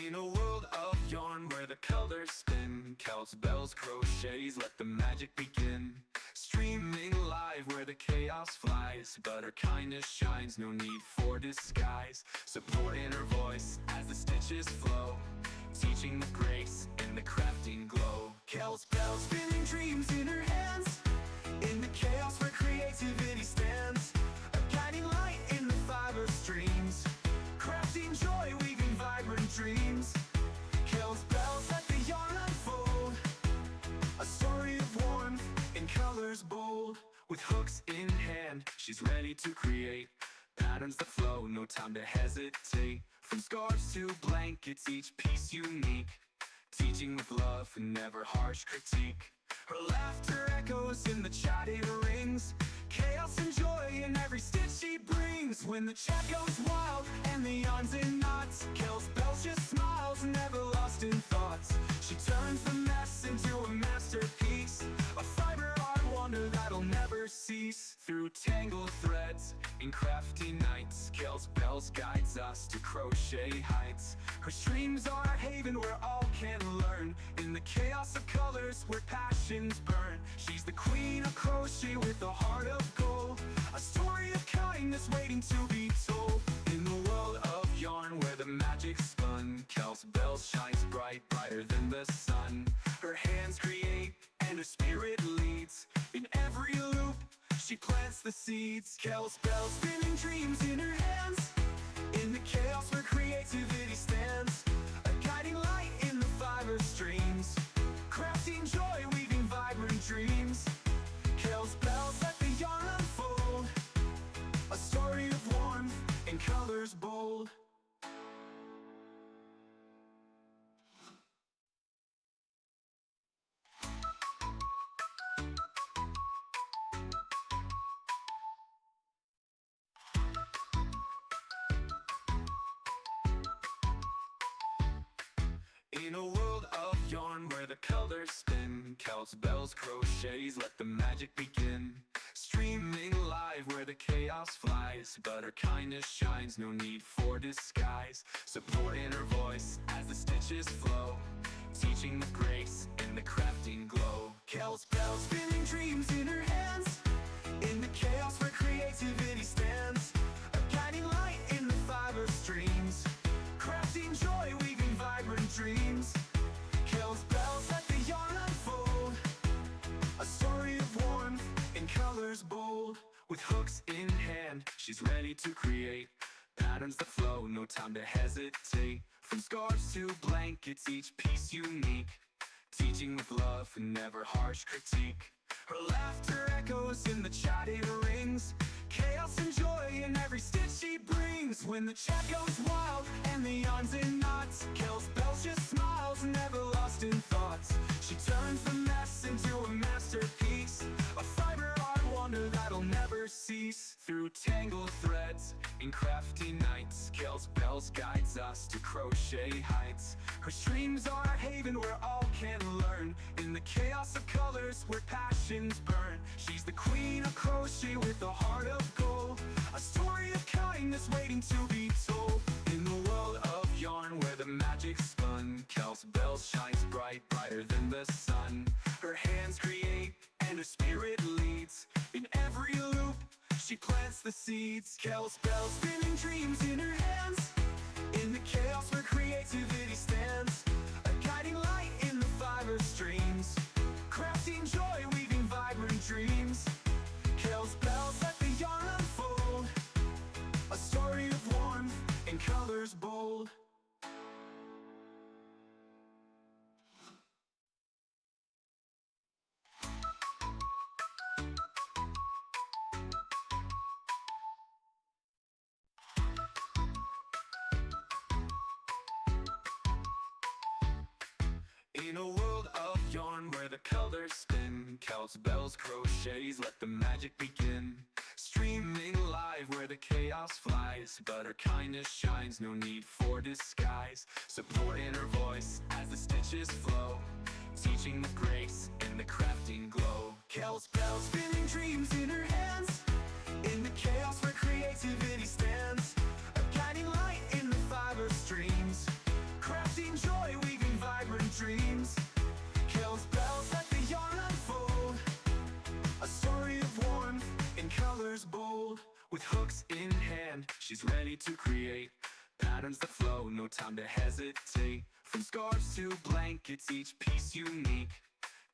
In a world of yarn where the colors spin, counts, bells, crochets, let the magic begin. Streaming live where the chaos flies, but her kindness shines, no need for disguise. Support in her voice as the stitches flow, teaching the grace in the crafting glow. Kel's bells, spinning dreams in her hands, in the chaos where creativity stands. A guiding light in the fiber streams, crafting joy, weaving vibrant dreams. Kel's bells let the yarn unfold, a story of warmth in colors bold. With hooks in hand, she's ready to create patterns that flow, no time to hesitate. From scarves to blankets, each piece unique, teaching with love and never harsh critique. Her laughter echoes in the chatted rings, chaos and joy in every stitch she brings. When the chat goes wild and the yarns in knots, Kel's bells just smiles, never lost in thoughts. She turns the mess into a masterpiece, a fiber art wonder that'll never cease. Through tangled threads in crafty nights, Kel's bells guides us to crochet heights. Her streams are a haven where all can learn, in the chaos of colors where passions burn. She's the queen of crochet with a heart of gold, a story of kindness waiting to be told. In the world of yarn where the magic's spun, Kel's bells shines bright, brighter than the sun. Her hands create and her spirit leads, in every loop she plants the seeds. Kel's bells, spinning dreams in her hands, in the chaos where creativity stands. A guiding light in the fiber streams, crafting joy, weaving vibrant dreams. Kel's bells let the yarn unfold, a story of warmth in colors bold. In a world of yarn where the colors spin, Kel's bells, crochets, let the magic begin. Streaming live where the chaos flies, but her kindness shines, no need for disguise. Support in her voice as the stitches flow, teaching the grace in the crafting glow. Kel's bells, spinning dreams in her hands, in the chaos where creativity stands. A guiding light in the fiber streams, crafting joy, weaving vibrant dreams. Kel's bells let the yarn unfold, a story of warmth in colors bold. With hooks in hand, she's ready to create patterns that flow, no time to hesitate. From scarves to blankets, each piece unique, teaching with love and never harsh critique. Her laughter echoes in the chatted rings, chaos and joy in every stitch she brings. When the chat goes wild and the yarns in knots, Kel's bells just smiles, never lost in thoughts. She turns the mess into a masterpiece, a fiber art wonder that'll never cease. Through tangled threads in crafty nights, Kel's bells guides us to crochet heights. Her streams are a haven where all can learn, in the chaos of colors where passions burn. She's the queen of crochet with a heart of gold, a story of kindness waiting to be told. In the world of yarn where the magic's spun, Kel's bells shines bright, brighter than the sun. Her hands create and her spirit leads, in every loop she plants the seeds. Kel's bells, spinning dreams in her hands, in the chaos where creativity stands. A guiding light in the fiber streams, crafting joy, weaving vibrant dreams. Kel's bells let the yarn unfold, a story of warmth in colors bold. In a world of yarn where the colors spin, Kel's bells, crochets, let the magic begin. Streaming live where the chaos flies, but her kindness shines, no need for disguise. Support in her voice as the stitches flow, teaching the grace in the crafting glow. Kel's bells, spinning dreams in her hands, in the chaos where creativity stands. A guiding light in the fiber streams, crafting With hooks in hand, she's ready to create patterns that flow, no time to hesitate. From scarves to blankets, each piece unique,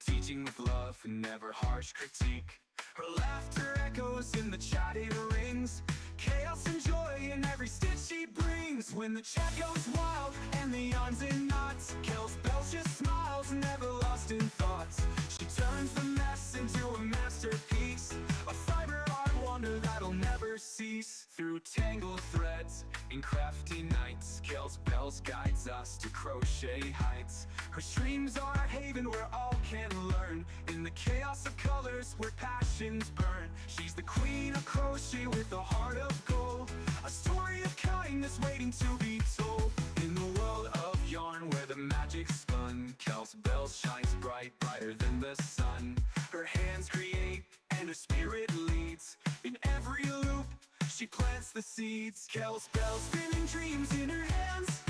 teaching with love and never harsh critique. Her laughter echoes in the chat, it rings, chaos and joy in every stitch she brings. When the chat goes wild and the yarns in knots, Kel's Bells just smiles, never lost in thoughts. She turns the mess into a masterpiece, a fiber art wonder that'll never cease. Through tangled threads in crafty nights, Kel's Bells guides us to crochet heights. Her streams are a haven where all can learn, in the chaos of colors where passions burn. She's the queen of crochet with a heart of gold, a story of kindness waiting to be told. In the world of yarn where the magic's spun, Kel's Bells shines bright, brighter than the sun. Her hands create and her spirit leads, in every loop she plants the seeds. Kel's Bells spinning dreams in her hands,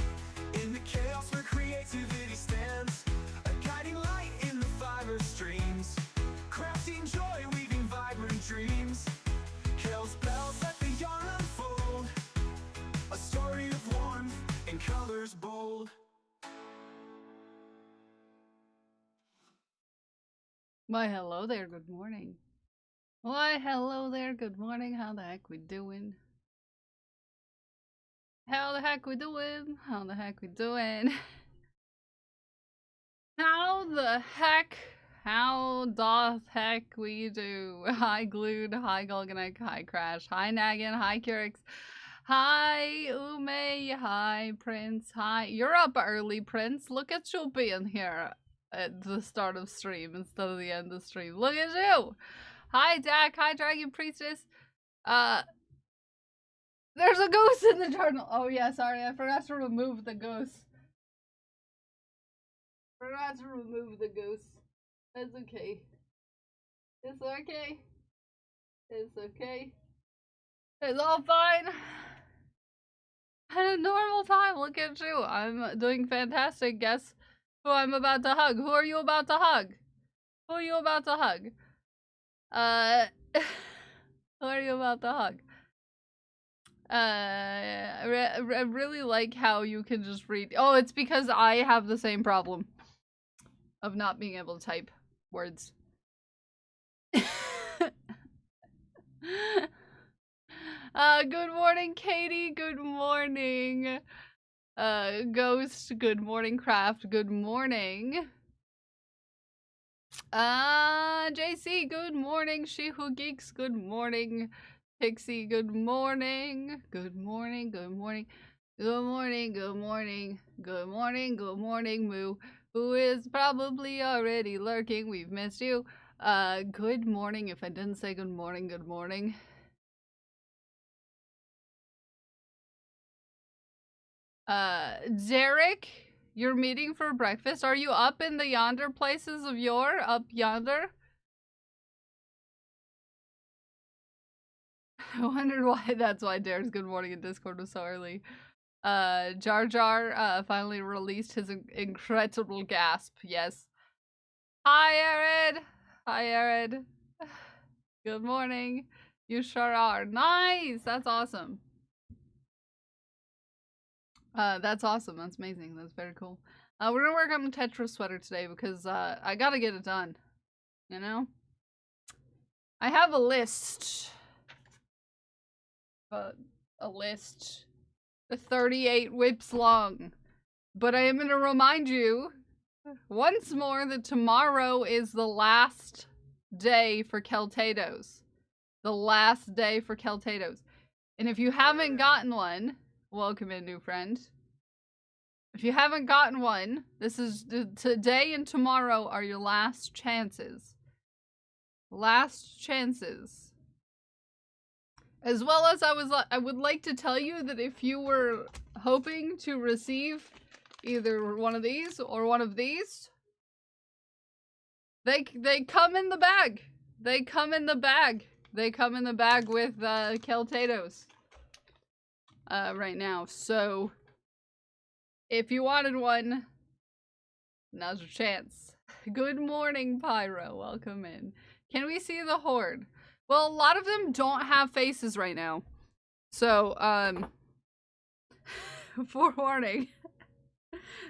in the chaos where creativity stands, a guiding light in the fiber streams, crafting joy, weaving vibrant dreams. Kel's Bells let the yarn unfold, a story of warmth in colors bold. Why, hello there, good morning. Why, hello there, good morning. How the heck we doing? How the heck we doing? How the heck we doing? How the heck we do? Hi Glued, hi Golganek, hi Crash, hi Nagan, hi Curix, hi Ume, hi Prince, hi. You're up early, Prince. Look at you being here at the start of stream instead of the end of stream. Look at you! Hi Dak, hi Dragon Priestess. There's a ghost in the journal. Oh yeah, sorry, I forgot to remove the ghost. That's okay. It's okay. It's okay. It's all fine. At a normal time, look at you. I'm doing fantastic. Guess who I'm about to hug? Who are you about to hug? Who are you about to hug? Who are you about to hug? I really like how you can just read. Oh, it's because I have the same problem of not being able to type words. Good morning, Katie. Good morning, Ghost. Good morning, Craft. Good morning. JC. Good morning. She Who Geeks. Good morning. Pixie. Good morning. Good morning. Good morning. Good morning. Good morning. Good morning. Good morning, Moo, who is probably already lurking. We've missed you. Good morning. If I didn't say good morning, good morning. Derek, you're meeting for breakfast. Are you up in the yonder places of yore? Up yonder? I wondered why that's why Derek's good morning in Discord was so early. Jar Jar, finally released his incredible gasp. Yes. Hi, Arid. Hi, Arid. Good morning. You sure are. Nice. That's awesome. That's awesome. That's amazing. That's very cool. We're gonna work on the Tetris sweater today because I gotta get it done. You know? I have a list. A list. 38 whips long. But I am gonna remind you once more that tomorrow is the last day for Keltados. The last day for Keltados. And if you haven't gotten one, welcome in, new friend. If you haven't gotten one, this is today and tomorrow are your last chances. Last chances. As well as I would like to tell you that if you were hoping to receive either one of these or one of these, they come in the bag. They come in the bag. They come in the bag with Keltados right now. So if you wanted one, now's your chance. Good morning, Pyro. Welcome in. Can we see the horde? Well, a lot of them don't have faces right now. So, forewarning.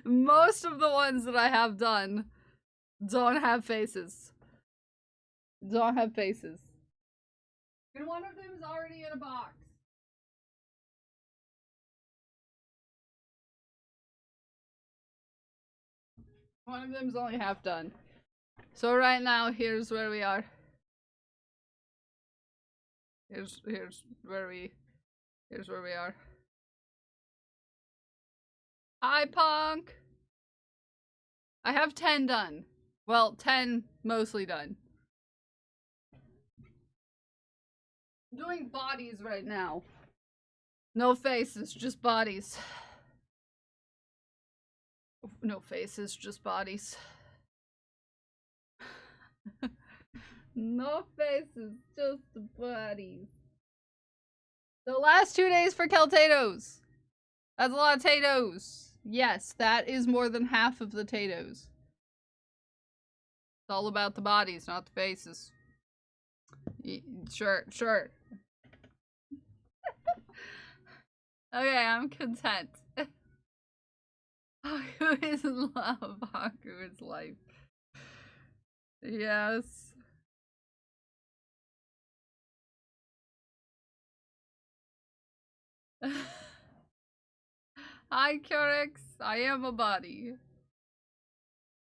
Most of the ones that I have done don't have faces. Don't have faces. And one of them is already in a box. One of them's only half done. So right now, here's where we are. Here's where we are. Hi, Punk! I have 10 done. Well, 10 mostly done. I'm doing bodies right now. No faces, just bodies. No faces, just bodies. No faces, just bodies. The last 2 days for Keltatos. That's a lot of Tatos. Yes, that is more than half of the Tatos. It's all about the bodies, not the faces. Sure. Okay, I'm content. Haku is love. Haku is life. Yes. Hi, Curix. I am a body.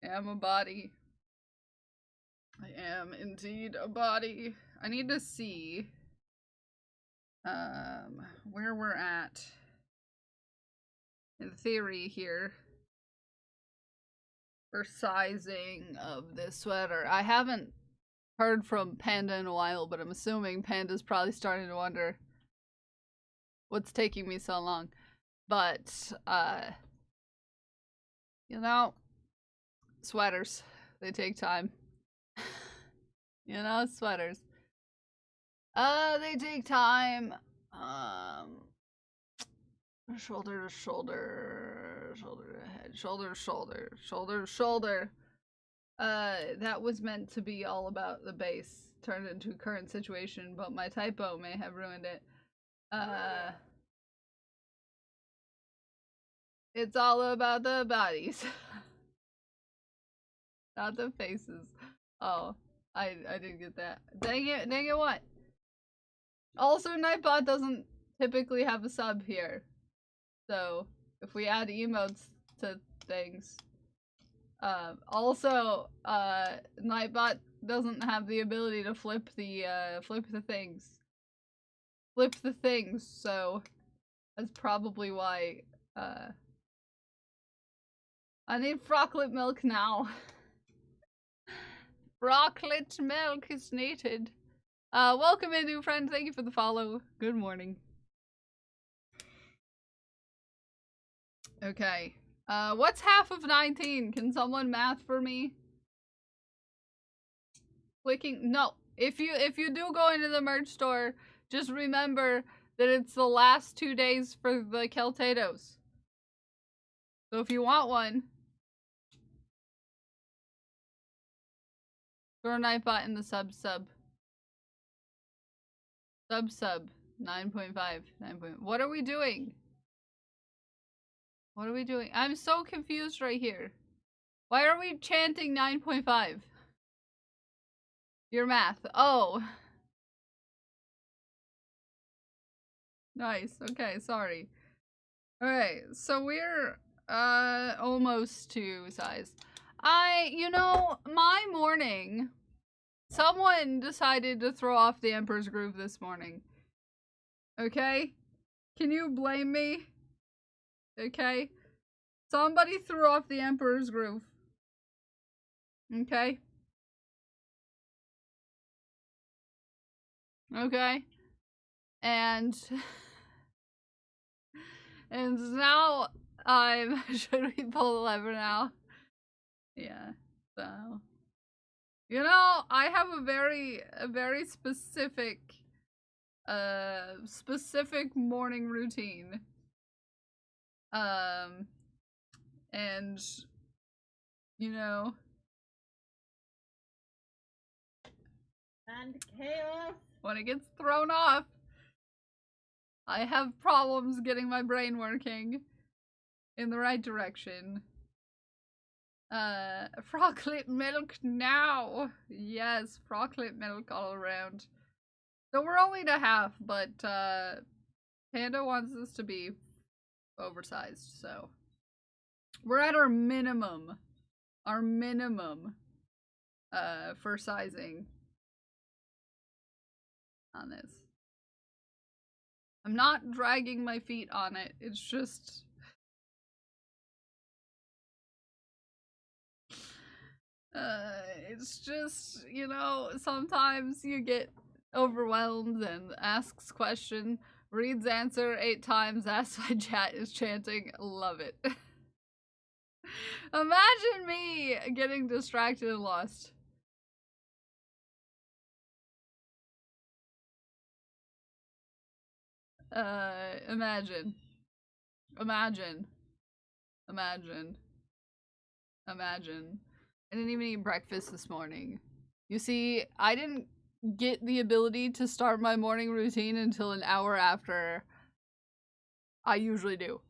I am a body. I am indeed a body. I need to see where we're at in theory here for sizing of this sweater. I haven't heard from Panda in a while, but I'm assuming Panda's probably starting to wonder what's taking me so long. But you know, sweaters, they take time. You know, sweaters. They take time. Shoulder to shoulder, shoulder to head, shoulder to shoulder, shoulder to shoulder. That was meant to be all about the base, turned into current situation, but my typo may have ruined it. It's all about the bodies. Not the faces. Oh, I didn't get that. Dang it, what? Also, Nightbot doesn't typically have a sub here. So, if we add emotes to things. Also, Nightbot doesn't have the ability to flip the things. Flip the things, so that's probably why, I need frocklet milk now. Frocklet milk is needed. Welcome in, new friend. Thank you for the follow. Good morning. Okay. What's half of 19? Can someone math for me? Clicking no. If you do go into the merch store, just remember that it's the last 2 days for the Keltatos. So if you want one, throw a Nightbot in the sub. Sub 9.5. 9. What are we doing? What are we doing? I'm so confused right here. Why are we chanting 9.5? Your math. Oh. Nice. Okay, sorry. Alright, so we're almost to size. You know, my morning, someone decided to throw off the Emperor's Groove this morning. Okay? Can you blame me? Okay? Somebody threw off the Emperor's Groove. Okay? Okay? And and now I'm should we pull the lever now? Yeah. So you know, I have a very specific specific morning routine. And you know, and chaos when it gets thrown off, I have problems getting my brain working in the right direction. Chocolate milk now. Yes, chocolate milk all around. So we're only to half, but Panda wants us to be oversized, so we're at our minimum for sizing on this. I'm not dragging my feet on it. It's just you know, sometimes you get overwhelmed and asks question, reads answer 8 times, asks my chat is chanting, love it. Imagine me getting distracted and lost. Imagine. I didn't even eat breakfast this morning. You see, I didn't get the ability to start my morning routine until an hour after I usually do.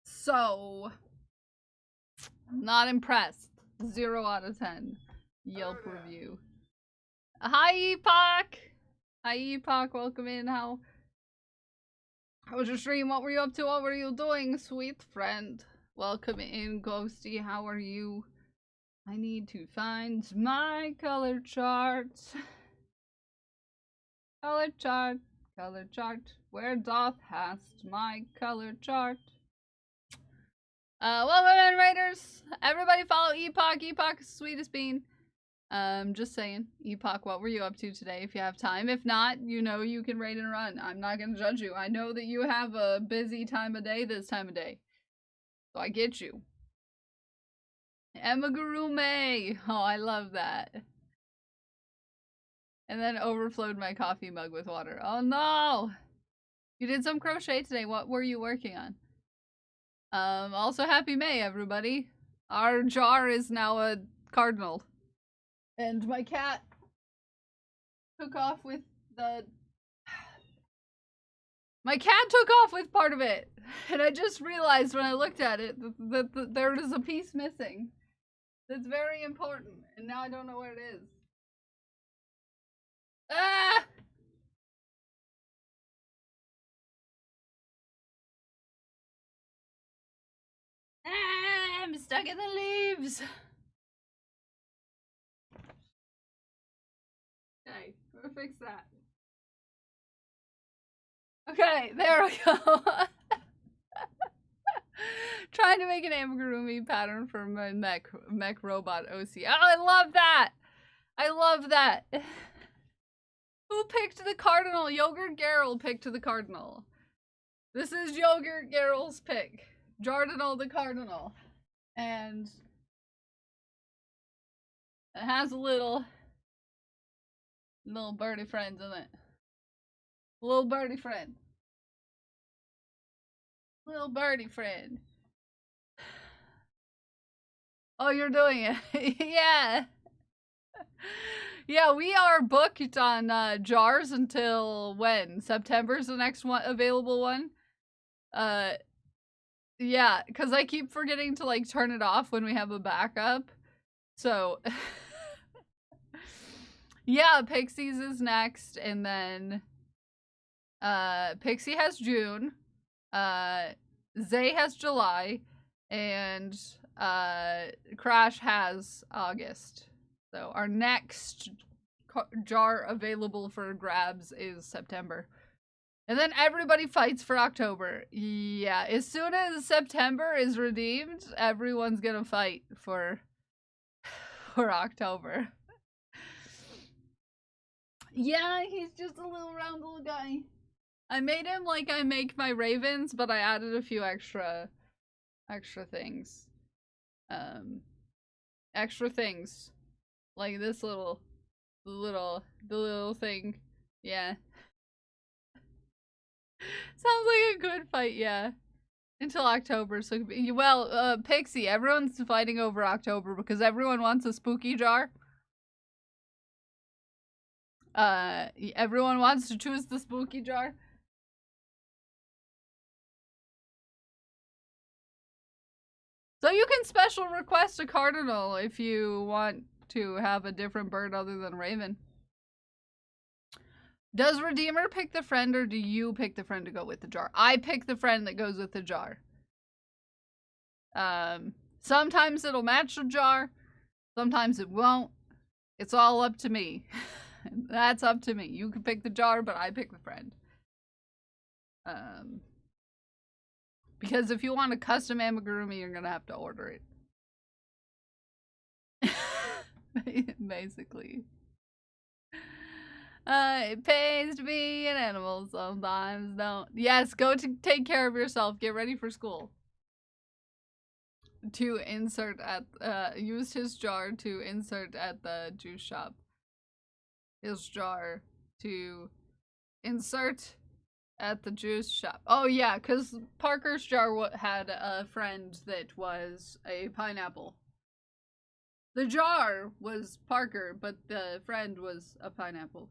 So, not impressed. 0 out of 10. Yelp review. Hi, Epoch! Hi, Epoch. Welcome in. How was your stream? What were you up to? What were you doing, sweet friend? Welcome in, Ghosty. How are you? I need to find my color chart. Color chart. Color chart. Where doth hast my color chart? Welcome in, Raiders. Everybody follow Epoch. Epoch is the sweetest bean. Just saying. Epoch, what were you up to today if you have time? If not, you know you can raid and run. I'm not gonna judge you. I know that you have a busy time of day this time of day. So I get you. Amigurume! Oh, I love that. And then overflowed my coffee mug with water. Oh no! You did some crochet today. What were you working on? Also happy May, everybody. Our jar is now a cardinal. And my cat took off with the... My cat took off with part of it. And I just realized when I looked at it that there is a piece missing. That's very important. And now I don't know where it is. Ah! Ah, I'm stuck in the leaves. Okay, we'll fix that. Okay, there we go. Trying to make an amigurumi pattern for my mech robot OC. Oh, I love that! I love that! Who picked the cardinal? Yogurt Garrel picked the cardinal. This is Yogurt Garrel's pick. Jardinal the cardinal. And it has a little birdie friend in it. Little birdie friend. Little birdie friend. Oh, you're doing it. Yeah. Yeah, we are booked on jars until when? September's the next one available one. Yeah, because I keep forgetting to like turn it off when we have a backup. So yeah, Pixies is next, and then Pixie has June, Zay has July, and Crash has August. So our next jar available for grabs is September. And then everybody fights for October. Yeah, as soon as September is redeemed, everyone's gonna fight for October. Yeah, he's just a little round little guy. I made him like I make my ravens, but I added a few extra things. Extra things. Like this little thing. Yeah. Sounds like a good fight, yeah. Until October, so well, Pixie, everyone's fighting over October because everyone wants a spooky jar. Everyone wants to choose the spooky jar. So you can special request a cardinal if you want to have a different bird other than raven. Does Redeemer pick the friend or do you pick the friend to go with the jar? I pick the friend that goes with the jar. Sometimes it'll match the jar. Sometimes it won't. It's all up to me. That's up to me. You can pick the jar, but I pick the friend. Because if you want a custom amigurumi, you're gonna have to order it. Basically. It pays to be an animal, sometimes don't. Yes, go to take care of yourself. Get ready for school. To insert at, used his jar to insert at the juice shop. His jar to insert at the juice shop. Oh yeah, because Parker's jar had a friend that was a pineapple. The jar was Parker, but the friend was a pineapple.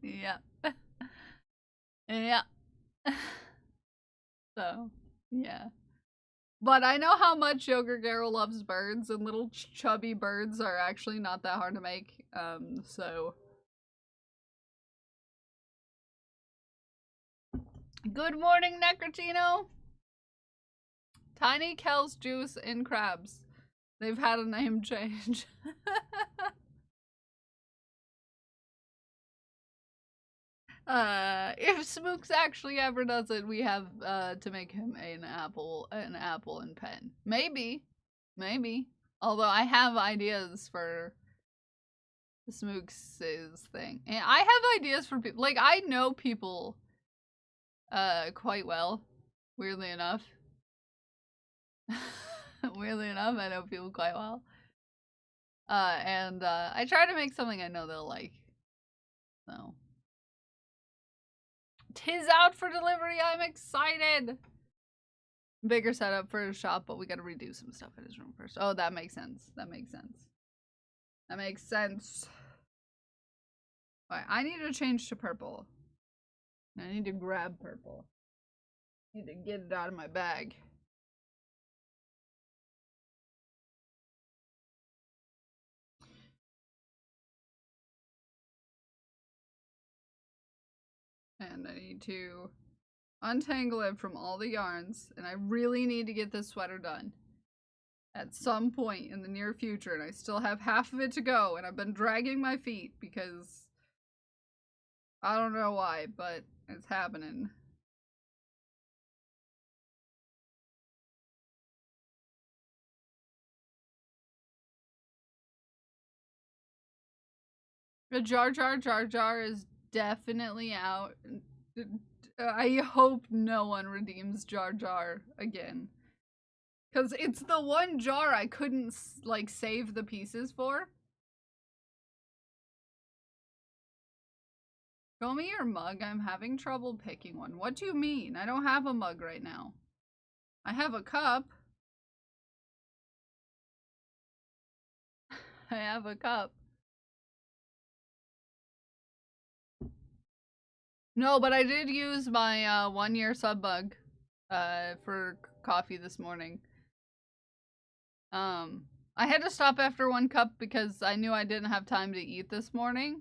Yeah. Yeah. So, yeah. But I know how much Yogurt Garo loves birds, and little chubby birds are actually not that hard to make. So. Good morning, Necrotino! Tiny Kel's Juice and Crabs. They've had a name change. If Smooks actually ever does it, we have to make him an apple and pen. Maybe. Although I have ideas for Smooks' thing. And I have ideas for people. Like, I know people quite well, weirdly enough. Weirdly enough, I know people quite well. And I try to make something I know they'll like. So. 'Tis out for delivery, I'm excited! Bigger setup for his shop, but we gotta redo some stuff in his room first. Oh, that makes sense. That makes sense. That makes sense. Alright, I need to change to purple. I need to grab purple. I need to get it out of my bag. And I need to untangle it from all the yarns. And I really need to get this sweater done at some point in the near future. And I still have half of it to go. And I've been dragging my feet because I don't know why, but it's happening. The Jar Jar is definitely out. I hope no one redeems Jar Jar again. Because it's the one jar I couldn't, like, save the pieces for. Show me your mug. I'm having trouble picking one. What do you mean? I don't have a mug right now. I have a cup. I have a cup. No, but I did use my 1-year sub mug for coffee this morning. I had to stop after 1 cup because I knew I didn't have time to eat this morning.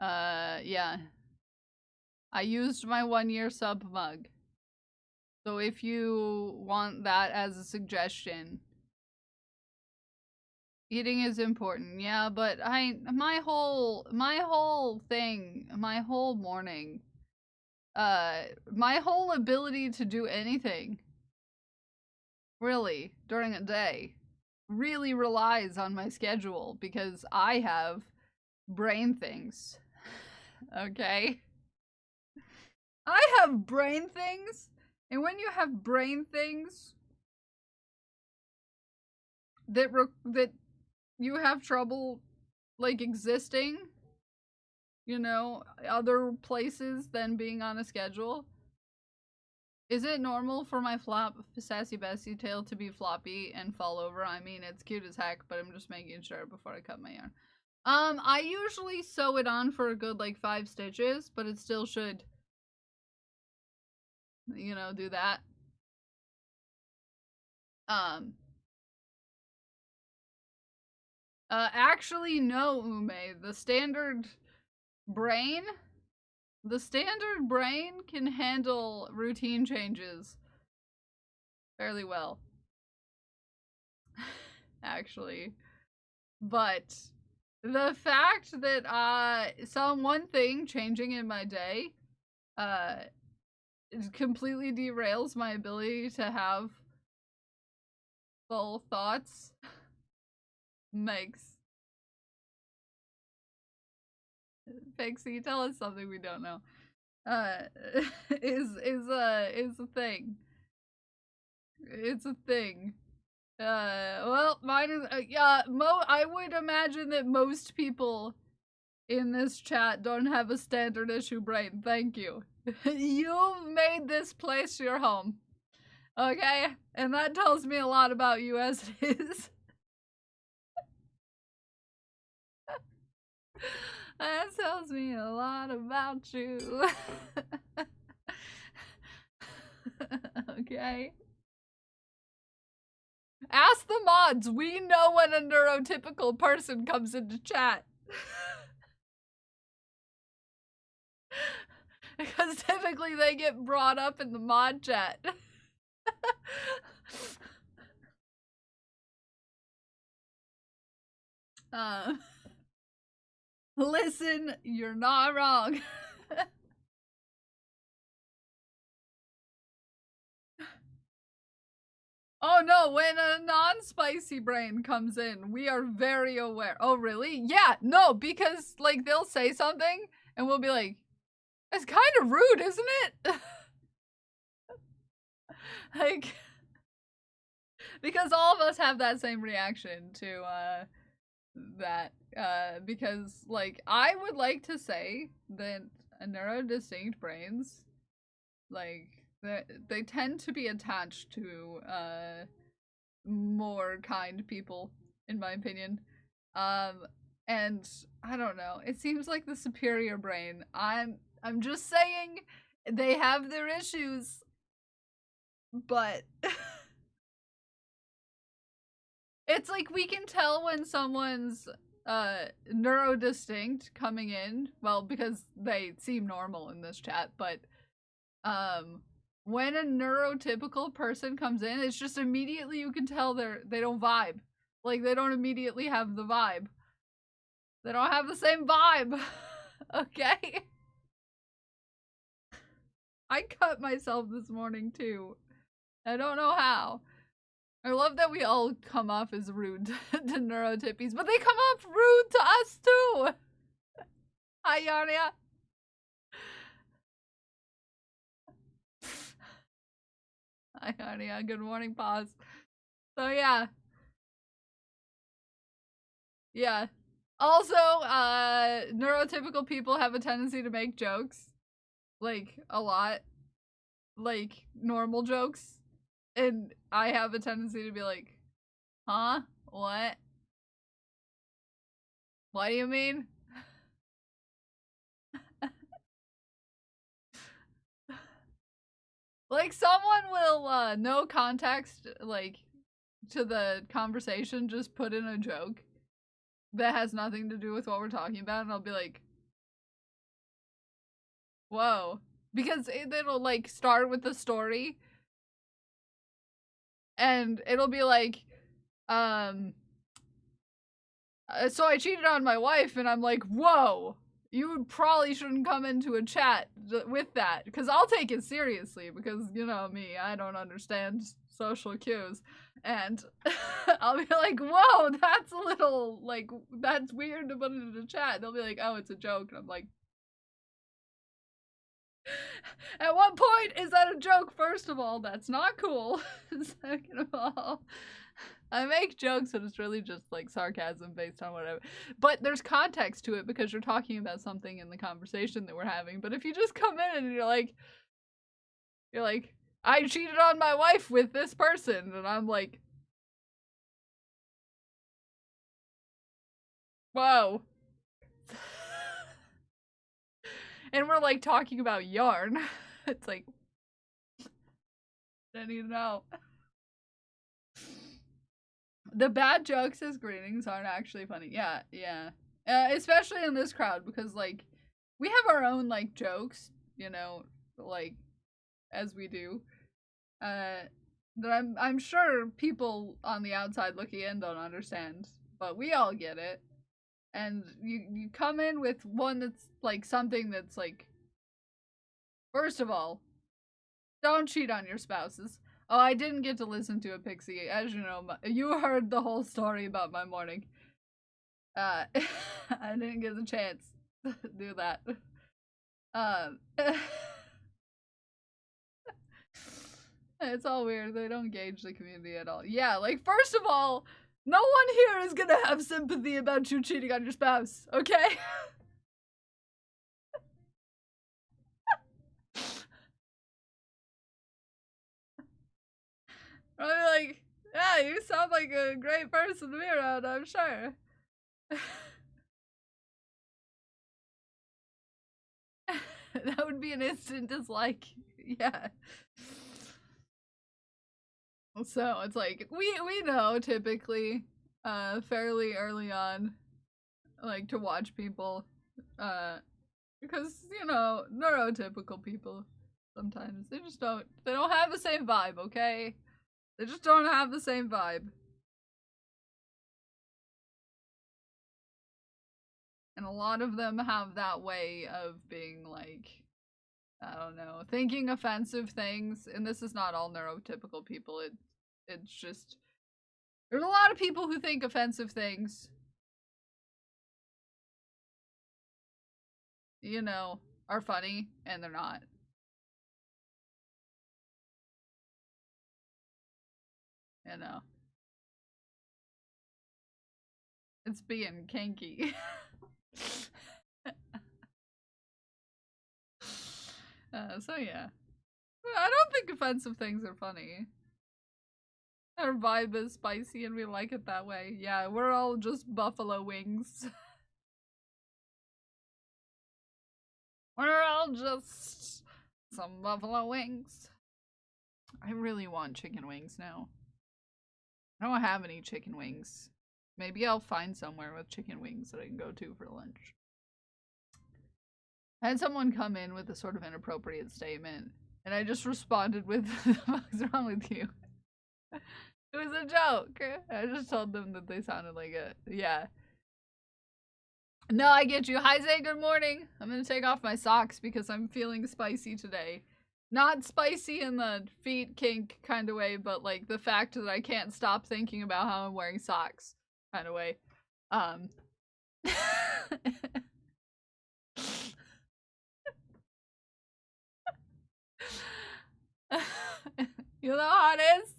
Yeah. I used my 1-year sub mug. So if you want that as a suggestion. Eating is important, yeah, but my whole thing, my whole morning, my whole ability to do anything, really, during a day, really relies on my schedule because I have brain things, okay? I have brain things, and when you have brain things that you have trouble, like, existing, you know, other places than being on a schedule. Is it normal for my sassy Bessie tail to be floppy and fall over? I mean, it's cute as heck, but I'm just making sure before I cut my yarn. I usually sew it on for a good, like, 5 stitches, but it still should, you know, do that. Actually, no, Ume. The standard brain can handle routine changes fairly well. Actually. But the fact that one thing changing in my day completely derails my ability to have full thoughts makes Pixie, tell us something we don't know. Is a thing. It's a thing. Well, mine is I would imagine that most people in this chat don't have a standard issue brain. Thank you. You've made this place your home. Okay? And that tells me a lot about you as it is. That tells me a lot about you. Okay? Ask the mods. We know when a neurotypical person comes into chat. Because typically they get brought up in the mod chat. Listen, you're not wrong. Oh no, when a non-spicy brain comes in, we are very aware. Oh really? Yeah, no, because like they'll say something and we'll be like, it's kind of rude, isn't it? Like, because all of us have that same reaction to that. Because like I would like to say that neurodistinct brains, like they tend to be attached to more kind people, in my opinion. And I don't know. It seems like the superior brain. I'm just saying they have their issues, but it's like we can tell when someone's neurodistinct coming in, well, because they seem normal in this chat, but when a neurotypical person comes in, it's just immediately you can tell they don't vibe. Like they don't immediately have the vibe. They don't have the same vibe. Okay? I cut myself this morning too. I don't know how. I love that we all come off as rude to neurotippies, but they come off rude to us too. Hi, Yarnia. Hi, Yarnia. Good morning, pause. So yeah. Yeah. Also, neurotypical people have a tendency to make jokes. Like, a lot. Like, normal jokes. And I have a tendency to be like, huh? What? What do you mean? Like, someone will, no context, like, to the conversation, just put in a joke that has nothing to do with what we're talking about, and I'll be like, whoa. Because it'll, like, start with the story, and it'll be like, so I cheated on my wife, and I'm like, whoa, you probably shouldn't come into a chat with that, because I'll take it seriously, because, you know me, I don't understand social cues, and I'll be like, whoa, that's a little, like, that's weird to put it in a chat. They'll be like, oh, it's a joke, and I'm like, at what point is that a joke? First of all, that's not cool. Second of all, I make jokes, but it's really just like sarcasm based on whatever. But there's context to it because you're talking about something in the conversation that we're having. But if you just come in and you're like, I cheated on my wife with this person, and I'm like, whoa. And we're like talking about yarn. It's like, I need to know. The bad jokes as greetings aren't actually funny. Yeah, yeah. Especially in this crowd because like we have our own like jokes, you know, like as we do. That I'm sure people on the outside looking in don't understand, but we all get it. And you come in with one that's like something that's like, first of all, don't cheat on your spouses. Oh, I didn't get to listen to it, Pixie. As you know, you heard the whole story about my morning. I didn't get the chance to do that. It's all weird. They don't gauge the community at all. Yeah, like, first of all, no one here is gonna have sympathy about you cheating on your spouse, okay? I'll be like, yeah, you sound like a great person to be around, I'm sure. That would be an instant dislike. Yeah. So it's like we know typically fairly early on like to watch people because you know neurotypical people sometimes they don't have the same vibe, okay? They just don't have the same vibe. And a lot of them have that way of being like, I don't know, thinking offensive things. And this is not all neurotypical people. It's just there's a lot of people who think offensive things, you know, are funny and they're not. You know. It's being kinky. So yeah. I don't think offensive things are funny. Our vibe is spicy and we like it that way. Yeah, we're all just buffalo wings. We're all just some buffalo wings. I really want chicken wings now. I don't have any chicken wings. Maybe I'll find somewhere with chicken wings that I can go to for lunch. I had someone come in with a sort of inappropriate statement, and I just responded with, "What's wrong with you?" It was a joke. I just told them that they sounded like it. Yeah. No, I get you. Hi, Zay, good morning. I'm gonna take off my socks because I'm feeling spicy today. Not spicy in the feet kink kind of way, but like the fact that I can't stop thinking about how I'm wearing socks kind of way. You know how it is?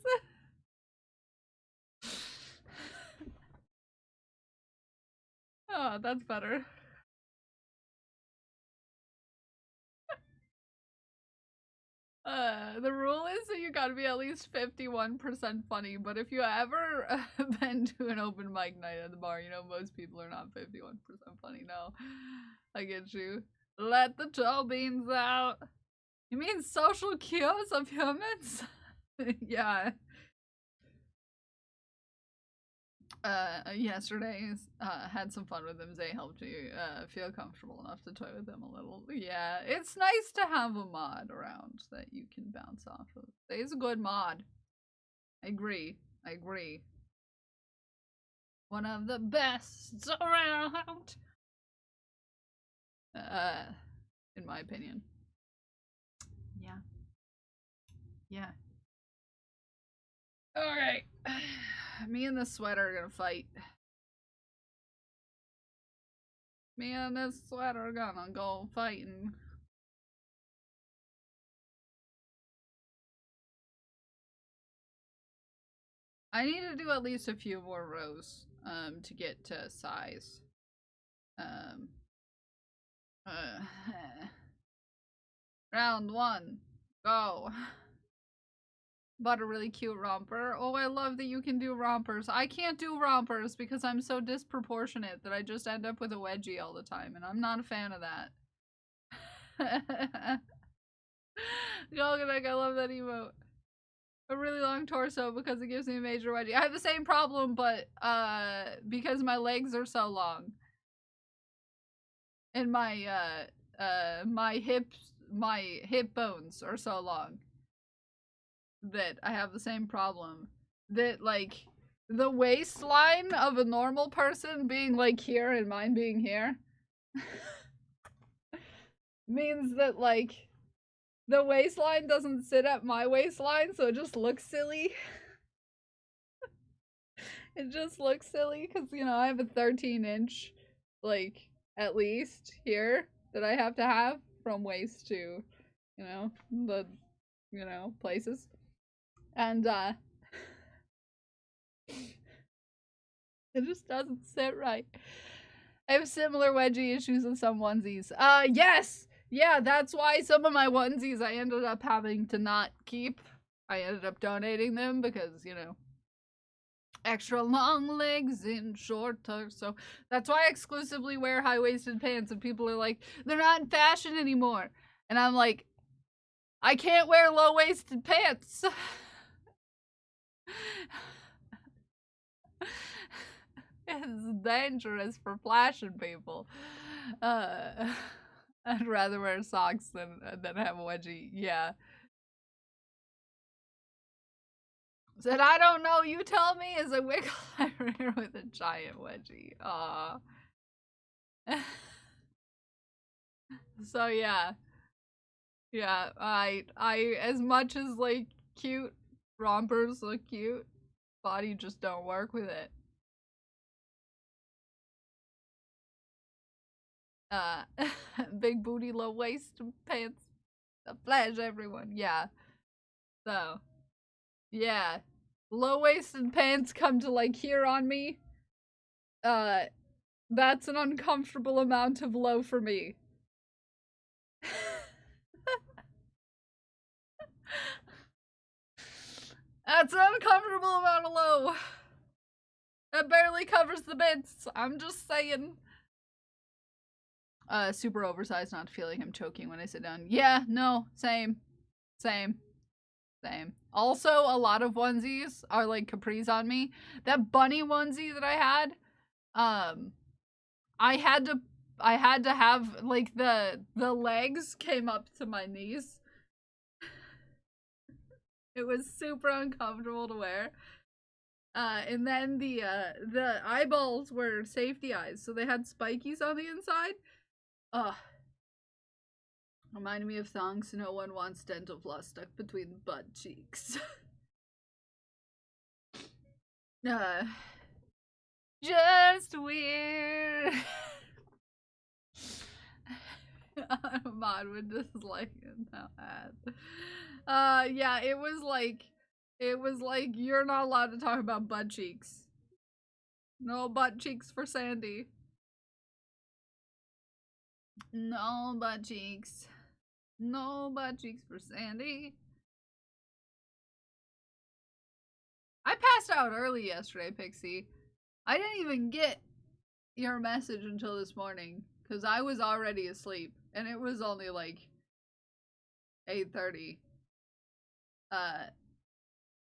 Oh, that's better. The rule is that you gotta be at least 51% funny, but if you ever been to an open mic night at the bar, you know most people are not 51% funny. No, I get you. Let the toe beans out. You mean social cues of humans? Yeah. Yesterday, had some fun with him. Zay helped me feel comfortable enough to toy with him a little. Yeah, it's nice to have a mod around that you can bounce off of. Zay's a good mod. I agree. I agree. One of the best around. In my opinion. Yeah. Yeah. Alright. Me and this sweater are gonna fight. Me and this sweater are gonna go fighting. I need to do at least a few more rows to get to size. Round 1. Go. Bought a really cute romper. Oh, I love that you can do rompers. I can't do rompers because I'm so disproportionate that I just end up with a wedgie all the time, and I'm not a fan of that. Golganek, I love that emote. A really long torso because it gives me a major wedgie. I have the same problem, but because my legs are so long. And my hip bones are so long that I have the same problem. That, like, the waistline of a normal person being, like, here and mine being here means that, like, the waistline doesn't sit at my waistline, so it just looks silly. It just looks silly because, you know, I have a 13-inch, like, at least here that I have to have from waist to, you know, the, you know, places. And, it just doesn't sit right. I have similar wedgie issues with some onesies. Yes! Yeah, that's why some of my onesies I ended up having to not keep. I ended up donating them because, you know, extra long legs in short torso. That's why I exclusively wear high-waisted pants, and people are like, they're not in fashion anymore. And I'm like, I can't wear low-waisted pants. It's dangerous for flashing people. I'd rather wear socks than have a wedgie. Yeah. Said, I don't know, you tell me, as I wiggle my hair with a giant wedgie. Aww. So yeah. Yeah, I as much as, like, cute rompers look cute, body just don't work with it. Big booty, low waist pants that flash everyone. Yeah. So, yeah. Low waisted pants come to, like, here on me. That's an uncomfortable amount of low for me. That's an uncomfortable amount of low. That barely covers the bits. I'm just saying. Super oversized, not feeling him choking when I sit down. Yeah, no, same. Same. Same. Also, a lot of onesies are like capris on me. That bunny onesie that I had, I had to have, like, the legs came up to my knees. It was super uncomfortable to wear. And then the eyeballs were safety eyes, so they had spikies on the inside. Ugh. Reminded me of thongs no one wants dental floss stuck between the butt cheeks. Just weird. Mod would dislike it now ad. Yeah, it was like you're not allowed to talk about butt cheeks. No butt cheeks for Sandy. No butt cheeks. No butt cheeks for Sandy. I passed out early yesterday, Pixie. I didn't even get your message until this morning because I was already asleep and it was only like 8:30. I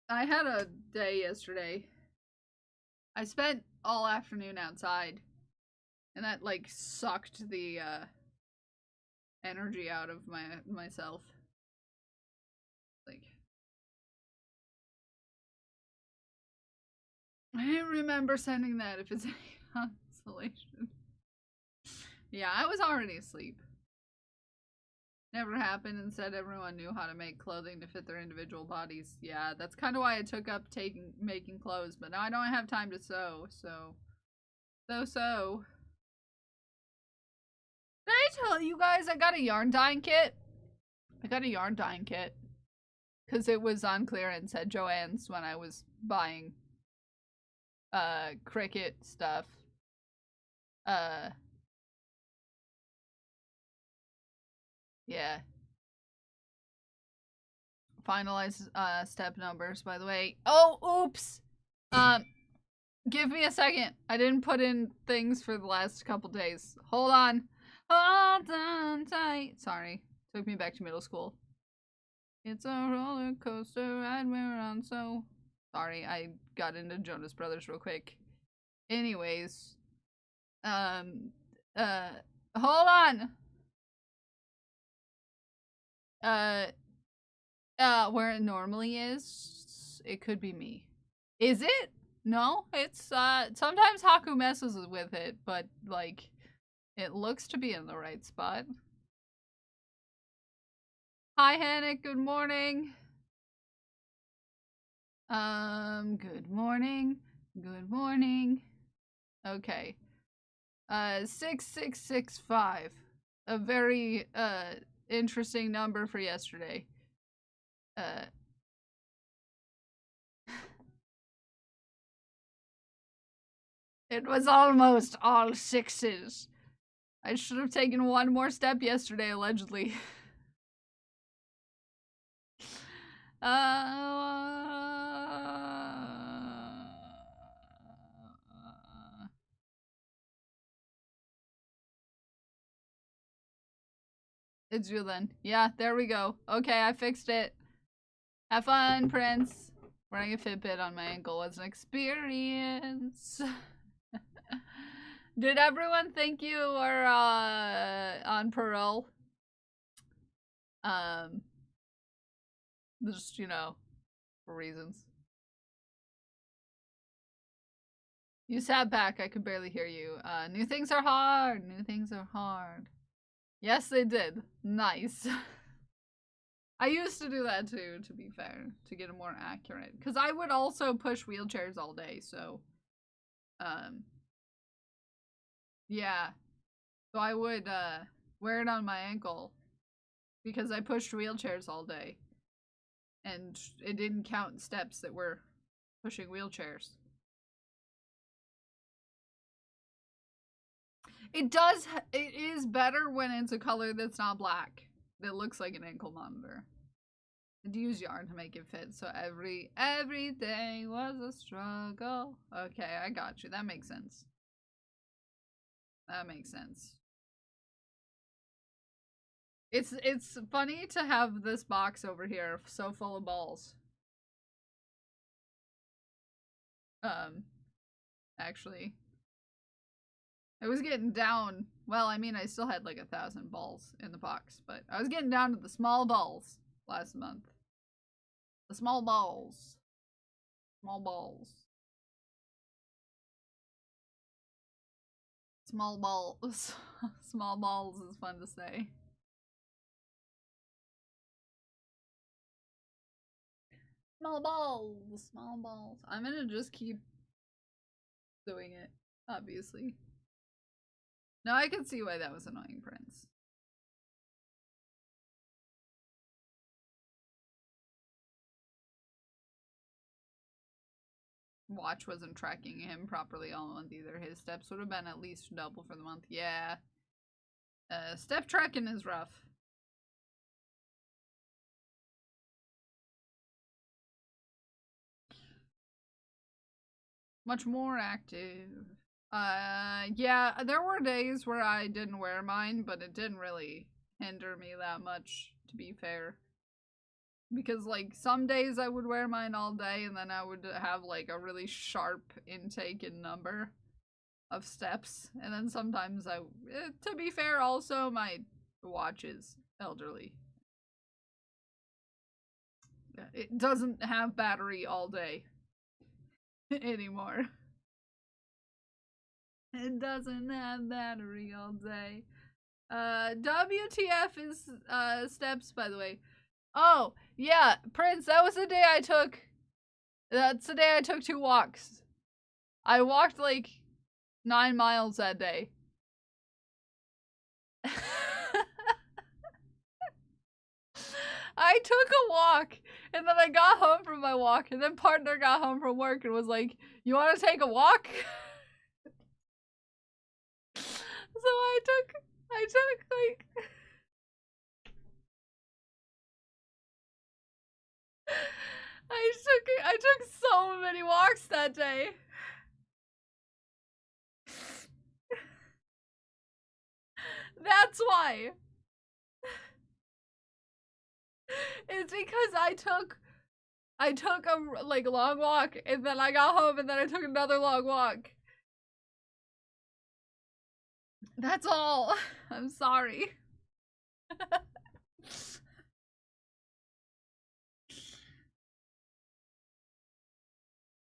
had a day yesterday. I spent all afternoon outside and that, like, sucked the energy out of myself. Like, I didn't remember sending that if it's any consolation. Yeah, I was already asleep. Never happened, and said everyone knew how to make clothing to fit their individual bodies. Yeah, that's kind of why I took up making clothes, but now I don't have time to sew, so. Did I tell you guys I got a yarn dyeing kit? I got a yarn dyeing kit because it was on clearance at Joann's when I was buying cricket stuff. Yeah. Finalize step numbers, by the way. Oh, oops. Give me a second. I didn't put in things for the last couple days. Hold on. Hold on tight. Sorry. Took me back to middle school. It's a roller coaster ride we're on, so... Sorry, I got into Jonas Brothers real quick. Anyways. Hold on. Where it normally is, it could be me. Is it? No, it's, sometimes Haku messes with it, but, like, it looks to be in the right spot. Hi, Hannick, good morning. Good morning. Good morning. Okay. 6665. A very, interesting number for yesterday. It was almost all sixes. I should have taken one more step yesterday, allegedly. It's you then. Yeah, there we go. Okay, I fixed it. Have fun, Prince. Wearing a Fitbit on my ankle was an experience. Did everyone think you were on parole? Just, you know, for reasons. You sat back, I could barely hear you. New things are hard. New things are hard. Yes, they did. Nice. I used to do that too, to be fair, to get it more accurate. Because I would also push wheelchairs all day, so... yeah. So I would, wear it on my ankle. Because I pushed wheelchairs all day. And it didn't count steps that were pushing wheelchairs. It does, it is better when it's a color that's not black. That looks like an ankle monitor. And use yarn to make it fit, so every day was a struggle. Okay, I got you. That makes sense. That makes sense. It's funny to have this box over here so full of balls. Actually. I was getting down, well, I mean, I still had like 1,000 balls in the box, but I was getting down to the small balls last month. The small balls. Small balls. Small balls. Small balls is fun to say. Small balls. Small balls. I'm gonna just keep doing it, obviously. No, I can see why that was annoying, Prince. Watch wasn't tracking him properly all month either. His steps would have been at least double for the month. Yeah. Step tracking is rough. Much more active. Yeah, there were days where I didn't wear mine, but it didn't really hinder me that much, to be fair. Because, like, some days I would wear mine all day, and then I would have, like, a really sharp intake and number of steps. And then sometimes to be fair, also, my watch is elderly. It doesn't have battery all day anymore. It doesn't have battery all day. WTF is, steps, by the way. Oh, yeah, Prince, that's the day I took 2 walks. I walked, like, 9 miles that day. I took a walk, and then I got home from my walk, and then partner got home from work and was like, "You want to take a walk?" So I took like I took so many walks that day. That's why. It's because I took a like long walk, and then I got home, and then I took another long walk. That's all. I'm sorry.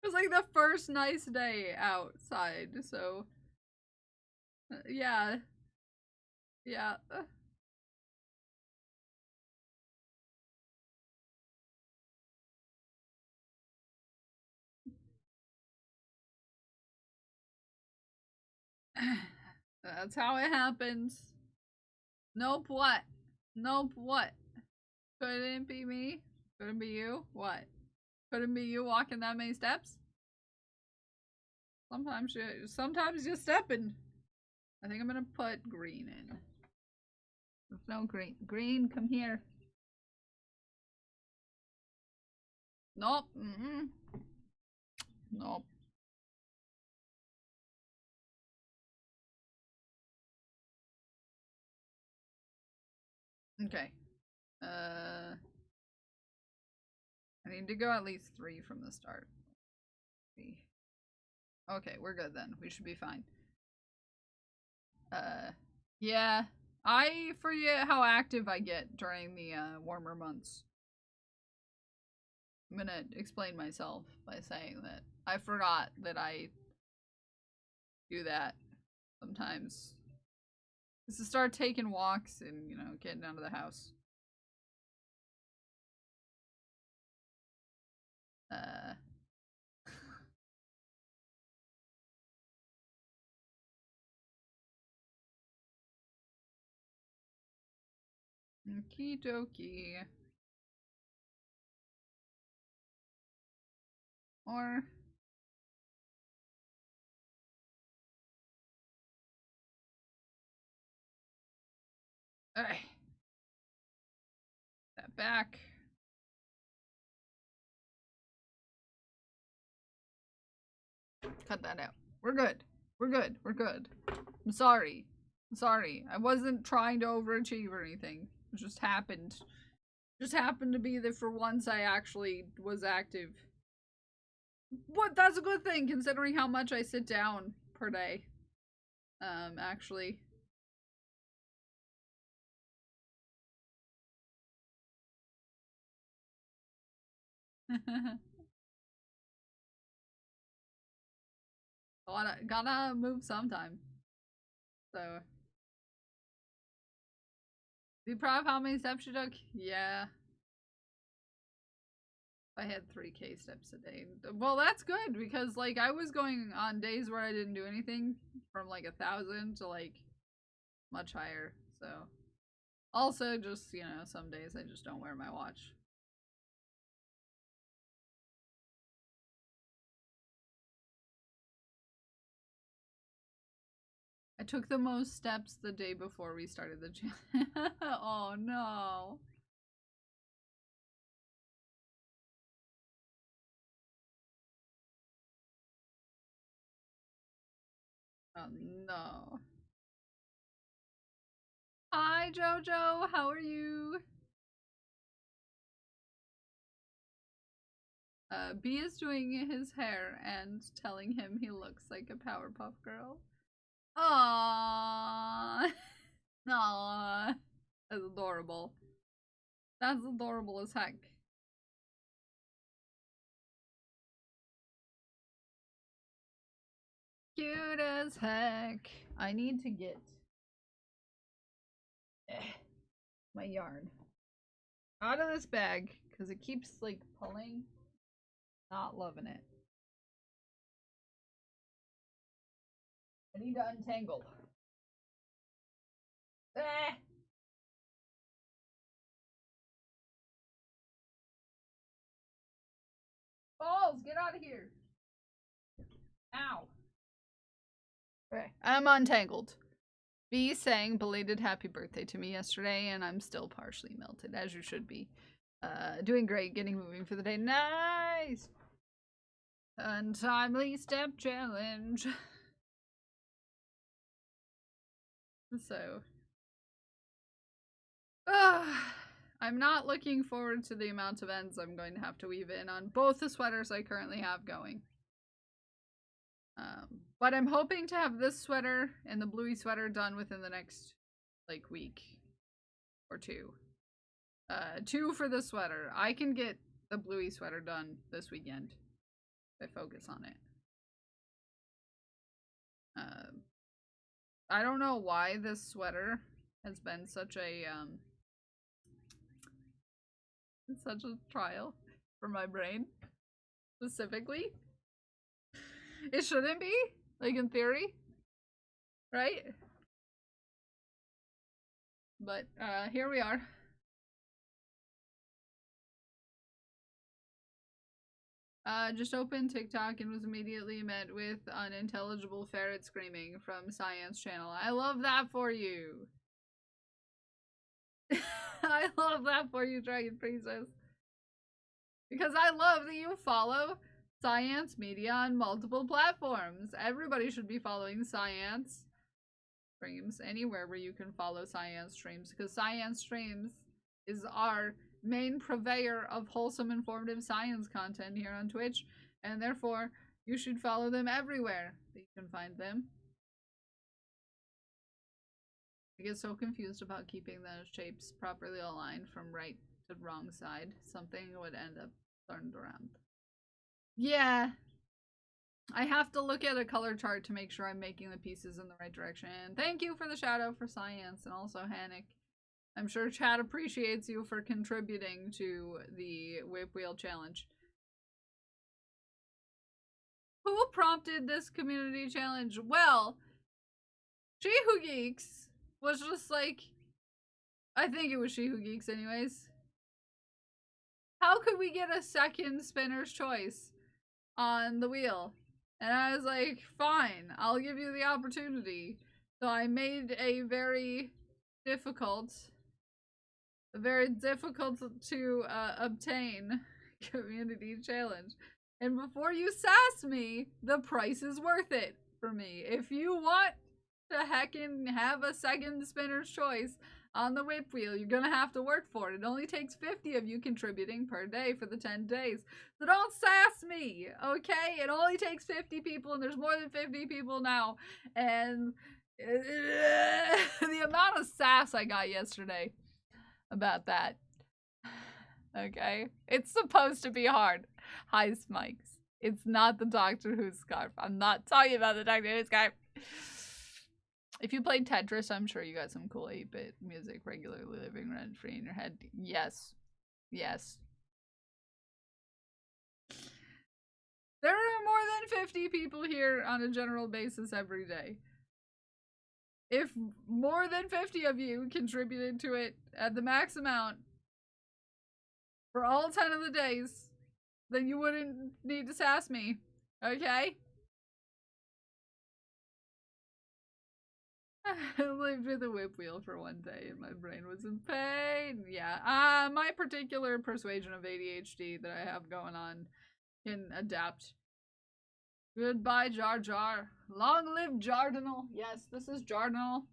It was like the first nice day outside, so yeah. Yeah. That's how it happens. Nope, what? Nope, what? Couldn't be me? Couldn't be you? What? Couldn't be you walking that many steps? Sometimes you're stepping. I think I'm gonna put green in. There's no green. Green, come here. Nope. Mm-mm. Nope. Okay. I need to go at least 3 from the start. 3. Okay, we're good then. We should be fine. Yeah. I forget how active I get during the warmer months. I'm gonna explain myself by saying that I forgot that I do that sometimes. Just to start taking walks and, getting out of the house. Uh. Okie dokie. Or. Alright. That back. Cut that out. We're good. We're good. We're good. I'm sorry. I'm sorry. I wasn't trying to overachieve or anything. It just happened. Just happened to be that for once I actually was active. What? That's a good thing considering how much I sit down per day. Actually. Gotta move sometime. So. Be proud of how many steps you took? Yeah. I had 3K steps a day. Well, that's good because, like, I was going on days where I didn't do anything from, like, 1,000 to, like, much higher. So. Also, just, some days I just don't wear my watch. I took the most steps the day before we started the gym. Oh no. Oh no. Hi Jojo, how are you? B is doing his hair and telling him he looks like a Powerpuff Girl. Aww. Aww. That's adorable. That's adorable as heck. Cute as heck. I need to get my yarn out of this bag because it keeps like pulling. Not loving it. I need to untangle. Ah! balls, get out of here. Ow. Okay, I'm untangled. B sang belated happy birthday to me yesterday, and I'm still partially melted, as you should be. Doing great, getting moving for the day. Nice! Untimely step challenge. So, I'm not looking forward to the amount of ends I'm going to have to weave in on both the sweaters I currently have going. But I'm hoping to have this sweater and the bluey sweater done within the next, like, week or two. 2 for the sweater. I can get the bluey sweater done this weekend if I focus on it. I don't know why this sweater has been such a trial for my brain, specifically. It shouldn't be, like, in theory, right? But here we are. Just opened TikTok and was immediately met with unintelligible ferret screaming from Science Channel. I love that for you. I love that for you, Dragon Princess. Because I love that you follow science media on multiple platforms. Everybody should be following science streams anywhere where you can follow science streams, because science streams is our main purveyor of wholesome, informative science content here on Twitch, and therefore you should follow them everywhere that you can find them. I get so confused about keeping the shapes properly aligned from right to wrong side. Something would end up turned around. Yeah. I have to look at a color chart to make sure I'm making the pieces in the right direction. Thank you for the shout out for science, and also Hannick. I'm sure chat appreciates you for contributing to the whip wheel challenge. Who prompted this community challenge? Well, She Who Geeks was just like, I think it was She Who Geeks anyways. How could we get a second spinner's choice on the wheel? And I was like, fine, I'll give you the opportunity. So I made a very difficult to obtain community challenge. And before you sass me, the price is worth it for me. If you want to heckin' have a second spinner's choice on the whip wheel, you're gonna have to work for it. It only takes 50 of you contributing per day for the 10 days. So don't sass me, okay? It only takes 50 people, and there's more than 50 people now. And the amount of sass I got yesterday about that. Okay? It's supposed to be hard. Hi, Smikes. It's not the Doctor Who scarf. I'm not talking about the Doctor Who scarf. If you played Tetris, I'm sure you got some cool 8-bit music regularly living rent-free in your head. Yes. Yes. There are more than 50 people here on a general basis every day. If more than 50 of you contributed to it at the max amount for all 10 of the days, then you wouldn't need to sass me, okay? I lived with a whip wheel for one day and my brain was in pain. Yeah, my particular persuasion of ADHD that I have going on can adapt. Goodbye, Jar Jar. Long live Jardinal. Yes, this is Jardinal.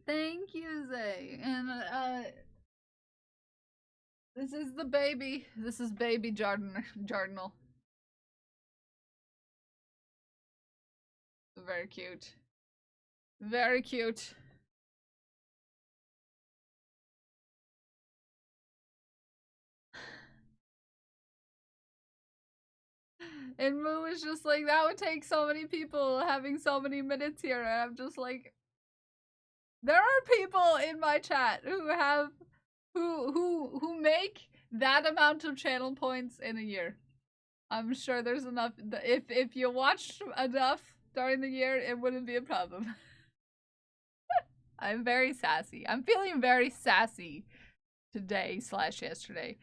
Thank you, Zay. And, this is the baby. This is baby Jardinal. Very cute. Very cute. And Moo was just like, that would take so many people having so many minutes here. And I'm just like, there are people in my chat who have, who make that amount of channel points in a year. I'm sure there's enough. If you watched enough during the year, it wouldn't be a problem. I'm very sassy. I'm feeling very sassy today / yesterday.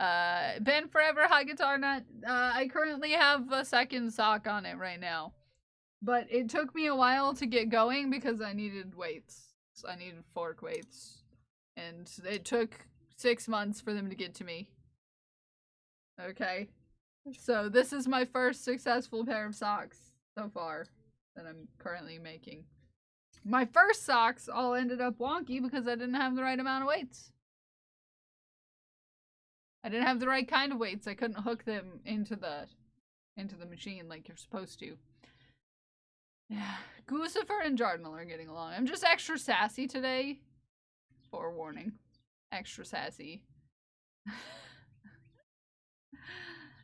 Ben Forever, High Guitar Nut. I currently have a second sock on it right now. But it took me a while to get going because I needed weights. So I needed fork weights. And it took 6 months for them to get to me. Okay. So this is my first successful pair of socks so far that I'm currently making. My first socks all ended up wonky because I didn't have the right amount of weights. I didn't have the right kind of weights. I couldn't hook them into the machine like you're supposed to. Yeah. Guccifer and Jardinal are getting along. I'm just extra sassy today. Forewarning. Extra sassy.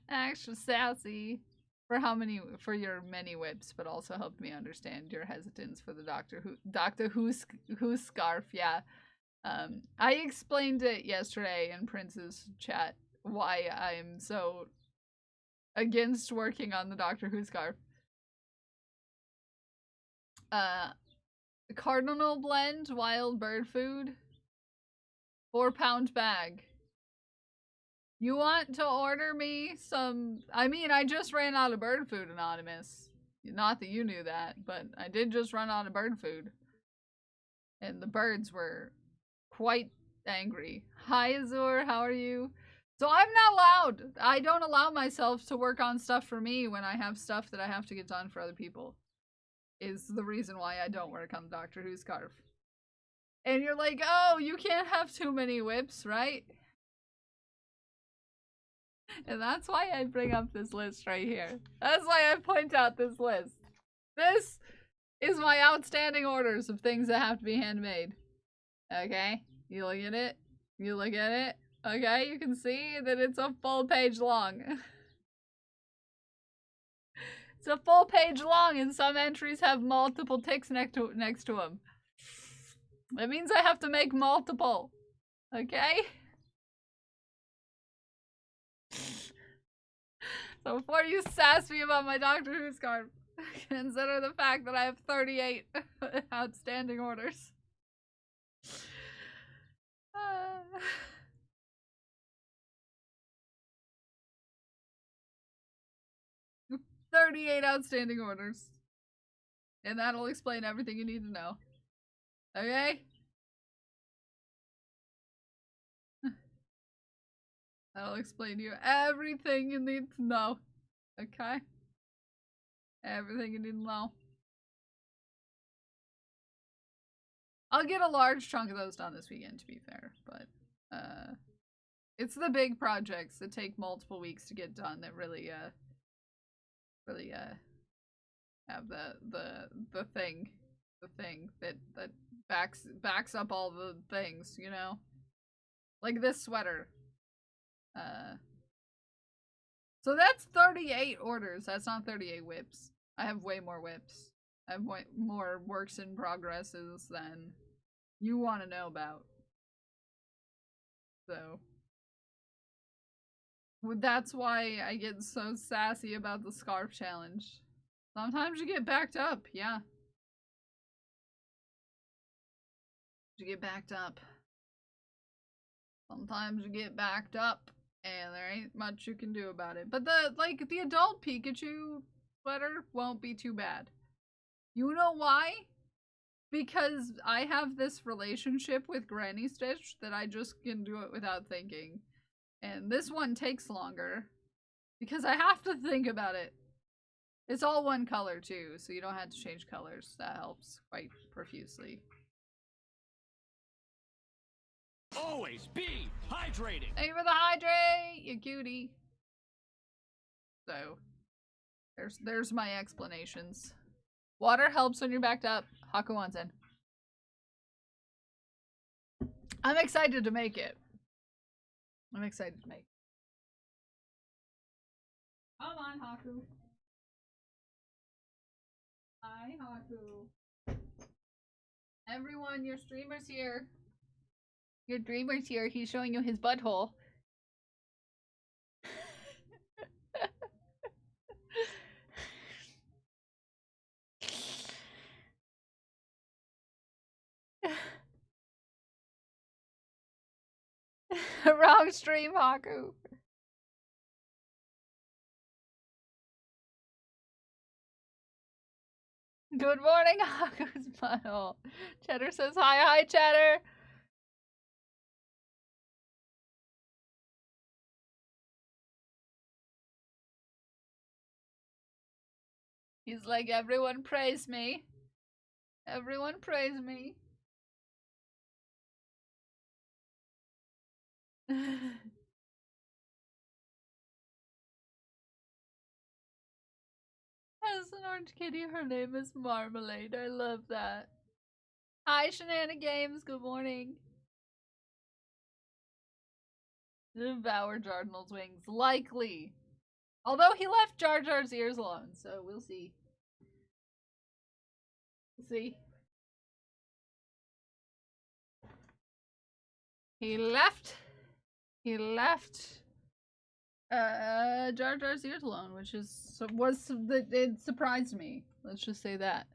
Extra sassy. For your many whips, but also helped me understand your hesitance for the Doctor Who scarf, yeah. I explained it yesterday in Prince's chat why I'm so against working on the Doctor Who scarf. Cardinal blend, wild bird food, 4-pound bag. You want to order me some... I mean, I just ran out of bird food, Anonymous. Not that you knew that, but I did just run out of bird food. And the birds were quite angry. Hi, Azur, how are you? So I'm not allowed. I don't allow myself to work on stuff for me when I have stuff that I have to get done for other people. Is the reason why I don't work on Doctor Who scarf. And you're like, oh, you can't have too many whips, right? And that's why I bring up this list right here. That's why I point out this list. This is my outstanding orders of things that have to be handmade. Okay? You look at it. You look at it. Okay? You can see that it's a full page long. It's a full page long, and some entries have multiple ticks next to them. That means I have to make multiple. Okay? So before you sass me about my Doctor Who scarf, consider the fact that I have 38 outstanding orders. 38 outstanding orders. And that'll explain everything you need to know. Okay? That'll explain to you everything you need to know. Okay? Everything you need to know. I'll get a large chunk of those done this weekend, to be fair, but it's the big projects that take multiple weeks to get done that really have the thing that backs up all the things, you know? Like this sweater. So that's 38 orders. That's not 38 whips. I have way more whips. I have way more works in progresses than you want to know about. So that's why I get so sassy about the scarf challenge. Sometimes you get backed up, yeah. You get backed up. Sometimes you get backed up, and there ain't much you can do about it. But the adult Pikachu sweater won't be too bad. You know why? Because I have this relationship with Granny Stitch that I just can do it without thinking. And this one takes longer because I have to think about it. It's all one color too, so you don't have to change colors. That helps quite profusely. Always be hydrated. Thank you for the hydrate, you cutie. So, there's my explanations. Water helps when you're backed up. Haku Onsen. I'm excited to make it. I'm excited to make it. Come on, Haku. Hi, Haku. Everyone, your streamer's here. Your dreamer's here. He's showing you his butthole. Wrong stream, Haku. Good morning, Haku's butthole. Cheddar says hi. Hi, Cheddar. He's like, everyone praise me. Everyone praise me. As an orange kitty, her name is Marmalade. I love that. Hi, Shenana Games. Good morning. Devour Jardinal's wings. Likely. Although he left Jar Jar's ears alone, so we'll see. See? He left Jar Jar's ears alone, which it surprised me. Let's just say that.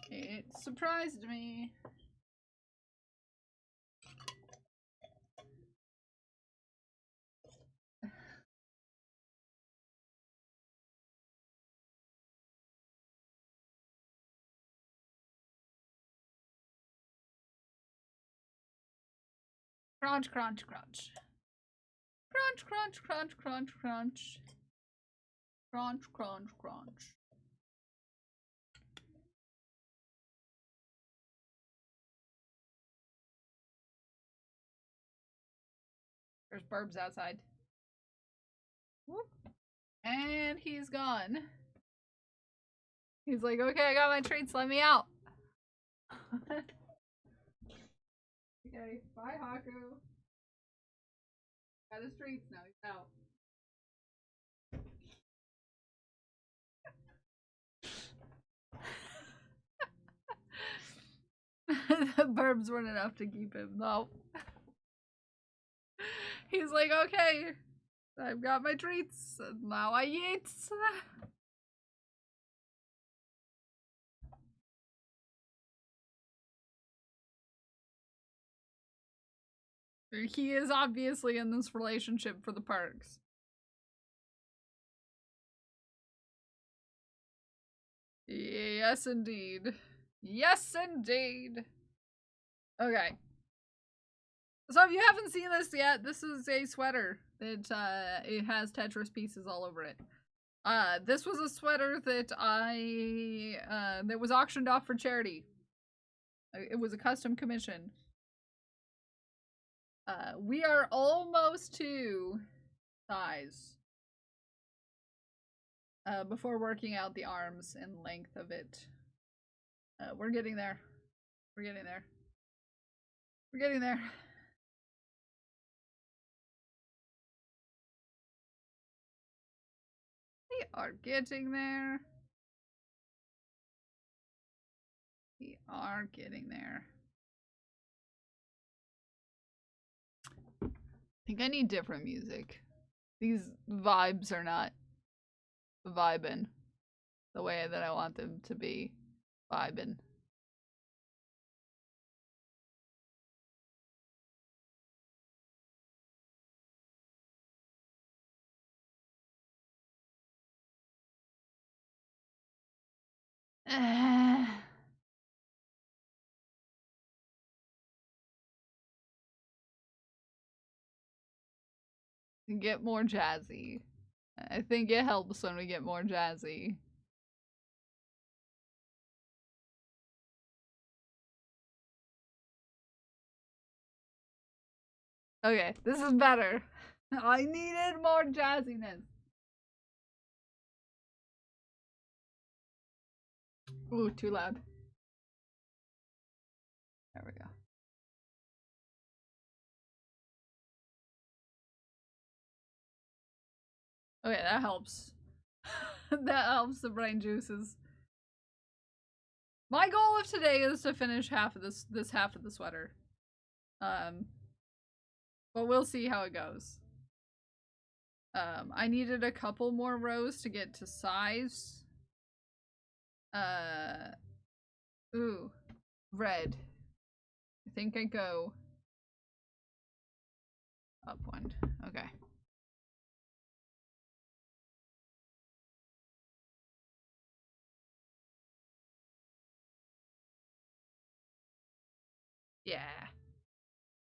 It surprised me. Crunch, crunch, crunch. Crunch, crunch, crunch, crunch, crunch. Crunch, crunch, crunch. There's Burbs outside. Whoop. And he's gone. He's like, okay, I got my treats, let me out. Okay, bye, Haku. Got his treats, now he's out. The Burbs weren't enough to keep him, no. He's like, okay, I've got my treats, and now I eat. He is obviously in this relationship for the perks. Yes, indeed. Yes, indeed. Okay. So if you haven't seen this yet, this is a sweater that it has Tetris pieces all over it. This was a sweater that that was auctioned off for charity. It was a custom commission. We are almost to size. Before working out the arms and length of it. We're getting there. We're getting there. We're getting there. We are getting there. We are getting there. I think I need different music. These vibes are not vibing the way that I want them to be vibing. Get more jazzy. I think it helps when we get more jazzy. Okay, this is better. I needed more jazziness. Ooh, too loud. There we go. Okay, that helps. That helps the brain juices. My goal of today is to finish half of this half of the sweater. But we'll see how it goes. I needed a couple more rows to get to size. Ooh, red. I think I go up one. Okay. Yeah.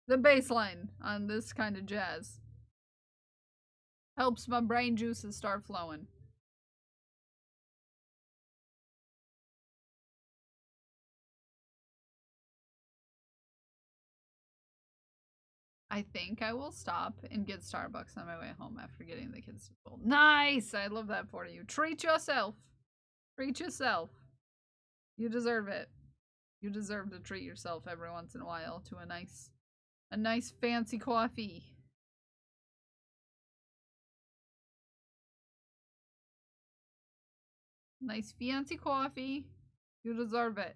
The bass line on this kind of jazz helps my brain juices start flowing. I think I will stop and get Starbucks on my way home after getting the kids to school. Nice! I love that for you. Treat yourself. Treat yourself. You deserve it. You deserve to treat yourself every once in a while to a nice fancy coffee. Nice fancy coffee. You deserve it.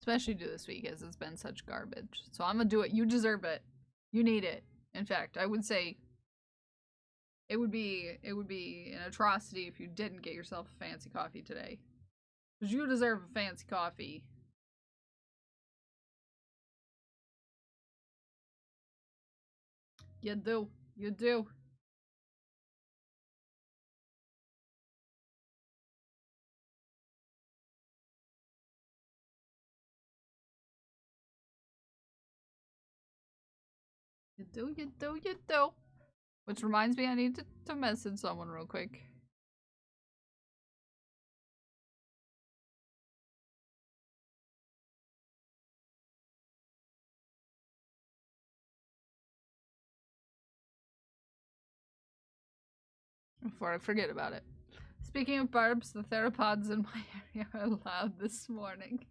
Especially do this week as it's been such garbage. So I'm gonna do it. You deserve it. You need it. In fact, I would say it would be an atrocity if you didn't get yourself a fancy coffee today. Because you deserve a fancy coffee. You do. You do. You do, you do, you do. Which reminds me I need to message someone real quick. Before I forget about it. Speaking of barbs, the theropods in my area are loud this morning.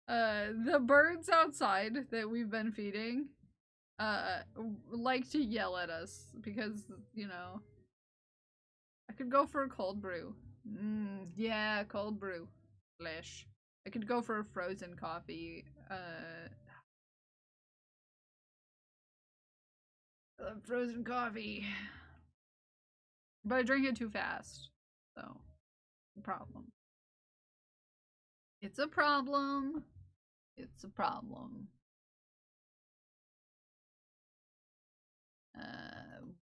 The birds outside that we've been feeding like to yell at us because, you know, I could go for a cold brew. Yeah, cold brew. Flesh. I could go for a frozen coffee. Frozen coffee. But I drink it too fast. So, problem. It's a problem. It's a problem.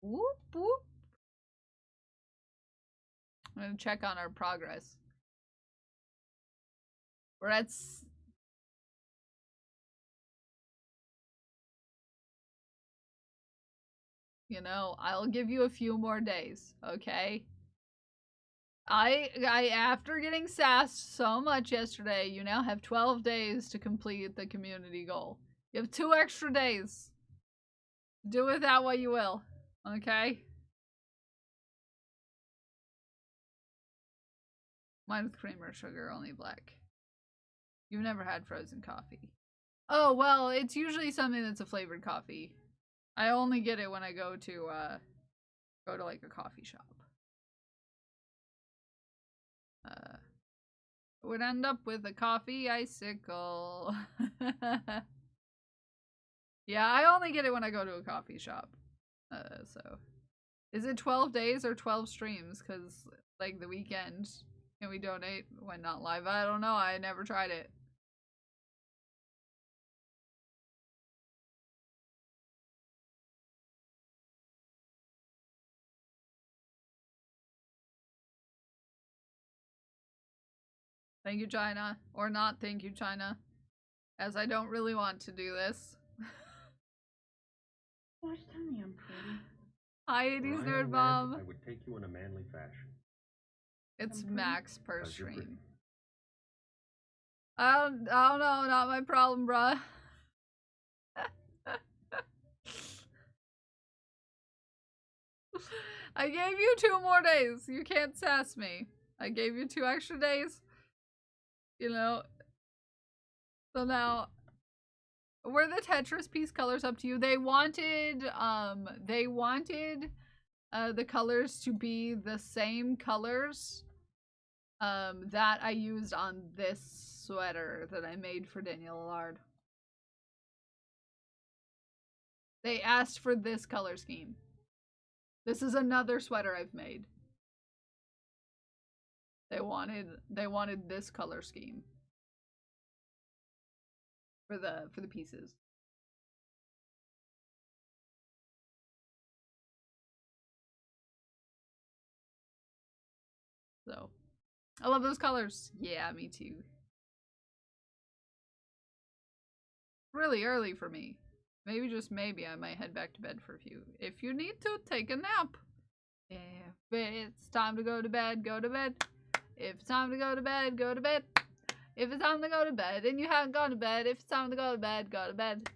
Whoop whoop. I'm gonna check on our progress. We're at you know, I'll give you a few more days, okay? I after getting sassed so much yesterday, you now have 12 days to complete the community goal. You have 2 extra days. Do with that what you will, okay? Mine with cream or sugar, only black. You've never had frozen coffee. Oh, well, it's usually something that's a flavored coffee. I only get it when I go to like a coffee shop. Would end up with a coffee icicle. Yeah, I only get it when I go to a coffee shop. So is it 12 days or 12 streams? Because like the weekend, can we donate when not live? I don't know. I never tried it. Thank you, China. Or not thank you, China. As I don't really want to do this. Gosh, tell me I'm pretty. Hi, 80s Nerd Mom. I would take you in a manly fashion. It's I'm max per 'Cause you're pretty. stream. I don't know. Not my problem, bruh. I gave you 2 more days. You can't sass me. I gave you 2 extra days. You know. So now, were the Tetris piece colors up to you? They wanted the colors to be the same colors that I used on this sweater that I made for Danielle Allard. They asked for this color scheme. This is another sweater I've made. They wanted this color scheme for the pieces. So, I love those colors. Yeah, me too. Really early for me. Maybe, just maybe, I might head back to bed for a few. If you need to, take a nap. If it's time to go to bed, go to bed. If it's time to go to bed, go to bed. If it's time to go to bed and you haven't gone to bed, if it's time to go to bed, go to bed.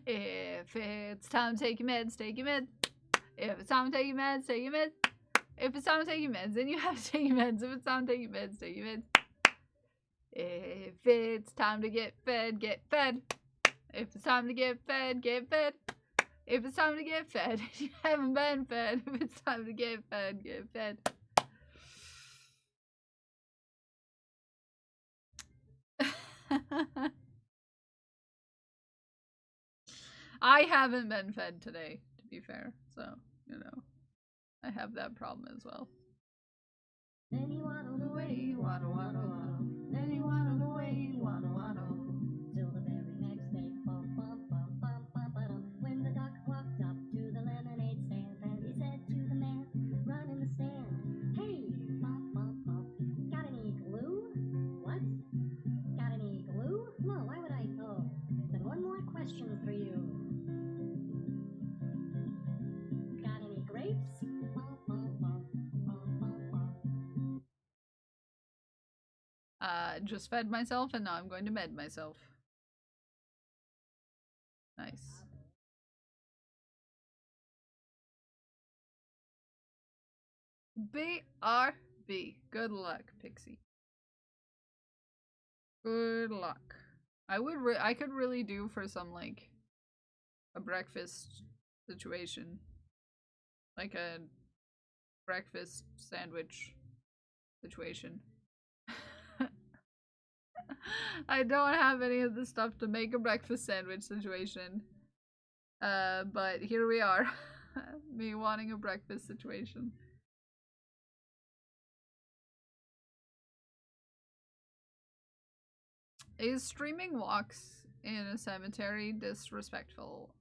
If it's time to take your meds, take your meds. If it's time to take your meds, take your meds. If it's time to take your meds, then you have to take your meds. If it's time to take your meds, take your meds. If it's time to get fed, get fed. If it's time to get fed, get fed. If it's time to get fed, you haven't been fed. If it's time to get fed, get fed. I haven't been fed today, to be fair. So, you know, I have that problem as well. Then you waddle away, waddle, waddle, waddle. Then you waddle away, waddle, waddle. Till the very next day, bum, bum, bum, bum, bum, bum. When the duck walked up to the lemonade stand, and he said to the man, run in the stand, hey, bum, bum, bum, got any glue? What? Got any glue? No, why would I? Oh, then one more question for you. Got any grapes? Bum, bum, bum, bum, bum, bum. Just fed myself and now I'm going to med myself. Nice. BRB. Good luck, Pixie. Good luck. I could really do for some, like, a breakfast situation. Like a breakfast sandwich situation. I don't have any of the stuff to make a breakfast sandwich situation. But here we are. Me wanting a breakfast situation. Is streaming walks in a cemetery disrespectful?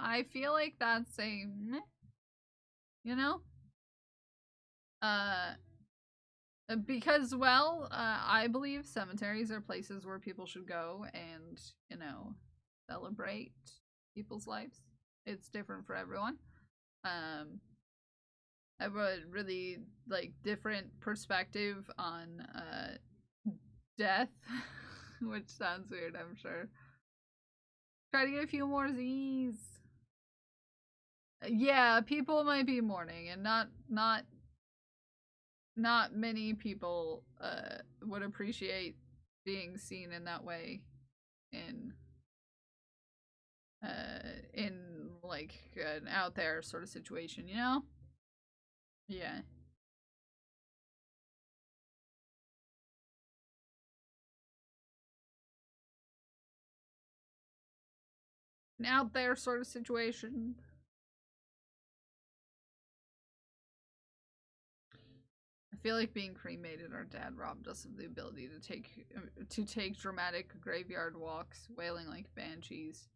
I feel like that's a meh, you know? Because, well, I believe cemeteries are places where people should go and, you know, celebrate people's lives. It's different for everyone. I have a really, like, different perspective on, death, which sounds weird, I'm sure. Try to get a few more Z's. Yeah, people might be mourning, and not many people would appreciate being seen in that way in like an out there sort of situation, you know? Yeah. An out there sort of situation. I feel like being cremated, our dad robbed us of the ability to take dramatic graveyard walks, wailing like banshees.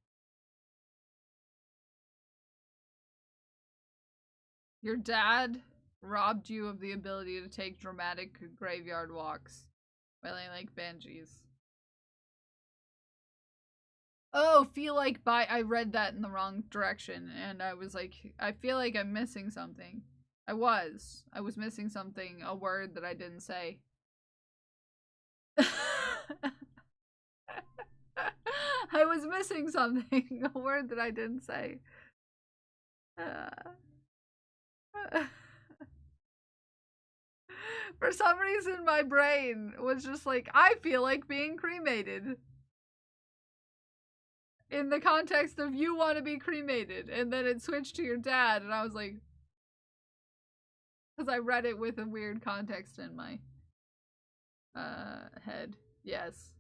Your dad robbed you of the ability to take dramatic graveyard walks, wailing like banshees. Oh, feel like by I read that in the wrong direction, and I was like, I feel like I'm missing something. I was missing something, a word that I didn't say. I was missing something, a word that I didn't say. For some reason, my brain was just like, I feel like being cremated. In the context of you want to be cremated, and then it switched to your dad, and I was like, because I read it with a weird context in my head. Yes.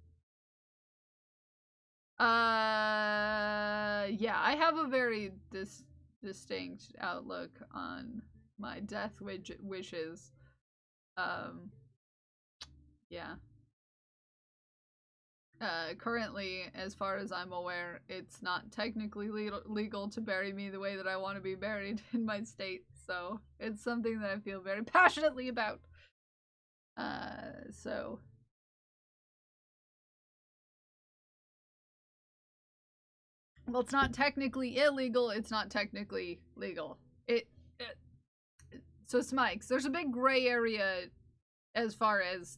Yeah, I have a very distinct outlook on my death wishes. Yeah. Currently, as far as I'm aware, it's not technically legal to bury me the way that I want to be buried in my state, so it's something that I feel very passionately about. So well, it's not technically illegal, it's not technically legal. So Smikes, there's a big gray area as far as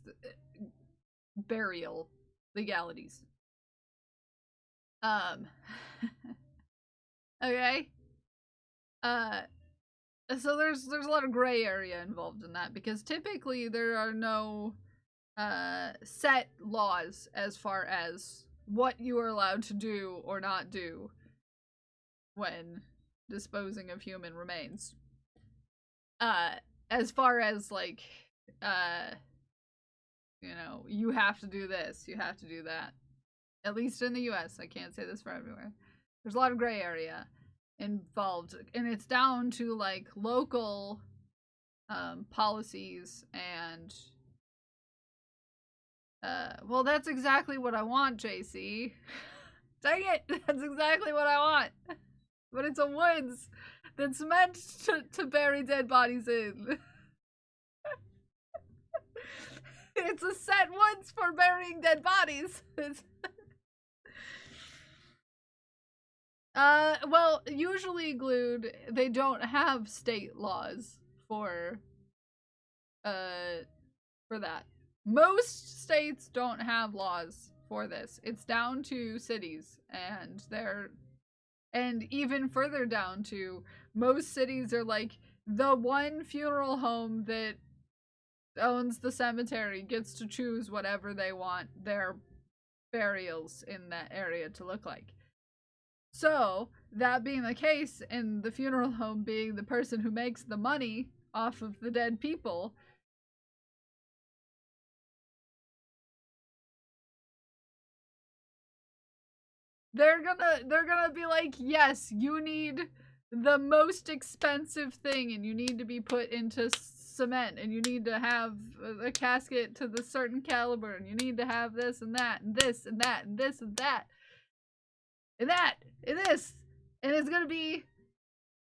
burial legalities. Okay. So there's a lot of gray area involved in that because typically there are no set laws as far as what you are allowed to do or not do when disposing of human remains. As far as like you have to do this, you have to do that. At least in the US, I can't say this for everywhere. There's a lot of gray area involved, and it's down to like local policies and well, that's exactly what I want, JC. Dang it, that's exactly what I want. But it's a woods that's meant to bury dead bodies in. It's a set woods for burying dead bodies. Well, usually glued, they don't have state laws for that. Most states don't have laws for this. It's down to cities, and even further down to most cities are like the one funeral home that owns the cemetery gets to choose whatever they want their burials in that area to look like. So, that being the case, and the funeral home being the person who makes the money off of the dead people, they're gonna be like, yes, you need the most expensive thing, and you need to be put into cement, and you need to have a casket to the certain caliber, and you need to have this and that, and this and that, and this and that, and that, and this, and it's gonna be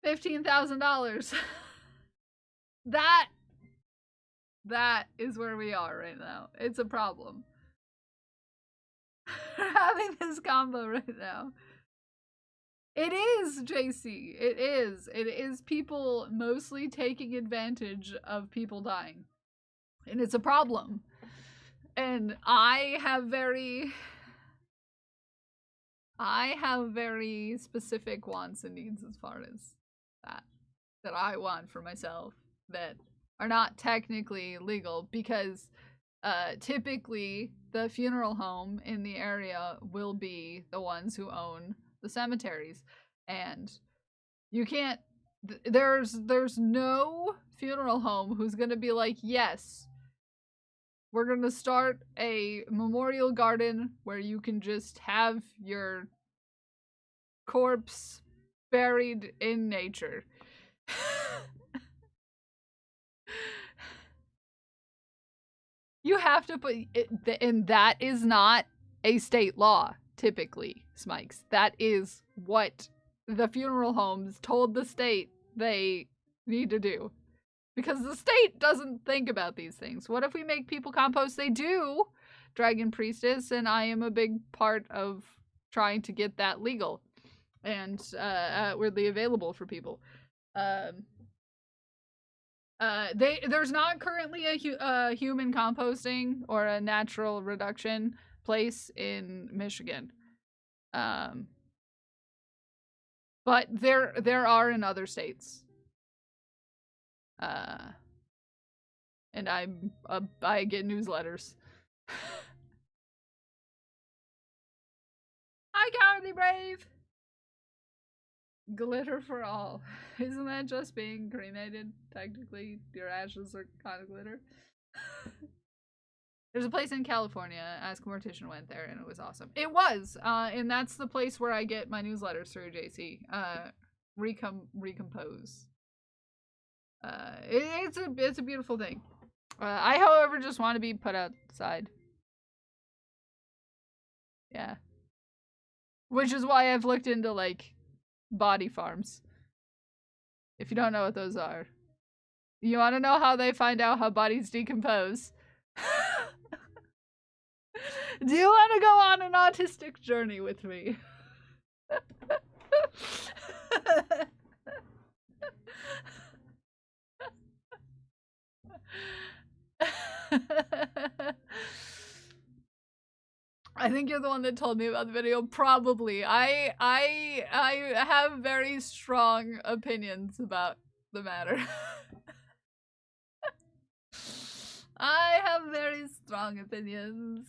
$15,000. That is where we are right now. It's a problem. We're having this combo right now. It is, JC. It is. It is people mostly taking advantage of people dying. And it's a problem. And I have very specific wants and needs as far as that I want for myself that are not technically legal because typically the funeral home in the area will be the ones who own the cemeteries, and you can't there's no funeral home who's gonna be like, yes, we're gonna start a memorial garden where you can just have your corpse buried in nature. You have to put it, and that is not a state law, typically, Smikes. That is what the funeral homes told the state they need to do. Because the state doesn't think about these things. What if we make people compost? They do, Dragon Priestess, and I am a big part of trying to get that legal and outwardly available for people. There's not currently a human composting or a natural reduction place in Michigan. But there are in other states. And I get newsletters. Hi, Cowardly Brave! Glitter for all. Isn't that just being cremated? Technically, your ashes are kind of glitter. There's a place in California. Ask a Mortician went there, and it was awesome. It was, and that's the place where I get my newsletters through. JC, recompose. It's a beautiful thing. I, however, just want to be put outside. Yeah. Which is why I've looked into, like, body farms. If you don't know what those are. You want to know how they find out how bodies decompose? Do you want to go on an autistic journey with me? I think you're the one that told me about the video. Probably. I have very strong opinions about the matter. I have very strong opinions.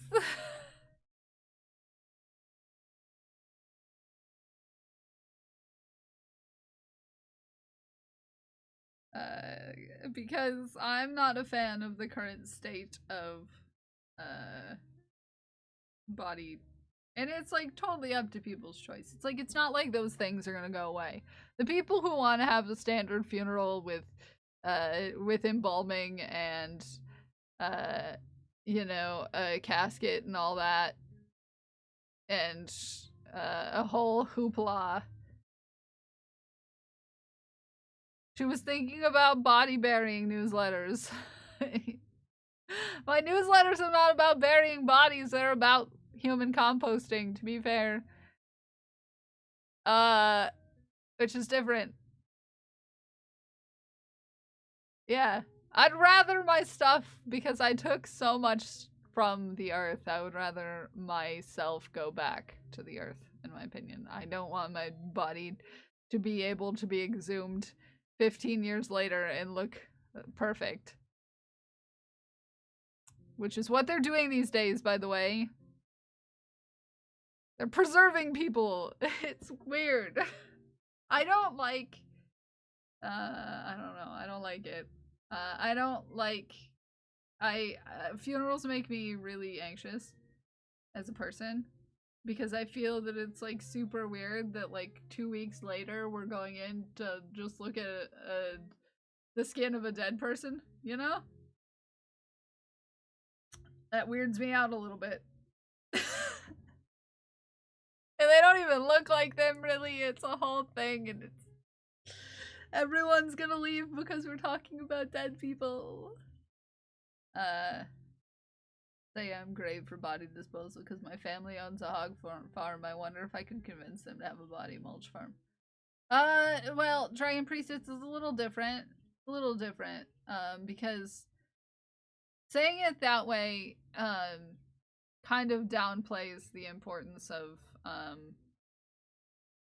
Because I'm not a fan of the current state of body, and it's like totally up to people's choice. It's like it's not like those things are gonna go away. The people who want to have the standard funeral with embalming and you know, a casket and all that, and a whole hoopla. She was thinking about body burying newsletters. My newsletters are not about burying bodies, they're about human composting, to be fair. Which is different. Yeah. I'd rather my stuff, because I took so much from the earth, I would rather myself go back to the earth, in my opinion. I don't want my body to be able to be exhumed 15 years later and look perfect. Which is what they're doing these days, by the way. They're preserving people. It's weird. I don't like... I don't know. I don't like it. I don't like... funerals make me really anxious as a person. Because I feel that it's, like, super weird that, like, 2 weeks later we're going in to just look at the skin of a dead person, you know? That weirds me out a little bit. And they don't even look like them, really. It's a whole thing, and it's... Everyone's gonna leave because we're talking about dead people. Say I'm grave for body disposal because my family owns a hog farm. I wonder if I could convince them to have a body mulch farm. Well, Dragon Priestess is a little different. Because saying it that way, kind of downplays the importance of,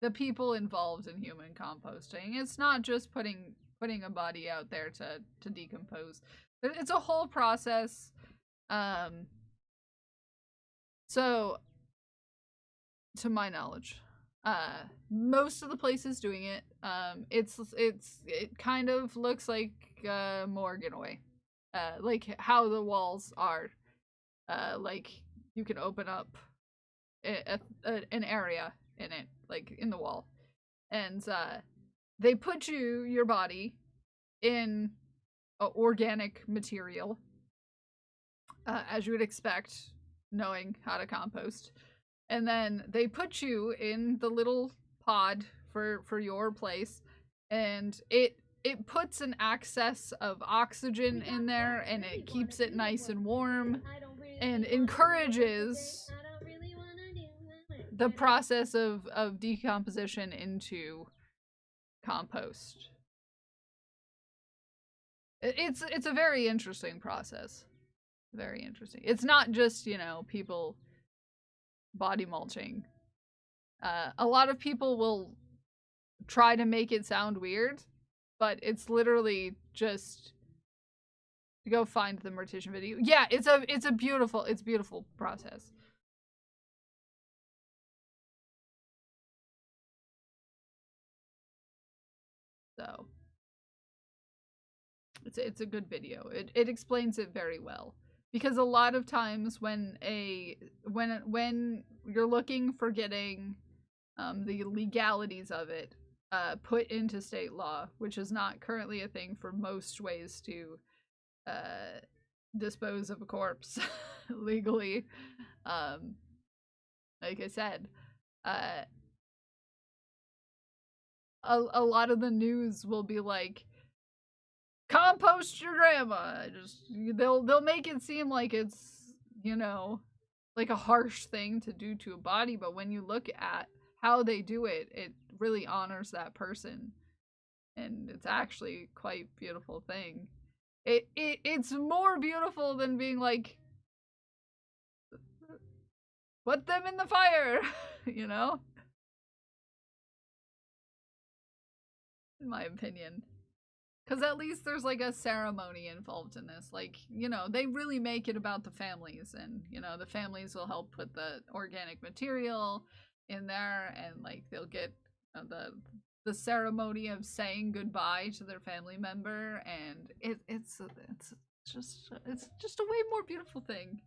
the people involved in human composting. It's not just putting a body out there to decompose. It's a whole process. So, to my knowledge, most of the places doing it, it kind of looks like a morgue in a way. Like how the walls are. Like you can open up an area in it, like in the wall, and they put your body in organic material, as you would expect, knowing how to compost, and then they put you in the little pod for your place, and it puts an excess of oxygen in there, and it keeps it nice and warm, and encourages the process of decomposition into compost. It's a very interesting process. Very interesting. It's not just, you know, people body mulching. A lot of people will try to make it sound weird, but it's literally just go find the Mortician video. Yeah, it's a beautiful process. So it's a good video. It explains it very well. because a lot of times when you're looking for getting the legalities of it put into state law, which is not currently a thing for most ways to dispose of a corpse legally. Like I said, a lot of the news will be like, compost your grandma. They'll make it seem like it's, you know, like a harsh thing to do to a body, but when you look at how they do it, it really honors that person, and it's actually quite a beautiful thing. It's more beautiful than being like, put them in the fire, you know? In my opinion. Because at least there's like a ceremony involved in this. Like, you know, they really make it about the families, and, you know, the families will help put the organic material in there, and like they'll get the ceremony of saying goodbye to their family member, and it's just a way more beautiful thing.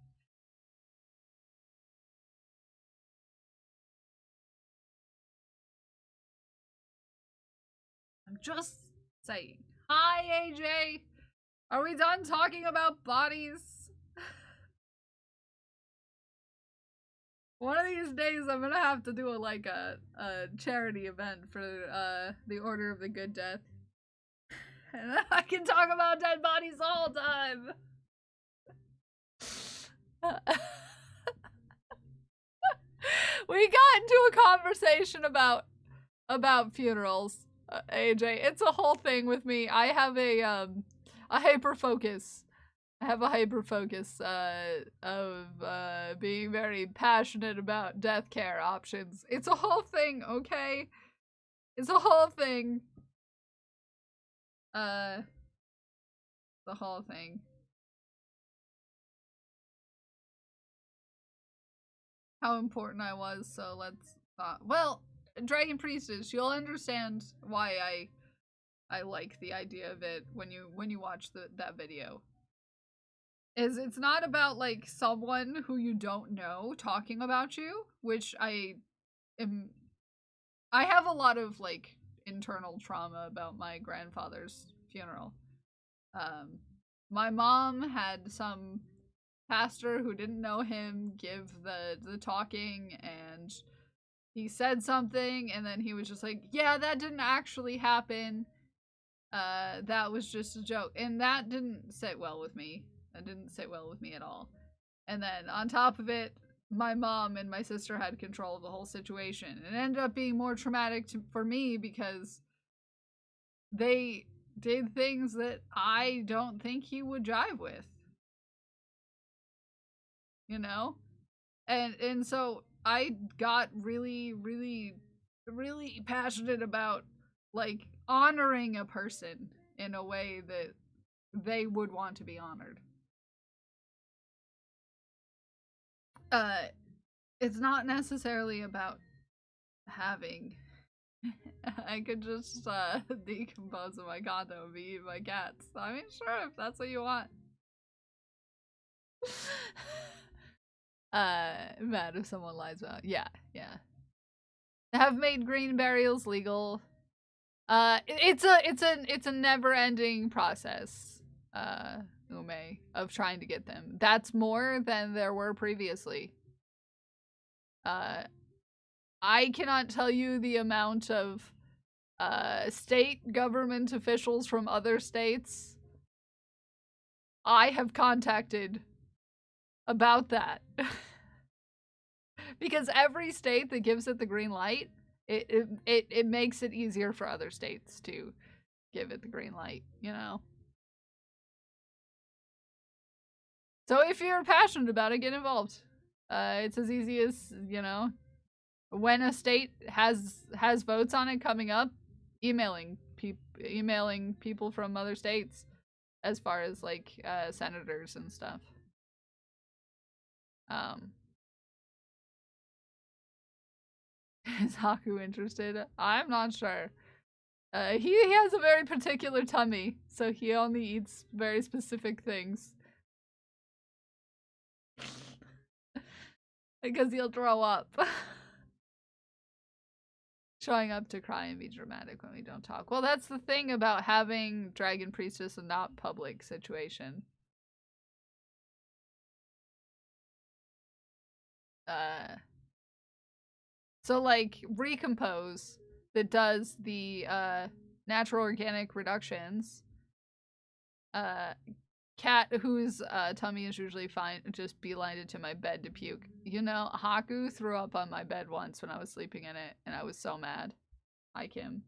I'm just saying. Hi, AJ! Are we done talking about bodies? One of these days I'm gonna have to do a charity event for the Order of the Good Death. And then I can talk about dead bodies the whole time! We got into a conversation about funerals, AJ. It's a whole thing with me. I have a hyper focus. I have a hyper focus of being very passionate about death care options. It's a whole thing, okay? It's a whole thing. The whole thing. How important I was, so let's not. Well, Dragon Priestess, you'll understand why I like the idea of it when you watch that video. It's not about like someone who you don't know talking about you, which I have a lot of like internal trauma about my grandfather's funeral. My mom had some pastor who didn't know him give the talking, and he said something, and then he was just like, yeah, that didn't actually happen. That was just a joke. And that didn't sit well with me. That didn't sit well with me at all. And then on top of it, my mom and my sister had control of the whole situation. It ended up being more traumatic for me because they did things that I don't think he would jive with. You know? And so I got really, really, really passionate about like honoring a person in a way that they would want to be honored. It's not necessarily about having. I could just decompose in my condo and be eating my cats. I mean, sure, if that's what you want. Mad if someone lies about. Yeah. Have made green burials legal. It's a never-ending process, Ume, of trying to get them. That's more than there were previously. I cannot tell you the amount of state government officials from other states I have contacted about that. Because every state that gives it the green light, it makes it easier for other states to give it the green light, you know? So if you're passionate about it, get involved. It's as easy as, you know, when a state has votes on it coming up, emailing people from other states as far as like senators and stuff. Is Haku interested? I'm not sure. He has a very particular tummy, so he only eats very specific things. Because he'll throw up. Showing up to cry and be dramatic when we don't talk. Well, that's the thing about having Dragon Priestess a not public situation. So like Recompose that does the natural organic reductions. Cat whose tummy is usually fine just beelined to my bed to puke. You know, Haku threw up on my bed once when I was sleeping in it, and I was so mad. Hi, Kim.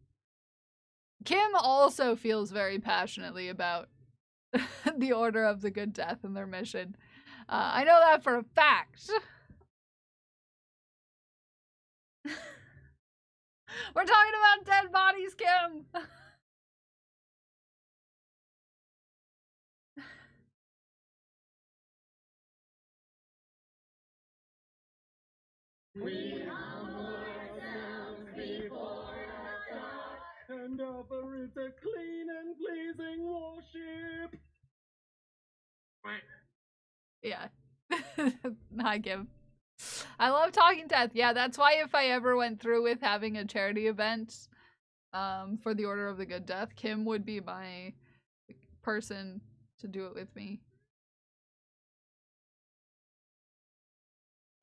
Kim also feels very passionately about the Order of the Good Death and their mission. I know that for a fact. We're talking about dead bodies, Kim! We humble ourselves before the dark and offer it a clean and pleasing worship. Yeah. Hi, Kim. I love talking death. Yeah, that's why if I ever went through with having a charity event for the Order of the Good Death, Kim would be my person to do it with me.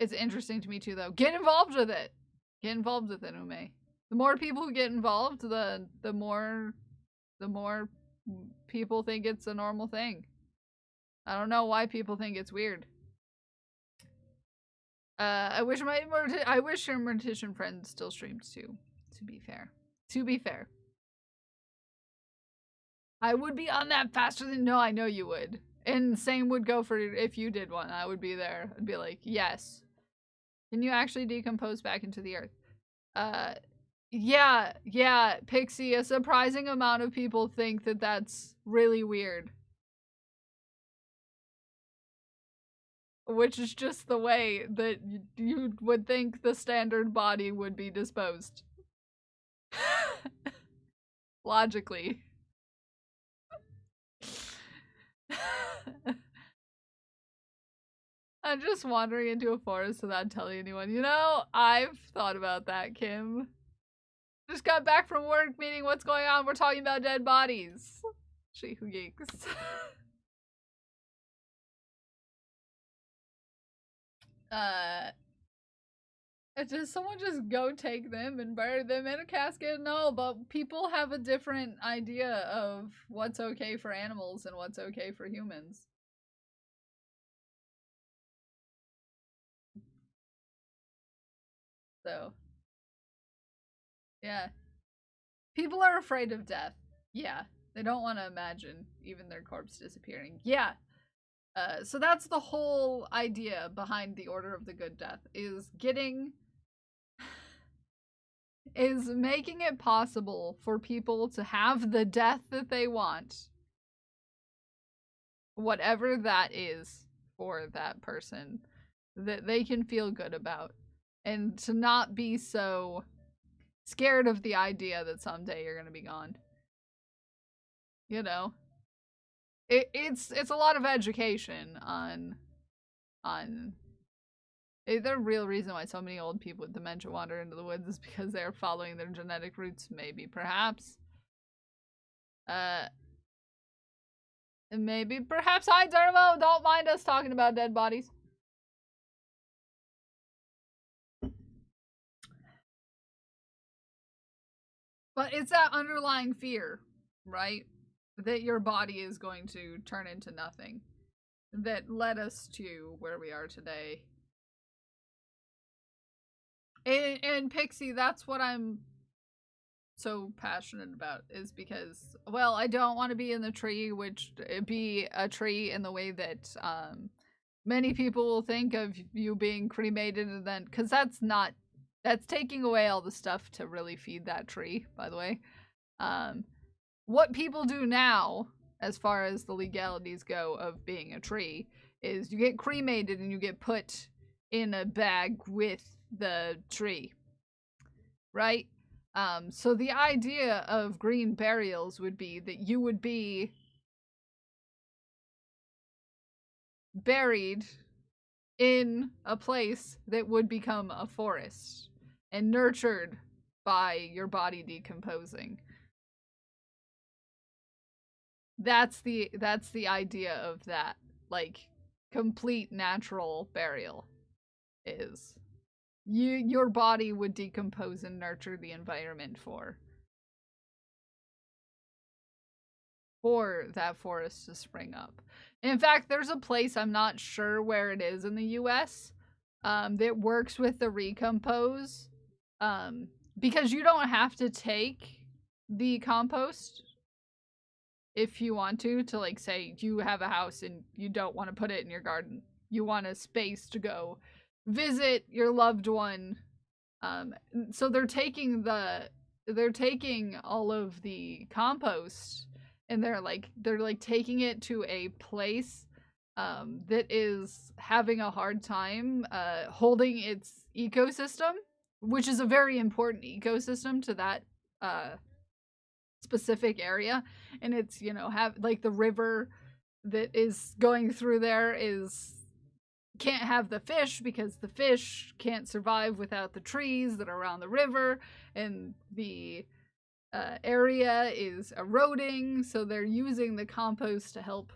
It's interesting to me too, though. Get involved with it. Get involved with it, Ume. The more people who get involved, the more people think it's a normal thing. I don't know why people think it's weird. I wish your mortician friend still streamed too. To be fair, I would be on that faster than no. I know you would, and same would go for if you did one. I would be there. I'd be like, yes. Can you actually decompose back into the earth? Yeah, Pixie. A surprising amount of people think that that's really weird. Which is just the way that you would think the standard body would be disposed. Logically. I'm just wandering into a forest without telling anyone. You know, I've thought about that, Kim. Just got back from work meeting. What's going on? We're talking about dead bodies. She who geeks. Does someone just go take them and bury them in a casket? No, but people have a different idea of what's okay for animals and what's okay for humans. So, yeah. People are afraid of death. Yeah. They don't want to imagine even their corpse disappearing. Yeah. So that's the whole idea behind the Order of the Good Death, is making it possible for people to have the death that they want, whatever that is for that person, that they can feel good about, and to not be so scared of the idea that someday you're gonna be gone. You know? It's a lot of education on the real reason why so many old people with dementia wander into the woods is because they're following their genetic roots, maybe, perhaps. Maybe, perhaps. Hi, Dermo! Don't mind us talking about dead bodies. But it's that underlying fear, right? That your body is going to turn into nothing. That led us to where we are today. And Pixie, that's what I'm so passionate about, is because, well, I don't want to be in the tree, which be a tree in the way that many people will think of you being cremated, and then, because that's taking away all the stuff to really feed that tree, by the way. What people do now, as far as the legalities go of being a tree, is you get cremated and you get put in a bag with the tree, right? So the idea of green burials would be that you would be buried in a place that would become a forest and nurtured by your body decomposing. That's the idea of that, like, complete natural burial is your body would decompose and nurture the environment for that forest to spring up. In fact, there's a place, I'm not sure where it is in the US, that works with the recompose, because you don't have to take the compost if you want to, like, say you have a house and you don't want to put it in your garden. You want a space to go visit your loved one. So they're taking all of the compost and they're taking it to a place that is having a hard time holding its ecosystem, which is a very important ecosystem to that specific area. And it's, have like the river that is going through there can't have the fish because the fish can't survive without the trees that are around the river, and the area is eroding, so they're using the compost to help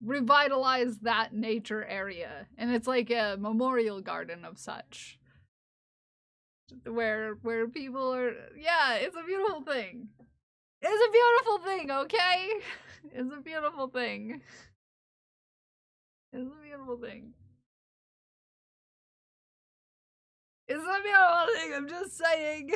revitalize that nature area. And it's like a memorial garden of such, where people are, yeah, it's a beautiful thing. It's a beautiful thing, okay? It's a beautiful thing. It's a beautiful thing. It's a beautiful thing, I'm just saying.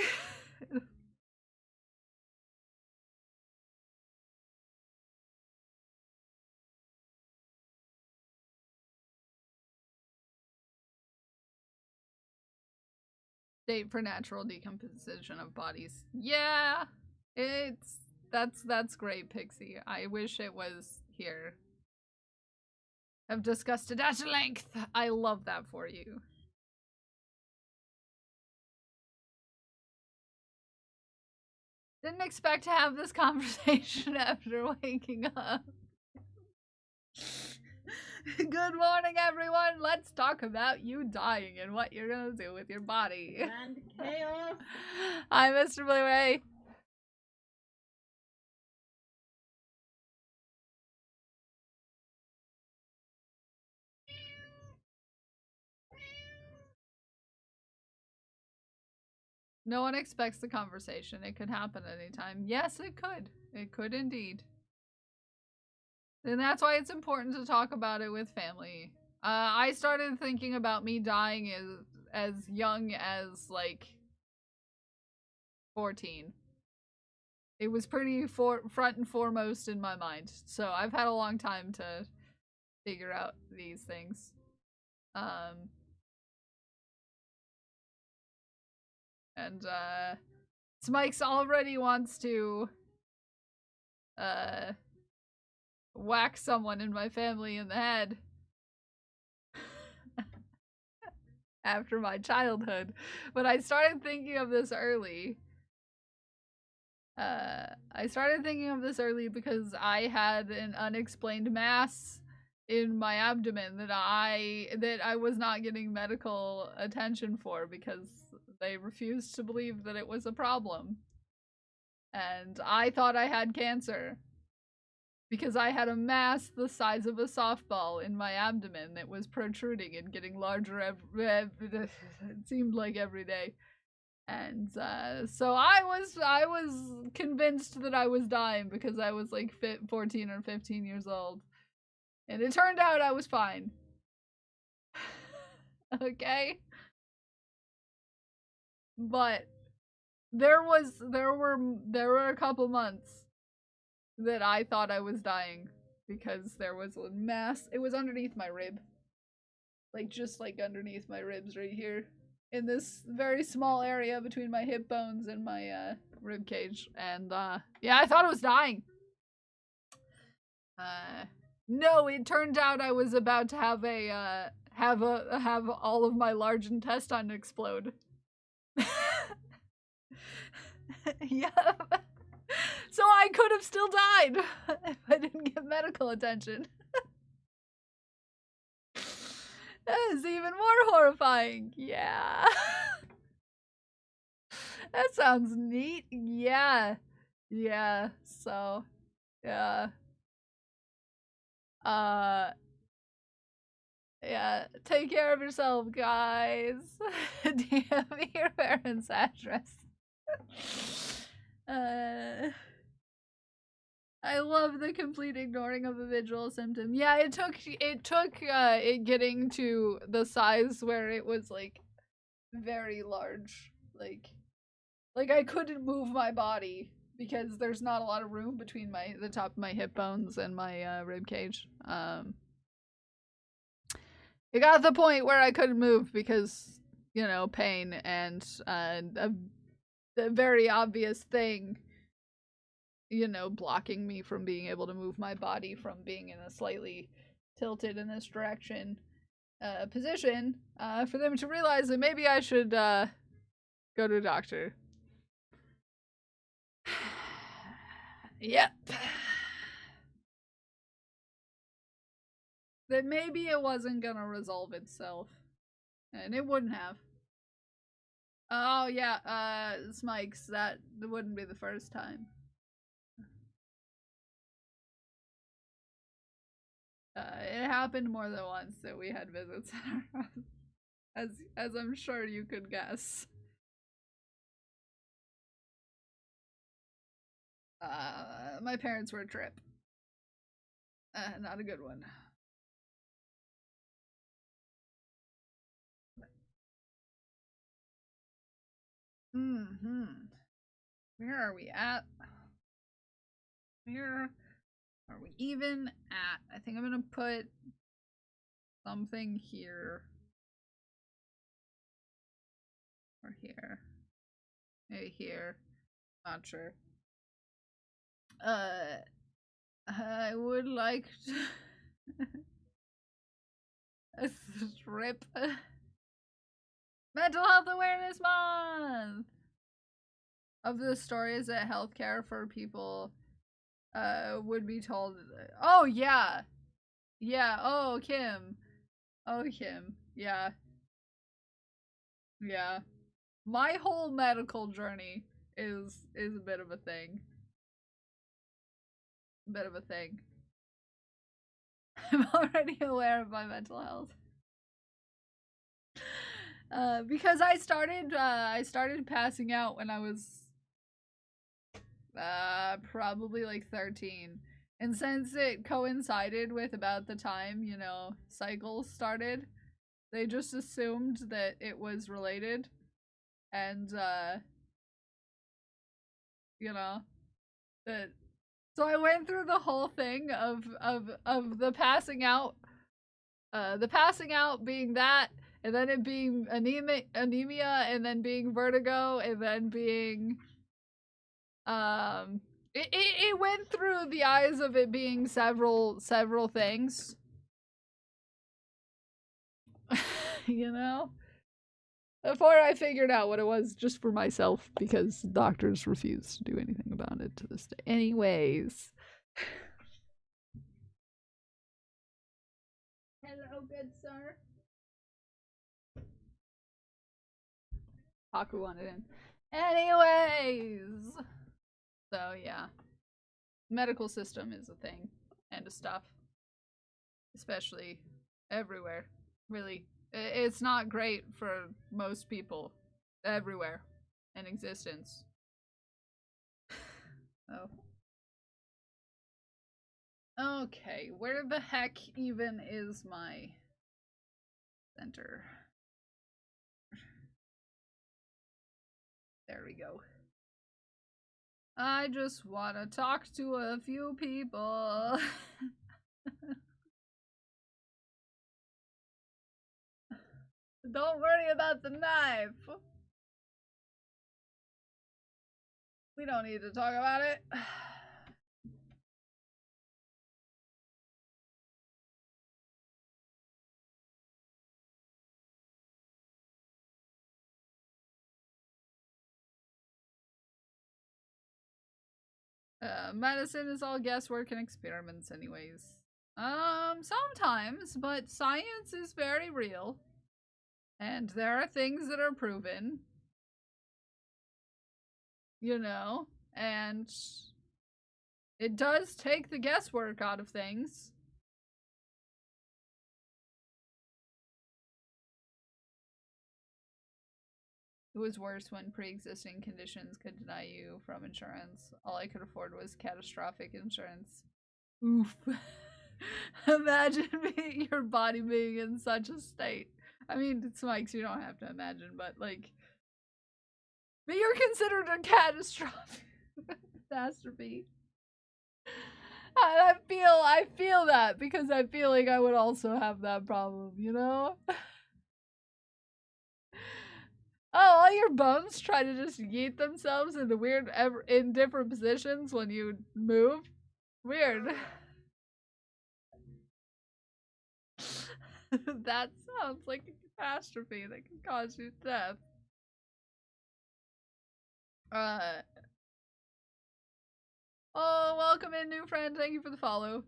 State for natural decomposition of bodies. Yeah, that's great, Pixie. I wish it was here. I've discussed it at length. I love that for you. Didn't expect to have this conversation after waking up. Good morning, everyone. Let's talk about you dying and what you're gonna do with your body. And chaos. Hi, Mr. Blu-ray. No one expects the conversation. It could happen anytime. Yes, it could. It could indeed. And that's why it's important to talk about it with family. I started thinking about me dying as young as, like, 14. It was pretty front and foremost in my mind. So I've had a long time to figure out these things. And Smikes already wants to whack someone in my family in the head after my childhood. But I started thinking of this early. Because I had an unexplained mass in my abdomen that I was not getting medical attention for because they refused to believe that it was a problem. And I thought I had cancer because I had a mass the size of a softball in my abdomen that was protruding and getting larger it seemed like every day. And so I was convinced that I was dying because I was like 14 or 15 years old. And it turned out I was fine. Okay? But there were a couple months that I thought I was dying because there was a mass. It was underneath my rib. Like, just like underneath my ribs right here. In this very small area between my hip bones and my rib cage. And yeah, I thought I was dying. No, it turned out I was about to have have all of my large intestine explode. Yep. So I could have still died if I didn't get medical attention. That is even more horrifying. Yeah. That sounds neat. Yeah. Yeah. So, yeah. Yeah. Take care of yourself, guys. DM me your parents' address. I love the complete ignoring of a visual symptom. Yeah, it took it getting to the size where it was like very large. Like I couldn't move my body because there's not a lot of room between the top of my hip bones and my rib cage. It got to the point where I couldn't move because, you know, pain and a very obvious thing, you know, blocking me from being able to move my body from being in a slightly tilted in this direction position, for them to realize that maybe I should go to a doctor. Yep. That maybe it wasn't gonna resolve itself. And it wouldn't have. Oh yeah, Smikes, that wouldn't be the first time. It happened more than once that we had visits at our house, as I'm sure you could guess. My parents were a trip. Not a good one. Mm-hmm. Where are we at? Where are we even at? I think I'm gonna put something here. Or here. Maybe here. Not sure. I would like to a strip. Mental Health Awareness Month! Of the stories that healthcare for people would be told. Oh, yeah. Yeah, oh, Kim. Oh, Kim. Yeah. Yeah. My whole medical journey is a bit of a thing. A bit of a thing. I'm already aware of my mental health. Because I started passing out when I was probably like 13. And since it coincided with about the time, you know, cycles started, they just assumed that it was related. And you know, that so I went through the whole thing of the passing out, being that, and then it being anemia, and then being vertigo, and then being it went through the eyes of it being several things. You know, before I figured out what it was just for myself, because doctors refuse to do anything about it to this day. Anyways. Hello, good sir. Haku wanted in. Anyways. So, yeah. Medical system is a thing. And a stuff. Especially everywhere. Really. It's not great for most people. Everywhere. In existence. Oh. Okay, where the heck even is my center? There we go. I just want to talk to a few people. Don't worry about the knife. We don't need to talk about it. Medicine is all guesswork and experiments anyways. Sometimes, but science is very real. And there are things that are proven. You know, and it does take the guesswork out of things. It was worse when pre-existing conditions could deny you from insurance. All I could afford was catastrophic insurance. Oof. Imagine your body being in such a state. I mean, Smikes, you don't have to imagine, but like, but you're considered a catastrophic catastrophe. I feel that because I feel like I would also have that problem, you know? Oh, all your bones try to just yeet themselves into weird, in different positions when you move? Weird. That sounds like a catastrophe that can cause you death. Oh, welcome in, new friend. Thank you for the follow.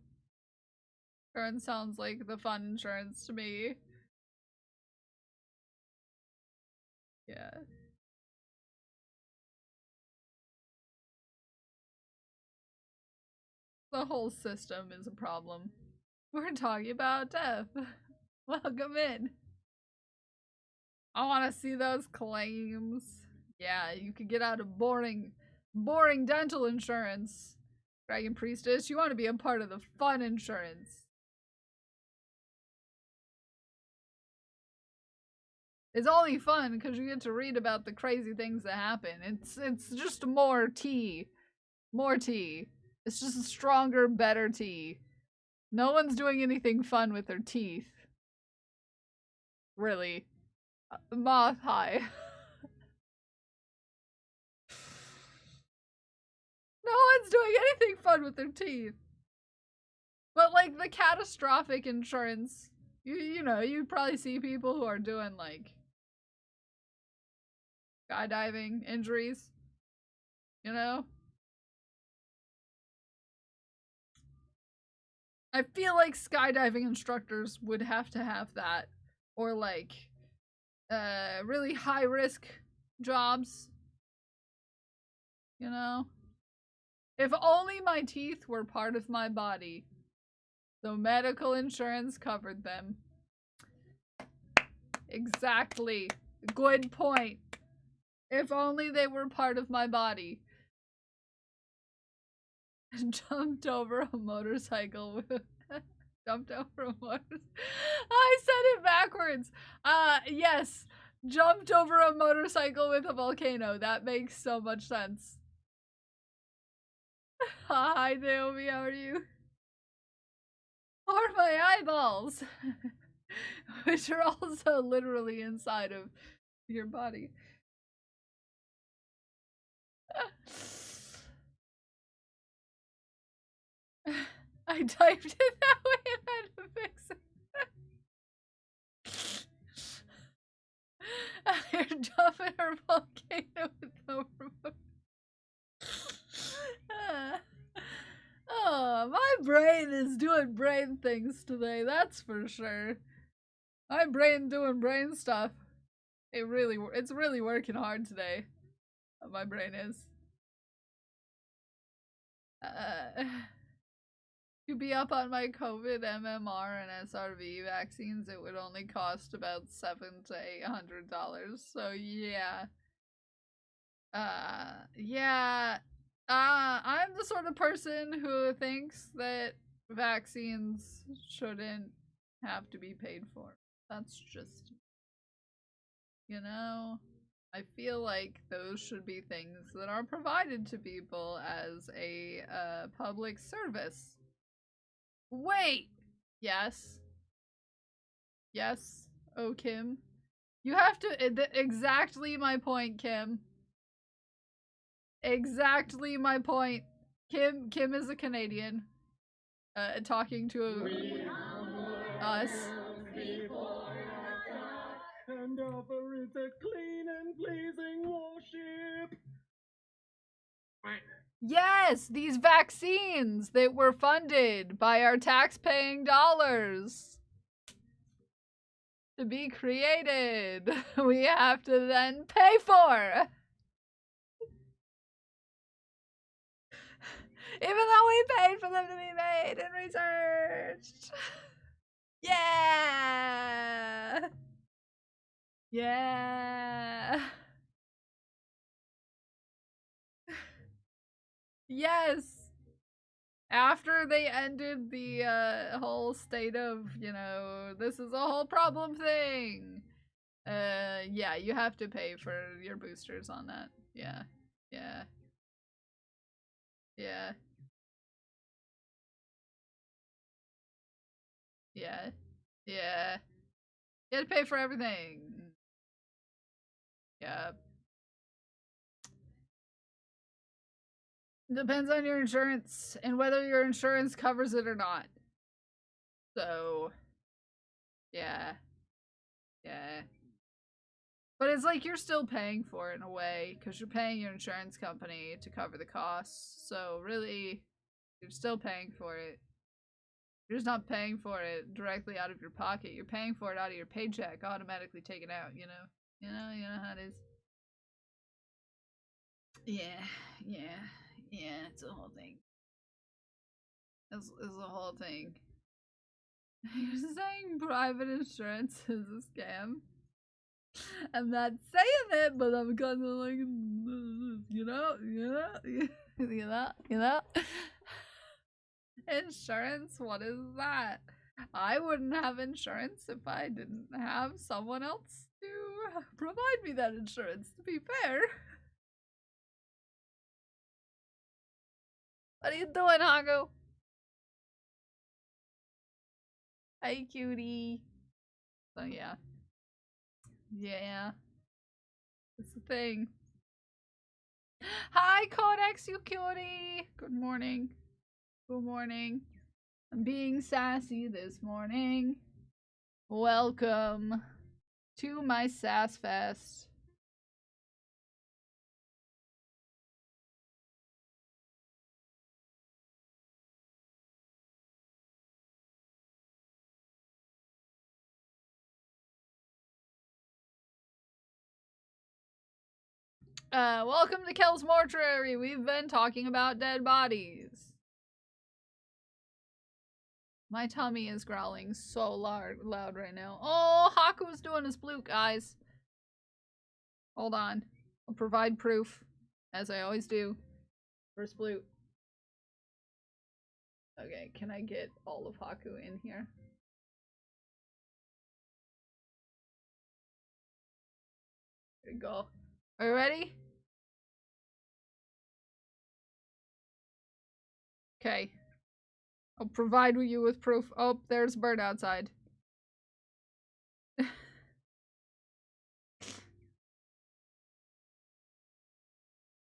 Insurance sounds like the fun insurance to me. Yeah. The whole system is a problem. We're talking about death. Welcome in. I want to see those claims. Yeah, you could get out of boring dental insurance. Dragon Priestess, you want to be a part of the fun insurance. It's only fun because you get to read about the crazy things that happen. It's just more tea. More tea. It's just a stronger, better tea. No one's doing anything fun with their teeth. Really. Moth, hi. No one's doing anything fun with their teeth. But like the catastrophic insurance, you know, you probably see people who are doing like skydiving injuries, you know? I feel like skydiving instructors would have to have that, or like really high risk jobs, you know? If only my teeth were part of my body, so medical insurance covered them. Exactly. Good point. If only they were part of my body. Jumped over a motorcycle with jumped over a motorcycle. I said it backwards. Yes. Jumped over a motorcycle with a volcano. That makes so much sense. Hi, Naomi, how are you? Or my eyeballs. Which are also literally inside of your body. I typed it that way and had to fix it. You're jumping her volcano with no remote. Oh, my brain is doing brain things today, that's for sure. My brain doing brain stuff. It's really working hard today. My brain is. To be up on my COVID, MMR, and SRV vaccines, it would only cost about $700 to $800. So yeah. Yeah. I'm the sort of person who thinks that vaccines shouldn't have to be paid for. That's just, you know, I feel like those should be things that are provided to people as a public service. Wait! Yes. Yes. Oh, Kim. You have to. Exactly my point, Kim. Exactly my point. Kim is a Canadian. Talking to us. And offer it a clean and pleasing worship. Yes, these vaccines that were funded by our tax-paying dollars to be created, we have to then pay for. Even though we paid for them to be made and researched. Yeah. Yeah. Yes. After they ended the whole state of, you know, this is a whole problem thing. Yeah, you have to pay for your boosters on that. Yeah. Yeah. Yeah. Yeah. Yeah. You have to pay for everything. Yeah. Depends on your insurance and whether your insurance covers it or not. So, yeah. Yeah. But it's like you're still paying for it in a way because you're paying your insurance company to cover the costs. So, really, you're still paying for it. You're just not paying for it directly out of your pocket. You're paying for it out of your paycheck, automatically taken out, you know? You know how it is. Yeah, it's a whole thing. It's a whole thing. You're saying private insurance is a scam? I'm not saying it, but I'm kind of like, you know. Insurance, what is that? I wouldn't have insurance if I didn't have someone else to provide me that insurance, to be fair. What are you doing, Hago? Hey, cutie. So, yeah. Yeah. It's the thing. Hi, Codex, you cutie! Good morning. Good morning. I'm being sassy this morning. Welcome to my Sass Fest. Welcome to Kel's Mortuary. We've been talking about dead bodies. My tummy is growling so loud right now. Oh, Haku's doing his flute, guys. Hold on. I'll provide proof, as I always do, for his flute. Okay, can I get all of Haku in here? Here we go. Are you ready? Okay. I'll provide you with proof. Oh, there's a bird outside.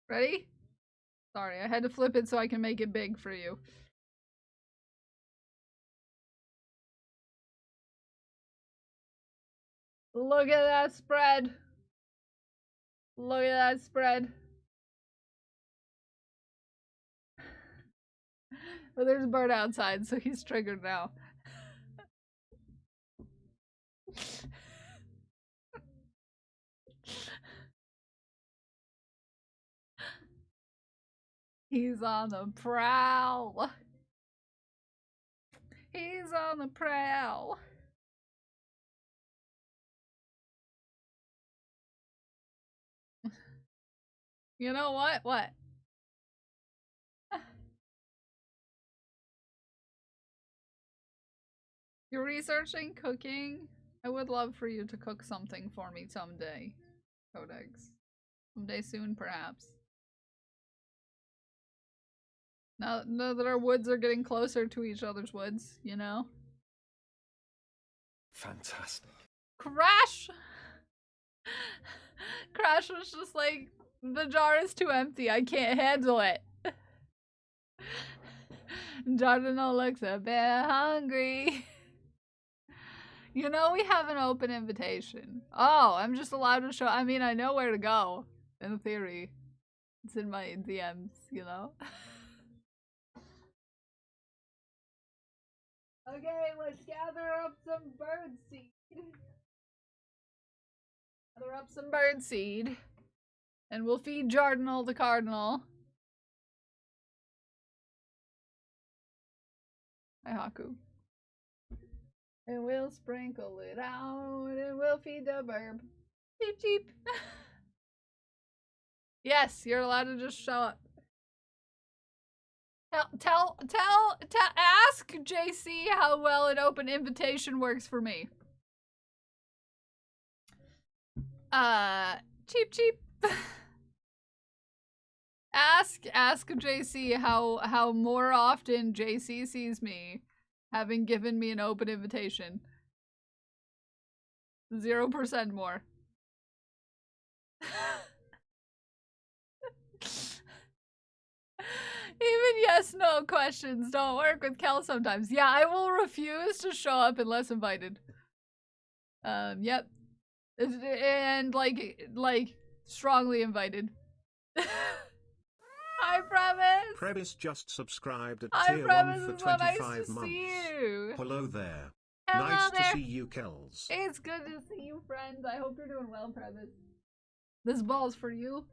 Ready? Sorry, I had to flip it so I can make it big for you. Look at that spread. Look at that spread. But there's a bird outside, so he's triggered now. He's on the prowl. He's on the prowl. You know what? What? You're researching cooking? I would love for you to cook something for me someday, Codex. Someday soon, perhaps. Now that our woods are getting closer to each other's woods, you know? Fantastic. Crash! Crash was just like, the jar is too empty, I can't handle it. Jardino looks a bit hungry. You know, we have an open invitation. Oh, I'm just allowed to show. I mean, I know where to go, in theory. It's in my DMs, you know? Okay, let's gather up some birdseed. Gather up some birdseed. And we'll feed Jardinal the Cardinal. Hi, Haku. And we'll sprinkle it out, and we'll feed the burb. Cheep, cheep. Yes, you're allowed to just show up. Ask JC how well an open invitation works for me. Cheep, cheep. Ask JC how more often JC sees me having given me an open invitation. 0% more. Even yes/no questions don't work with Kel sometimes. Yeah, I will refuse to show up unless invited. Yep. And like strongly invited. Hi, Premise. Premise just subscribed at Hi, tier 1 Premise. for It's so 25 nice to months. see you. Hello there. Hello Nice there. to see you, Kels. It's good to see you, friend. I hope you're doing well, Premise. This ball's for you.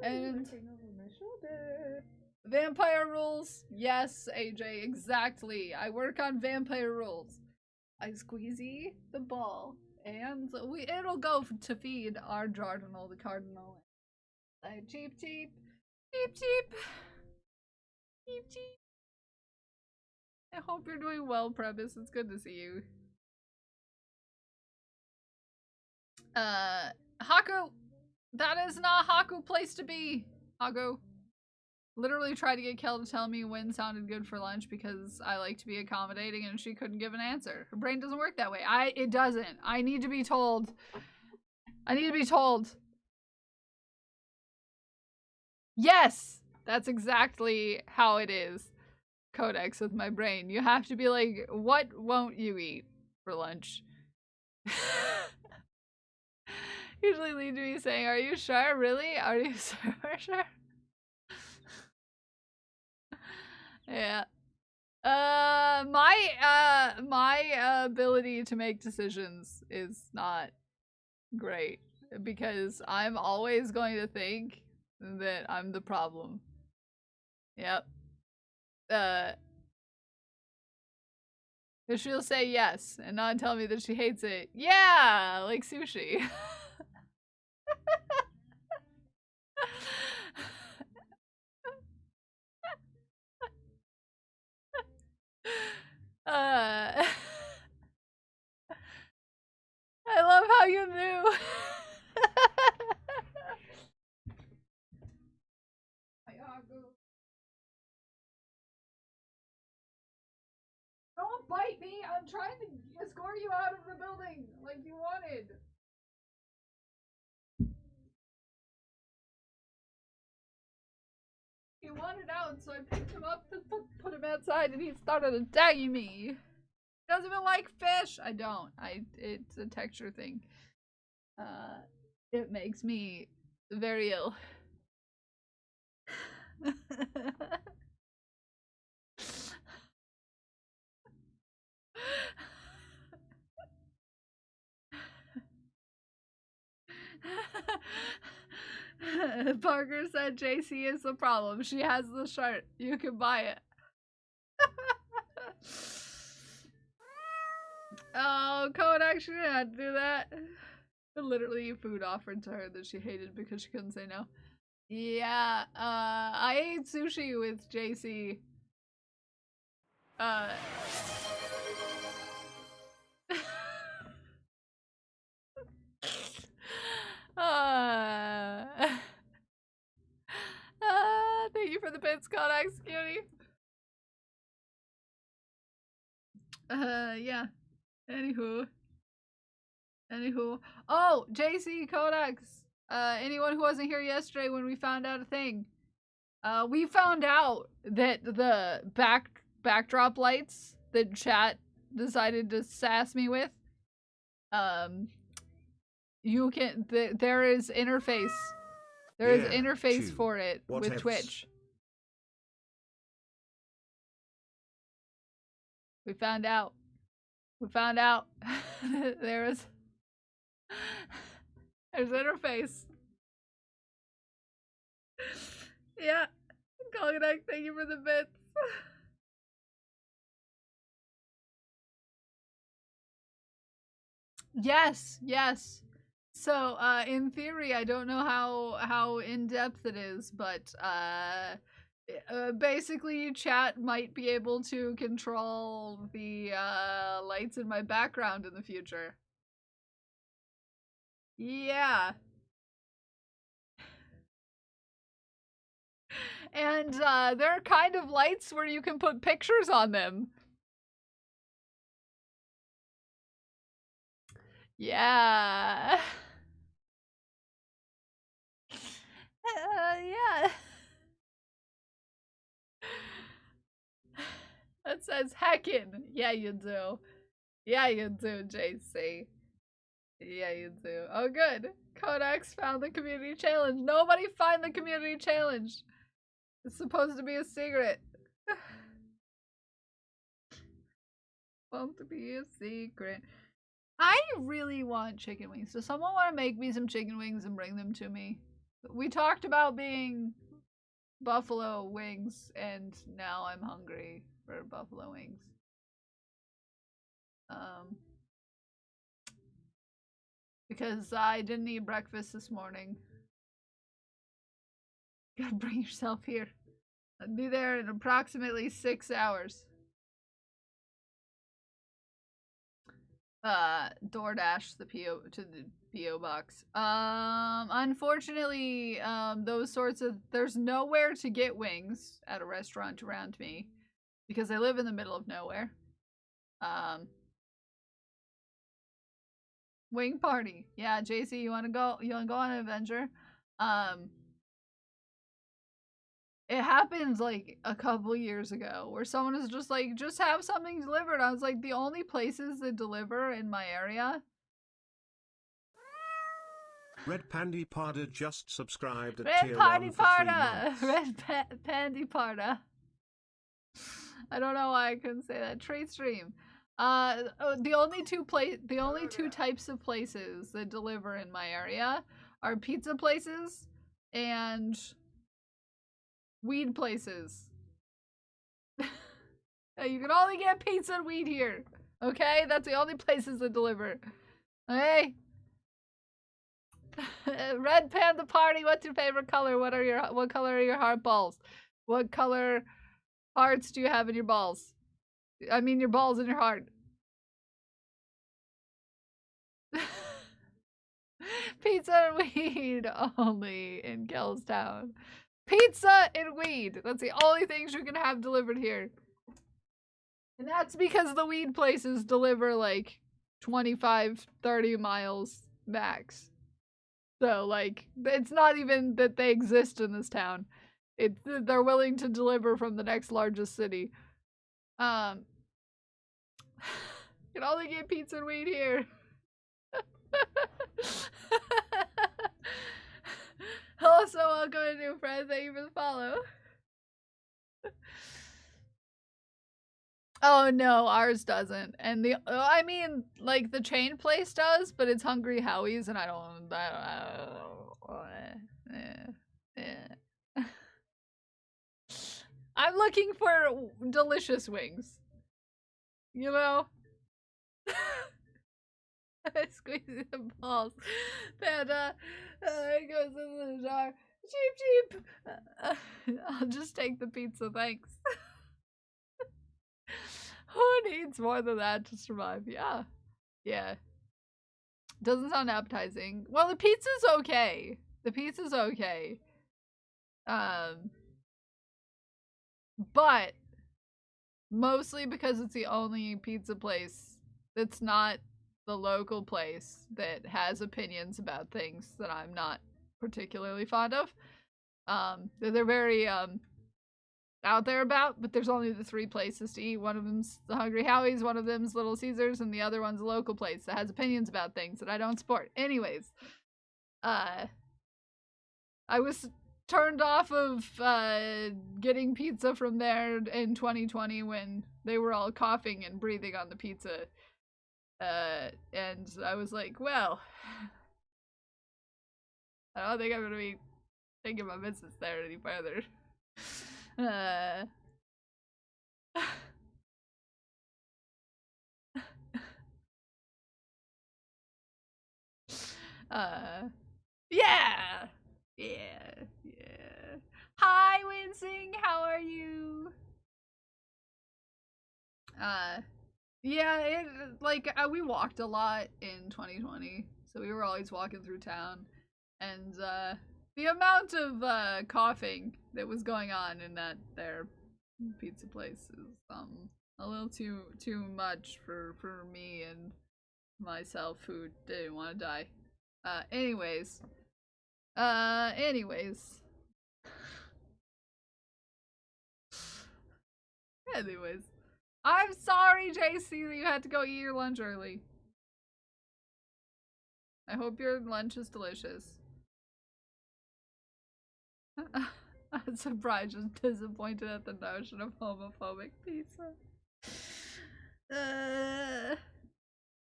And Looking over my shoulder. vampire rules. Yes, AJ, exactly. I work on vampire rules. I squeezy the ball, and it'll go to feed our Jardinal the Cardinal. I cheep cheep. Cheep cheep. Cheep cheep. I hope you're doing well, Premise. It's good to see you. Haku! That is not Haku place to be! Haku. Literally tried to get Kel to tell me when sounded good for lunch because I like to be accommodating and she couldn't give an answer. Her brain doesn't work that way. It doesn't. I need to be told. I need to be told. Yes! That's exactly how it is. Codex with my brain. You have to be like, what won't you eat for lunch? Usually lead to me saying, are you sure? Really? Are you sure? Yeah. My ability to make decisions is not great because I'm always going to think that I'm the problem. Yep. She'll say yes and not tell me that she hates it. Yeah, like sushi. I love how you knew. Don't bite me! I'm trying to escort you out of the building like you wanted. He wanted out, so I picked him up to put him outside, and he started attacking me. He doesn't even like fish. I don't. It's a texture thing. It makes me very ill. Parker said JC is the problem. She has the shirt. You can buy it. Oh, Kodak, she didn't have to do that. Literally food offered to her that she hated because she couldn't say no. Yeah, I ate sushi with JC. Thank you for the bits, Codex, cutie. Yeah. Anywho. Oh, JC, Codex. Anyone who wasn't here yesterday when we found out a thing. We found out that the backdrop lights that chat decided to sass me with, you can, there is There is Yeah, interface chew. for it What with ifs? Twitch. We found out. We found out. There's interface. Yeah. Cognac, thank you for the bits. Yes, yes. So, in theory, I don't know how in depth it is, but basically, chat might be able to control the lights in my background in the future. Yeah. And there are kind of lights where you can put pictures on them. Yeah. Yeah. That says heckin'. Yeah, you do. Yeah, you do, JC. Yeah, you do. Oh, good. Codex found the community challenge. Nobody find the community challenge. It's supposed to be a secret. Supposed to be a secret. I really want chicken wings. Does someone want to make me some chicken wings and bring them to me? We talked about being buffalo wings, and now I'm hungry for buffalo wings. Because I didn't eat breakfast this morning. You gotta bring yourself here. I'll be there in approximately 6 hours. DoorDash the PO to the PO box. Unfortunately, those sorts of there's nowhere to get wings at a restaurant around me because I live in the middle of nowhere. Wing party. Yeah, JC, you wanna go? You wanna go on an adventure? It happened like a couple years ago where someone was just like, just have something delivered. I was like, the only places that deliver in my area. Red Pandy Parda just subscribed at Red tier Party 1 for 3 Parda! months. Red Pandy Parda. I don't know why I couldn't say that. Trade stream. The only two types of places that deliver in my area are pizza places and weed places. You can only get pizza and weed here. Okay? That's the only places that deliver. Okay? Red Panda Party, what's your favorite color? What color are your heart balls? What color hearts do you have in your balls? I mean your balls in your heart. Pizza and weed only in Gillstown. Pizza and weed. That's the only things you can have delivered here. And that's because the weed places deliver like 25, 30 miles max. So like, it's not even that they exist in this town. It's that they're willing to deliver from the next largest city. You can only get pizza and weed here. Also, welcome a new friend. Thank you for the follow. Oh no, ours doesn't. And I mean, like the chain place does, but it's Hungry Howie's, and I don't. I'm looking for delicious wings. You know. Squeezing the balls. Panda goes in the jar. Cheep, cheep. I'll just take the pizza, thanks. Who needs more than that to survive? Yeah. Yeah. Doesn't sound appetizing. Well, the pizza's okay. The pizza's okay. But mostly because it's the only pizza place that's not the local place that has opinions about things that I'm not particularly fond of. They're very out there about, but there's only the 3 places to eat. One of them's the Hungry Howie's, one of them's Little Caesars, and the other one's a local place that has opinions about things that I don't support. Anyways, I was turned off of getting pizza from there in 2020 when they were all coughing and breathing on the pizza. And I was like, well, I don't think I'm gonna be taking my business there any further. Yeah! Yeah, yeah. Hi, Wincing, how are you? Yeah, we walked a lot in 2020, so we were always walking through town, and, the amount of, coughing that was going on in that there pizza place is, a little too much for me and myself who didn't want to die. Anyways. Anyways. Anyways. I'm sorry, JC, that you had to go eat your lunch early. I hope your lunch is delicious. I'm surprised and disappointed at the notion of homophobic pizza. It's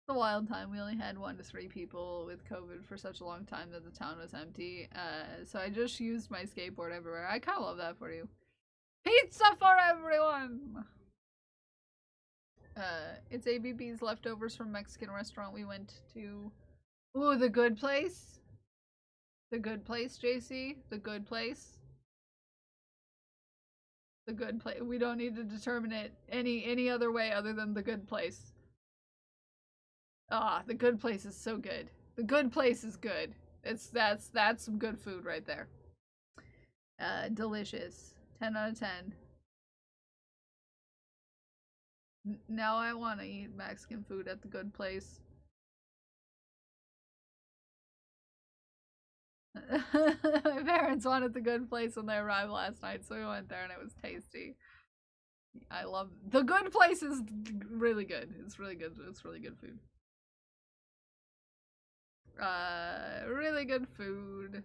a wild time. We only had 1 to 3 people with COVID for such a long time that the town was empty. So I just used my skateboard everywhere. I kind of love that for you. Pizza for everyone! It's ABB's leftovers from Mexican restaurant we went to. Ooh, the good place? The good place, JC? The good place? The good place. We don't need to determine it any other way other than the good place. Ah, the good place is so good. The good place is good. That's some good food right there. Delicious. 10 out of 10. Now I want to eat Mexican food at the good place. My parents wanted the good place when they arrived last night, so we went there and it was tasty. I love the good place is really good. It's really good. It's really good food. Really good food.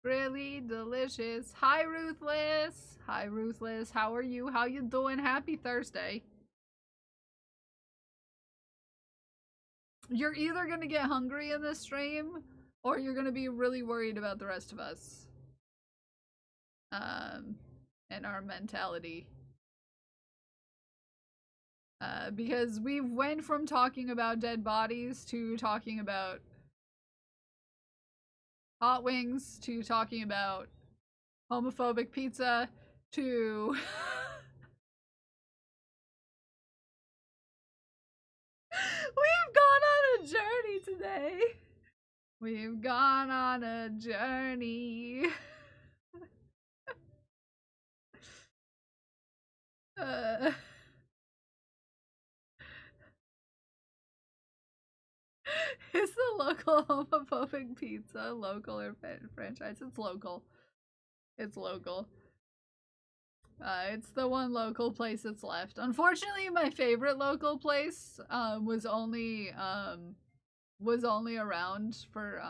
Really delicious. Hi, Ruthless. Hi, Ruthless. How are you? How you doing? Happy Thursday. You're either gonna get hungry in this stream, or you're gonna be really worried about the rest of us. And our mentality. Because we went from talking about dead bodies to talking about hot wings to talking about homophobic pizza to we've gone on a journey today. We've gone on a journey. Is the local homophobic pizza local or franchise? It's local. It's local. It's the one local place that's left. Unfortunately, my favorite local place was only around for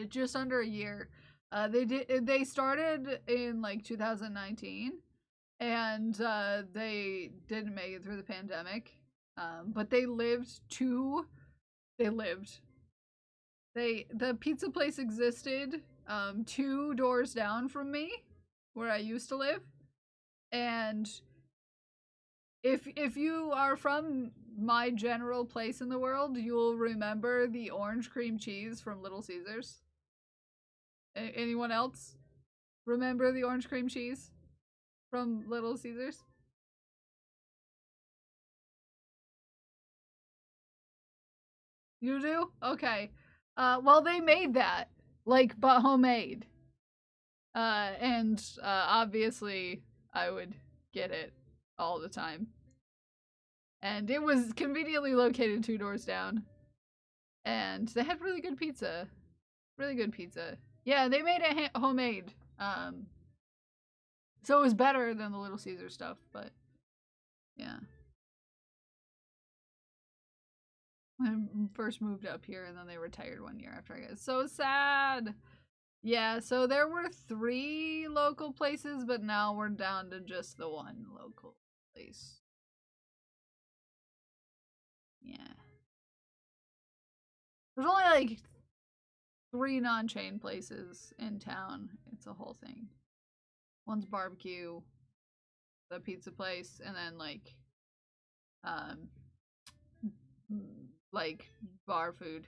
just under a year. They started in like 2019, and they didn't make it through the pandemic. But the pizza place existed 2 doors down from me where I used to live. And if you are from my general place in the world, you'll remember the orange cream cheese from Little Caesars. Anyone else remember the orange cream cheese from Little Caesars? You do? Okay. Well, they made that, like, but homemade. And obviously, I would get it all the time. And it was conveniently located 2 doors down. And they had really good pizza. Really good pizza. Yeah, they made it homemade. So it was better than the Little Caesar stuff, but yeah. I first moved up here and then they retired 1 year after I got so sad. Yeah, so there were 3 local places, but now we're down to just the one local place. Yeah. There's only like 3 non-chain places in town. It's a whole thing. One's barbecue, the pizza place, and then um like bar food.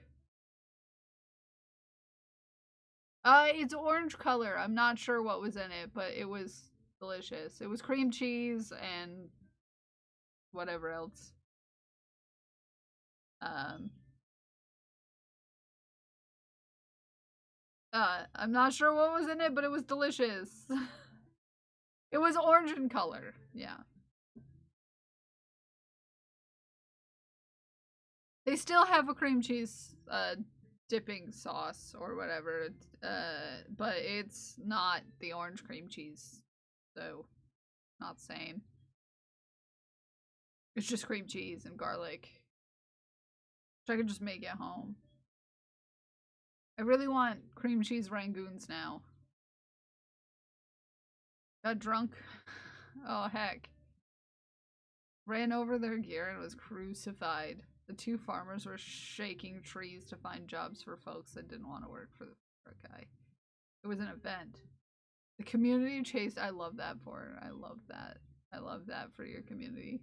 It's orange color. I'm not sure what was in it, but it was delicious. It was cream cheese and whatever else. I'm not sure what was in it, but it was delicious. It was orange in color. Yeah. They still have a cream cheese dipping sauce or whatever, but it's not the orange cream cheese, so not the same. It's just cream cheese and garlic, which I could just make at home. I really want cream cheese rangoons now. Got drunk. Oh heck. Ran over their gear and was crucified. The 2 farmers were shaking trees to find jobs for folks that didn't want to work for the guy. It was an event. The community chased. I love that for her. I love that. I love that for your community.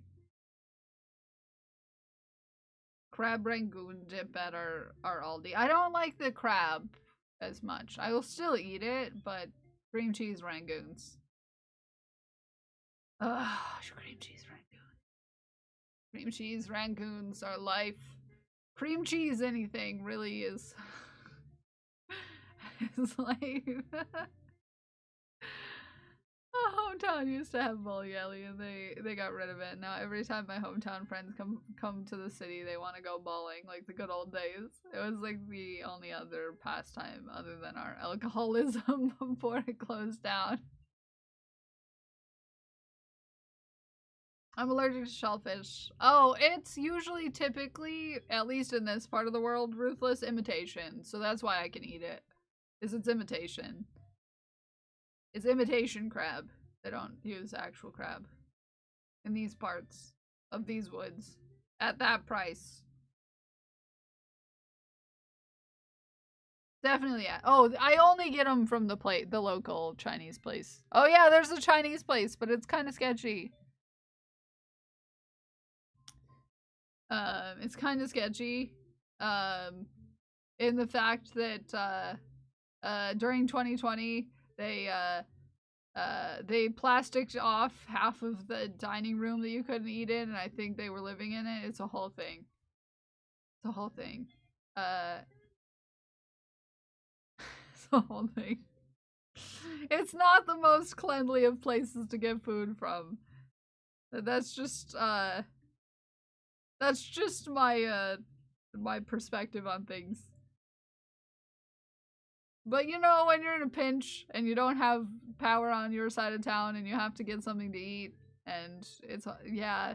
Crab rangoon dip at our Aldi. I don't like the crab as much. I will still eat it, but cream cheese rangoons. Ugh, cream cheese rangoon. Cream cheese rangoons are life. Cream cheese anything really is is life. My hometown used to have bowling alley and they got rid of it. Now every time my hometown friends come to the city, they want to go bowling like the good old days. It was like the only other pastime other than our alcoholism before it closed down. I'm allergic to shellfish. Oh, it's usually typically, at least in this part of the world, ruthless imitation. So that's why I can eat it. Is it's imitation. It's imitation crab. They don't use actual crab in these parts of these woods at that price. Definitely, yeah. Oh, I only get them from the local Chinese place. Oh yeah, there's a Chinese place, but it's kind of sketchy. It's kind of sketchy. In the fact that during 2020 they plasticked off half of the dining room that you couldn't eat in, and I think they were living in it. It's a whole thing. It's a whole thing. It's a whole thing. It's not the most cleanly of places to get food from. That's just my my perspective on things. But you know, when you're in a pinch and you don't have power on your side of town and you have to get something to eat, and it's yeah.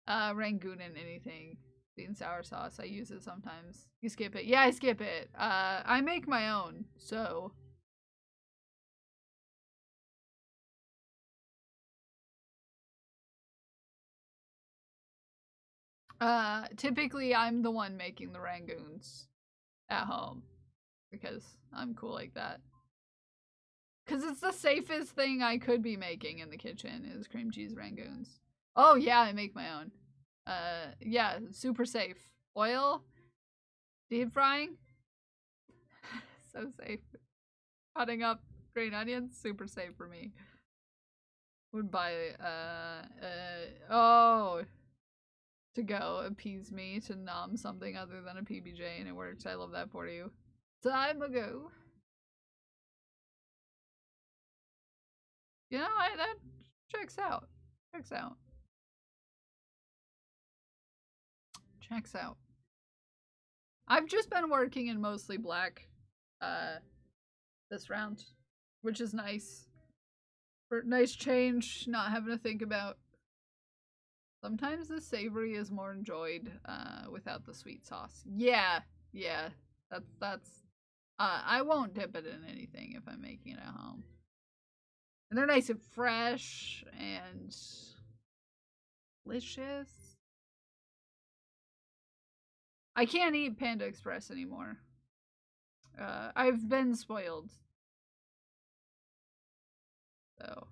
Rangoon and anything. Sweet and sour sauce. I use it sometimes. You skip it. Yeah, I skip it. I make my own, so typically I'm the one making the rangoons at home because I'm cool like that. Because it's the safest thing I could be making in the kitchen is cream cheese rangoons. Oh yeah, I make my own. Yeah, super safe. Oil, deep frying, so safe. Cutting up green onions, super safe for me. Would buy oh, to go appease me to nom something other than a PBJ, and it works. I love that for you. Time ago. You know, that checks out. Checks out. Checks out. I've just been working in mostly black this round, which is nice. For nice change, not having to think about Sometimes the savory is more enjoyed without the sweet sauce. Yeah, yeah. That's I won't dip it in anything if I'm making it at home. And they're nice and fresh and delicious. I can't eat Panda Express anymore. I've been spoiled. So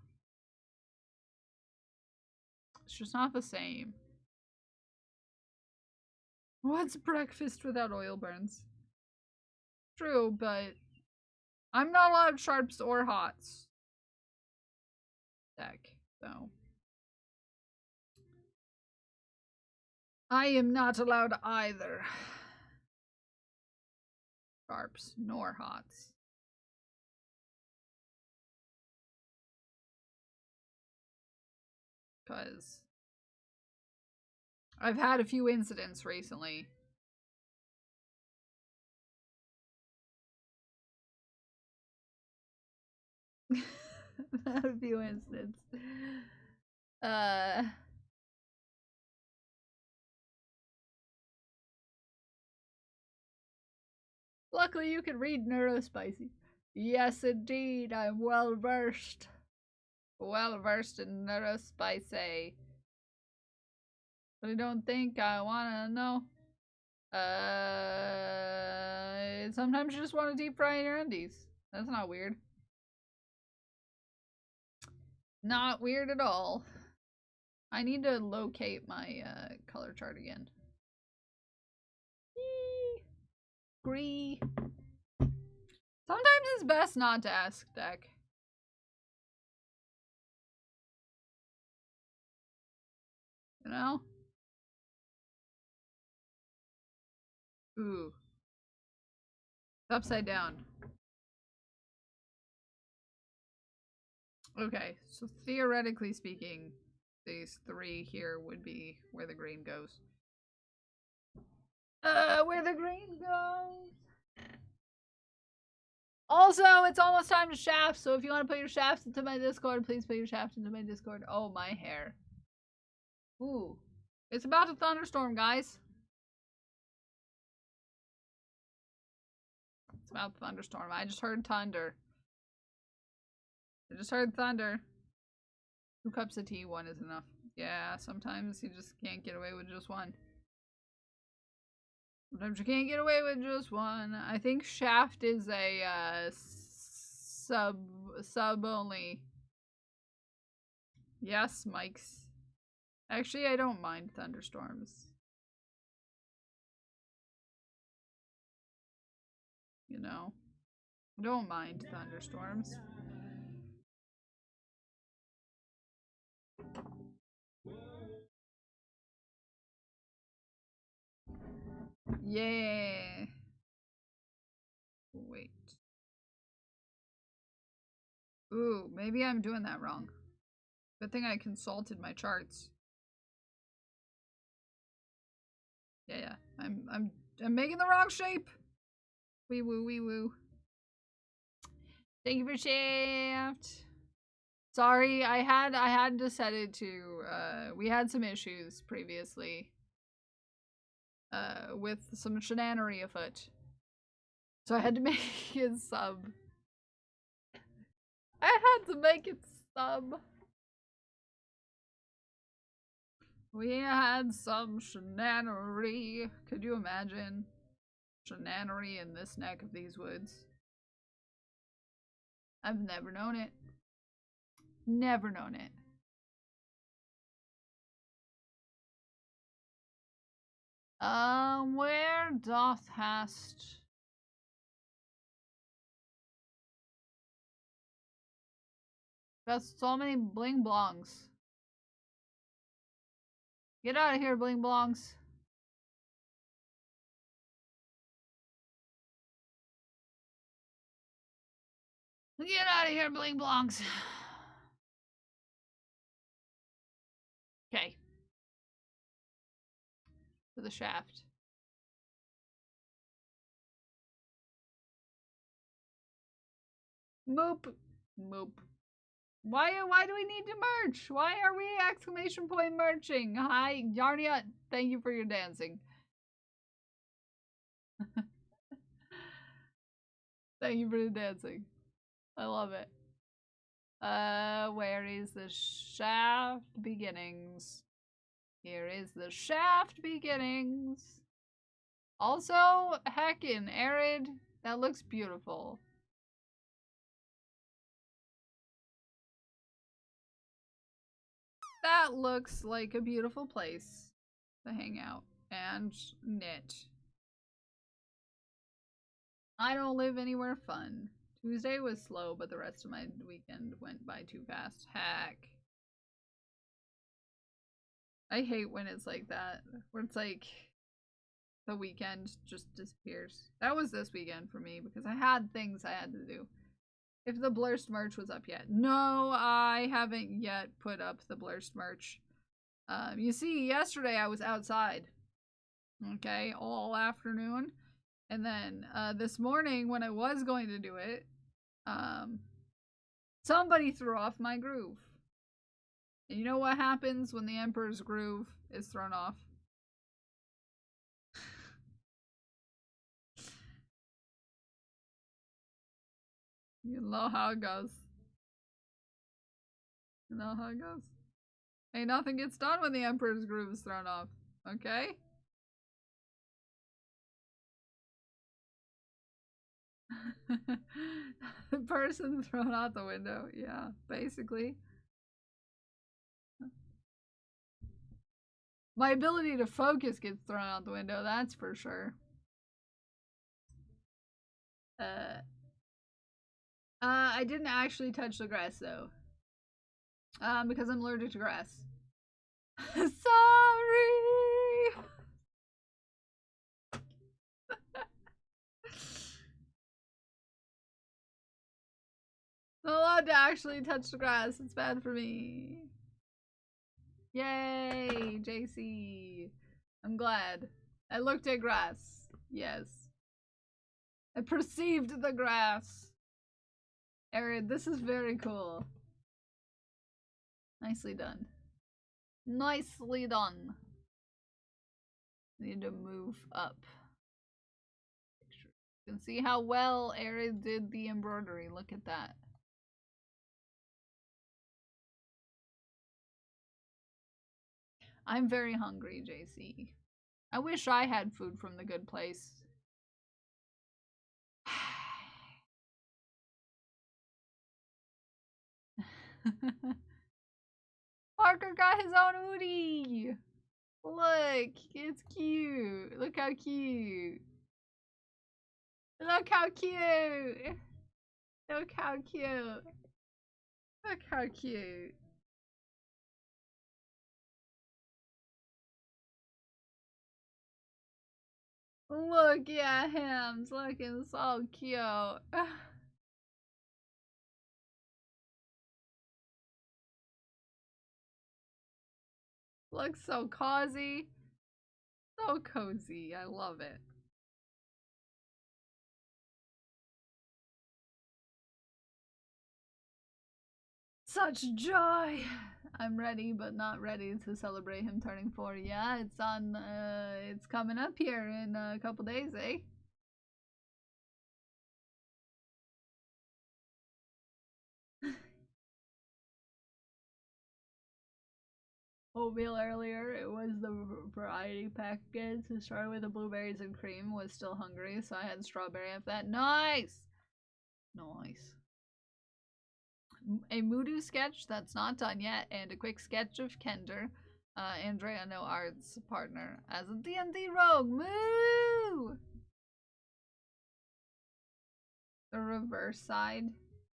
it's just not the same. What's breakfast without oil burns? True, but I'm not allowed sharps or hots. Deck, so I am not allowed either. Sharps nor hots. Because I've had a few incidents recently. A few incidents. Luckily you can read Neurospicy. Yes, indeed, I'm well versed. Well versed in Neurospicy. But I don't think I wanna know. Sometimes you just want to deep fry your undies. That's not weird. Not weird at all. I need to locate my color chart again. Agree. Sometimes it's best not to ask, deck. You know? Ooh. It's upside down. Okay, so theoretically speaking, these three here would be where the green goes. Where the green goes. Also, it's almost time to shaft, so if you want to put your shafts into my Discord, please put your shafts into my Discord. Oh, my hair. Ooh. It's about to thunderstorm, guys. It's about to thunderstorm. I just heard thunder. I just heard thunder. 2 cups of tea, 1 is enough. Yeah, sometimes you just can't get away with just 1. Sometimes you can't get away with just 1. I think shaft is a sub only. Yes, Mike's. Actually, I don't mind thunderstorms. You know, I don't mind thunderstorms. Yeah. Wait. Ooh, maybe I'm doing that wrong. Good thing I consulted my charts. Yeah. I'm making the wrong shape. Wee woo, wee woo. Thank you for shaft. Sorry, I had to set it to we had some issues previously. With some shenanery afoot. So I had to make it sub. I had to make it sub. We had some shenanery. Could you imagine? Shenanery in this neck of these woods. I've never known it. Never known it. Where doth hast... That's so many bling blongs. Get out of here, bling blongs. Get out of here, bling blongs. Okay. To the shaft. Moop. Moop. Why do we need to merch? Why are we exclamation point merching? Hi, Yarnia, thank you for your dancing. Thank you for the dancing. I love it. Where is the shaft beginnings? Here is the shaft beginnings. Also, heckin' arid. That looks beautiful. That looks like a beautiful place to hang out and knit. I don't live anywhere fun. Tuesday was slow, but the rest of my weekend went by too fast. Heck. I hate when it's like that, where it's like the weekend just disappears. That was this weekend for me because I had things I had to do. If the Blurst merch was up yet. No, I haven't yet put up the Blurst merch. You see, yesterday I was outside. Okay, all afternoon. And then this morning when I was going to do it, somebody threw off my groove. And you know what happens when the Emperor's groove is thrown off? You know how it goes. You know how it goes. Hey, nothing gets done when the Emperor's groove is thrown off. Okay? The person thrown out the window. Yeah, basically. My ability to focus gets thrown out the window, that's for sure. I didn't actually touch the grass though. Because I'm allergic to grass. Sorry! I'm not allowed to actually touch the grass. It's bad for me. Yay, JC. I'm glad. I looked at grass. Yes. I perceived the grass. Arid, this is very cool. Nicely done. Nicely done. Need to move up. You can see how well Arid did the embroidery. Look at that. I'm very hungry, JC. I wish I had food from the good place. Parker got his own hoodie! Look, it's cute. Look how cute. Look how cute. Look how cute. Look how cute. Look at him, he's looking so cute. Looks so cozy. So cozy, I love it. Such joy! I'm ready, but not ready to celebrate him turning 4. Yeah, it's on, it's coming up here in a couple days, eh? Oatmeal earlier, it was the variety pack again, so started with the blueberries and cream, was still hungry, so I had strawberry after that. Nice! Nice. A Moodoo sketch that's not done yet, and a quick sketch of Kender, Andrea No Art's partner, as a D&D rogue. Moo! The reverse side.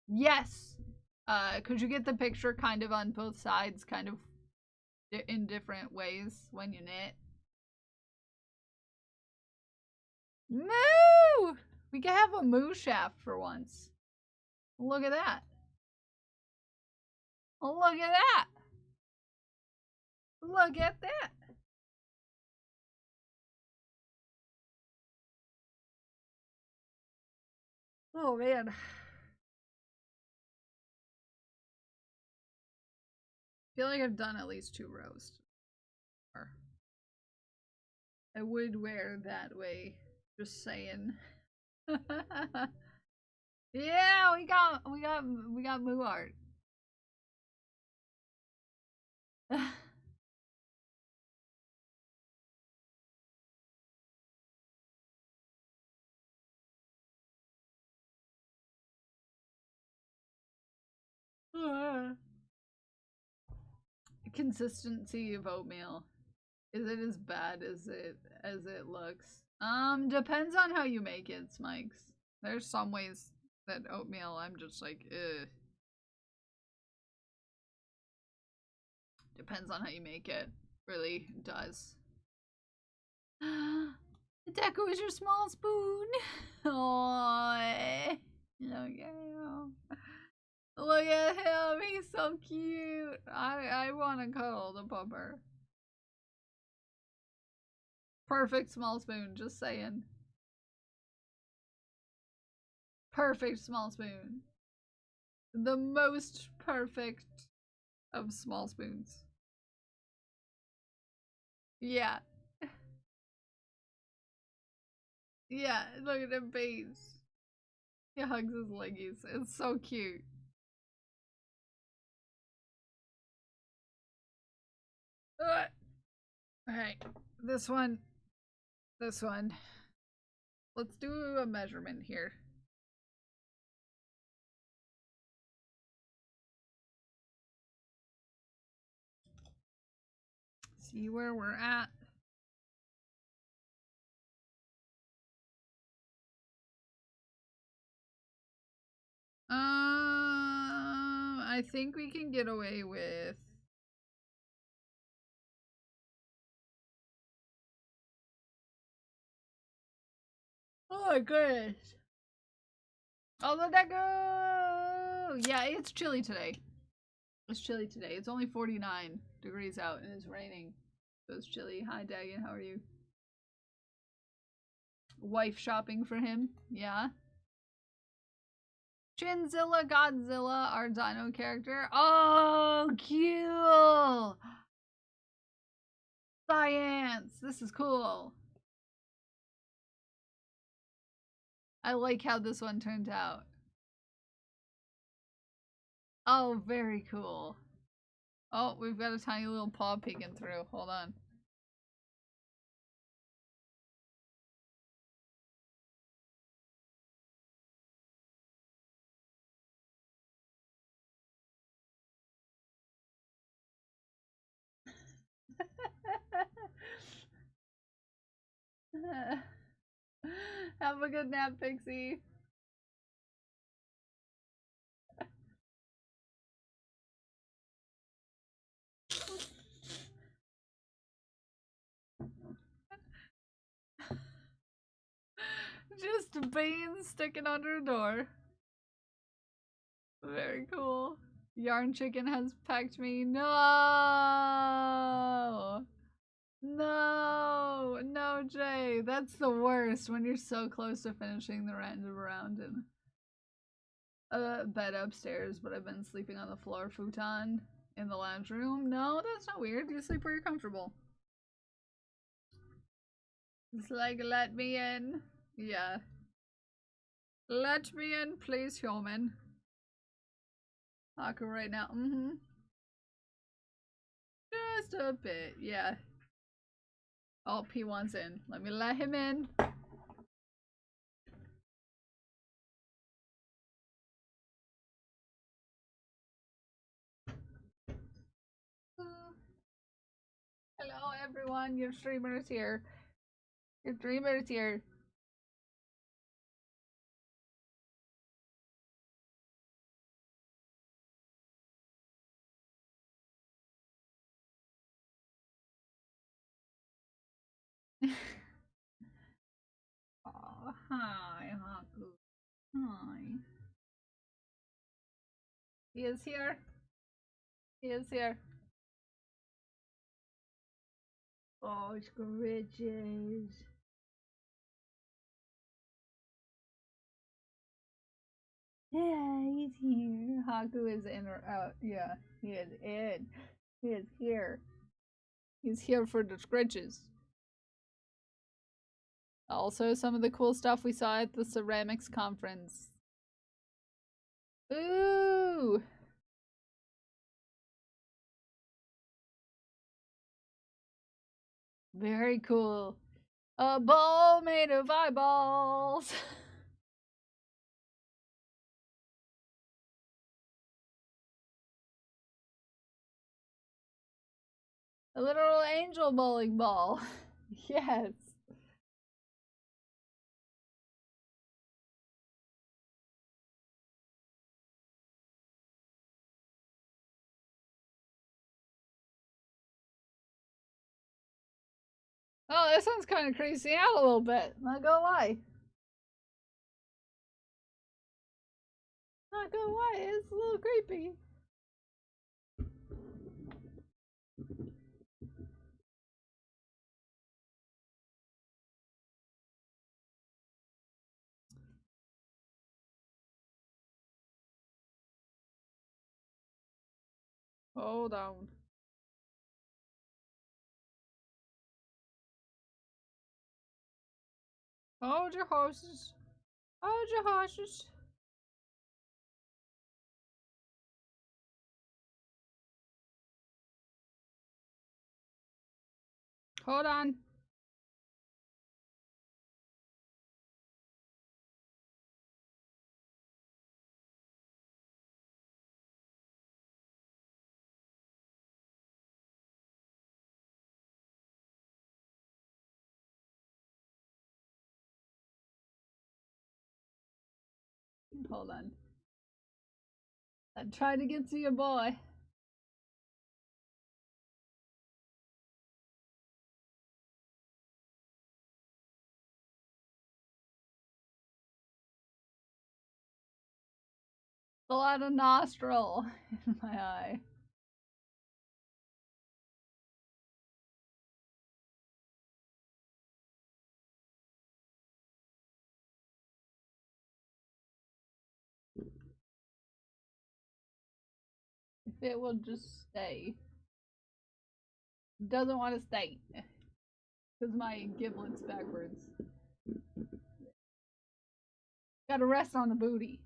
Yes! Could you get the picture kind of on both sides, kind of in different ways when you knit? Moo! We can have a moo shaft for once. Look at that. Look at that. Look at that. Oh man. feel like I've done at least 2 rows. Or I would wear that way. Just saying. Yeah, we got Moo art. Consistency of oatmeal. Is it as bad as it looks? Depends on how you make it, Smikes. There's some ways that oatmeal I'm just like, ugh. Depends on how you make it. Really does. Deco is your small spoon. Oh, look at him. Look at him. He's so cute. I want to cuddle the pupper. Perfect small spoon. Just saying. Perfect small spoon. The most perfect of small spoons. Yeah. Yeah, look at him face. He hugs his leggies. It's so cute. Alright, this one. This one. Let's do a measurement here. See where we're at. I think we can get away with. Oh my goodness. Oh, the deco! Yeah, it's chilly today. It's chilly today. It's only 49 degrees out and it's raining. So it's chilly. Hi, Dagan. How are you? Wife shopping for him. Yeah. Chinzilla Godzilla, our dino character. Oh, cute! Science! This is cool. I like how this one turned out. Oh, very cool. Oh, we've got a tiny little paw peeking through. Hold on. Have a good nap, Pixie. Just beans sticking under a door. Very cool. Yarn Chicken has pecked me. No! No! No, Jay. That's the worst when you're so close to finishing the random round in bed upstairs, but I've been sleeping on the floor futon in the lounge room. No, that's not weird. You sleep where you're comfortable. It's like, let me in. Yeah. Let me in, please, human. Haku right now. Just a bit, yeah. Oh, P wants in. Let me let him in. Hello, everyone. Your streamer is here. Your dreamer is here. Oh, hi, Haku. Hi. He is here. He is here. Oh, scritches. Yeah, he's here. Haku is in or out. Yeah, he is in. He is here. He's here for the scritches. Also, some of the cool stuff we saw at the ceramics conference. Ooh! Very cool. A ball made of eyeballs. A literal angel bowling ball. Yes. Oh, this one's kind of creasing out a little bit. Not gonna lie. Not gonna lie, it's a little creepy. Hold on. Hold your horses. Hold your horses. Hold on. Hold on. I'm trying to get to your boy. A lot of nostril in my eye. If it will just stay. Doesn't want to stay. Because my giblet's backwards. Gotta rest on the booty.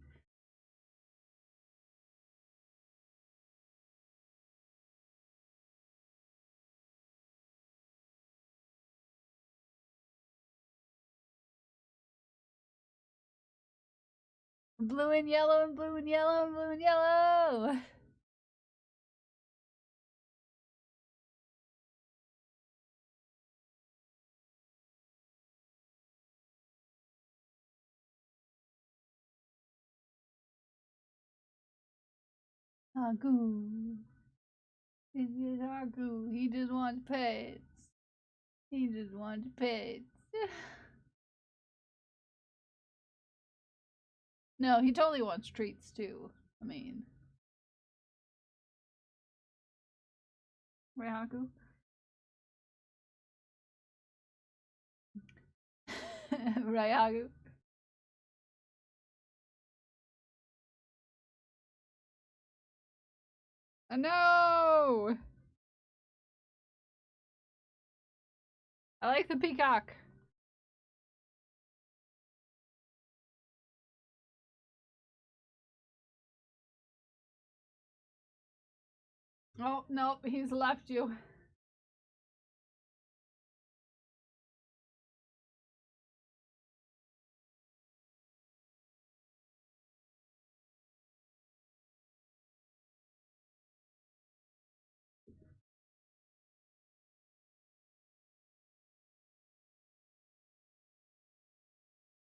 Blue and yellow and blue and yellow and blue and yellow. Haku. This is Haku. He just wants pets. He just wants pets. No, he totally wants treats too. I mean, right, Haku? Right, Haku? Oh, no! I like the peacock. Oh, nope, he's left you.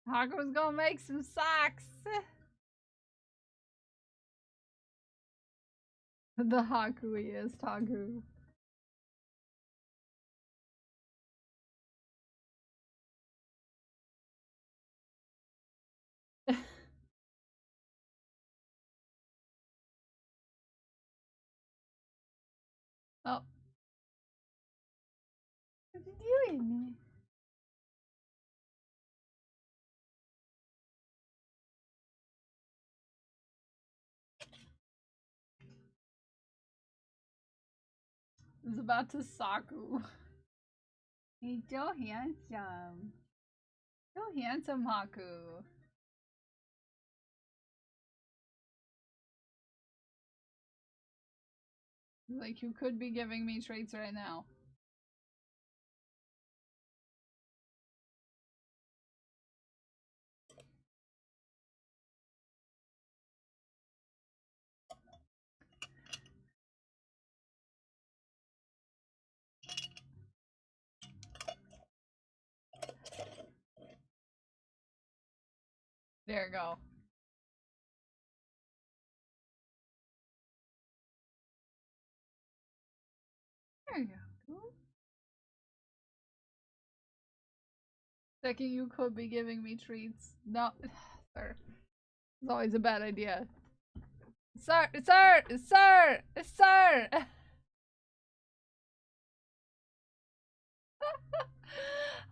Haku's gonna make some socks. The Haku he is, Taku. Oh. What are you doing? is about to Saku. He's so handsome. So handsome, Haku. Like, you could be giving me treats right now. There you go. There you go. Thinking you could be giving me treats. No, sir. It's always a bad idea. Sir, sir, sir, sir.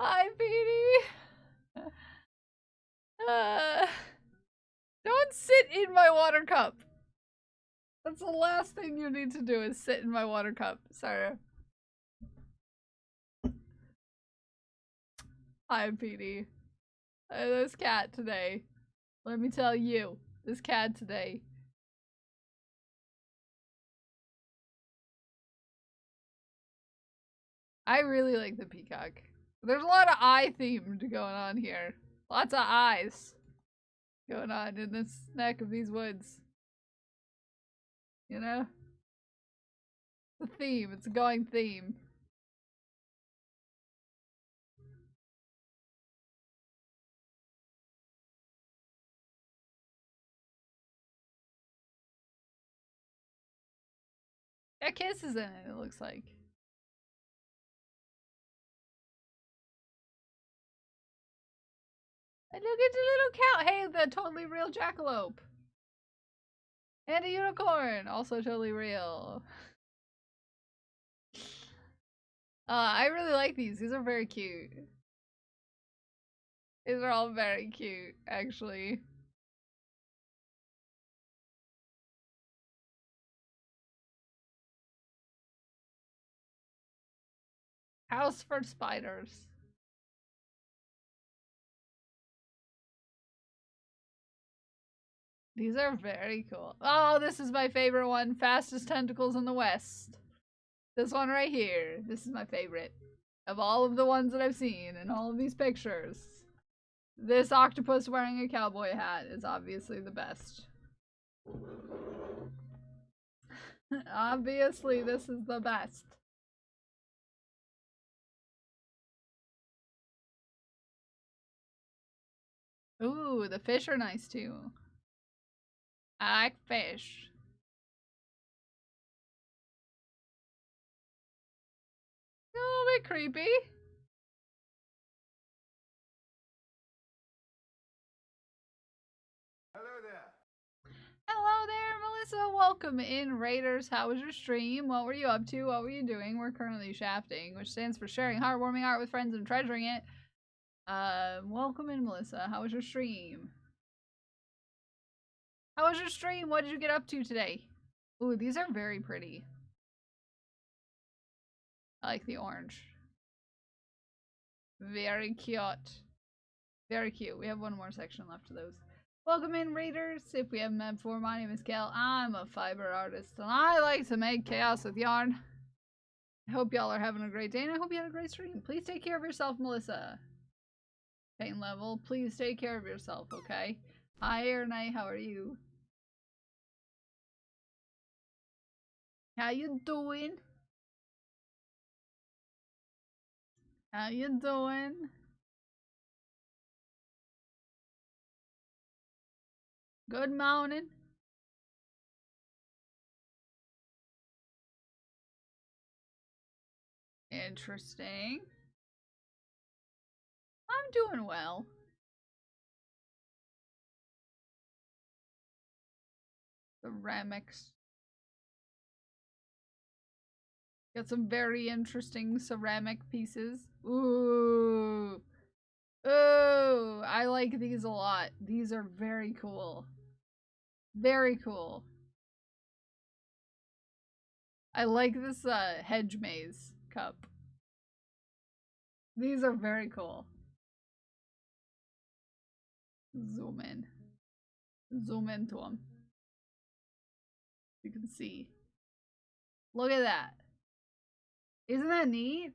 Hi, Petey. Don't sit in my water cup. That's the last thing you need to do is sit in my water cup, sir. Hi, Petey. This cat today. Let me tell you, this cat today. I really like the peacock. There's a lot of eye themed going on here. Lots of eyes going on in this neck of these woods. You know? The theme. It's a going theme. Got kisses in it, it looks like. And look at the little cow. Hey, the totally real jackalope. And a unicorn. Also totally real. I really like these. These are very cute. These are all very cute, actually. House for spiders. These are very cool. Oh, this is my favorite one. Fastest tentacles in the West. This one right here. This is my favorite. Of all of the ones that I've seen in all of these pictures. This octopus wearing a cowboy hat is obviously the best. Obviously, this is the best. Ooh, the fish are nice too. I like fish. A little bit creepy. Hello there, Melissa. Welcome in, Raiders. How was your stream? What were you up to? What were you doing? We're currently shafting, which stands for sharing heartwarming art with friends and treasuring it. Welcome in, Melissa. How was your stream? How was your stream? What did you get up to today? Ooh, these are very pretty. I like the orange. Very cute. Very cute. We have one more section left of those. Welcome in, Raiders. If we haven't met before, my name is Kel. I'm a fiber artist, and I like to make chaos with yarn. I hope y'all are having a great day, and I hope you had a great stream. Please take care of yourself, Melissa. Pain level, please take care of yourself, okay? Hi, Air Knight. How are you? How you doing? How you doing? Good morning. Interesting. I'm doing well. Ceramics. Got some very interesting ceramic pieces. Ooh. Ooh. I like these a lot. These are very cool. Very cool. I like this hedge maze cup. These are very cool. Zoom in. Zoom into them. You can see. Look at that. Isn't that neat?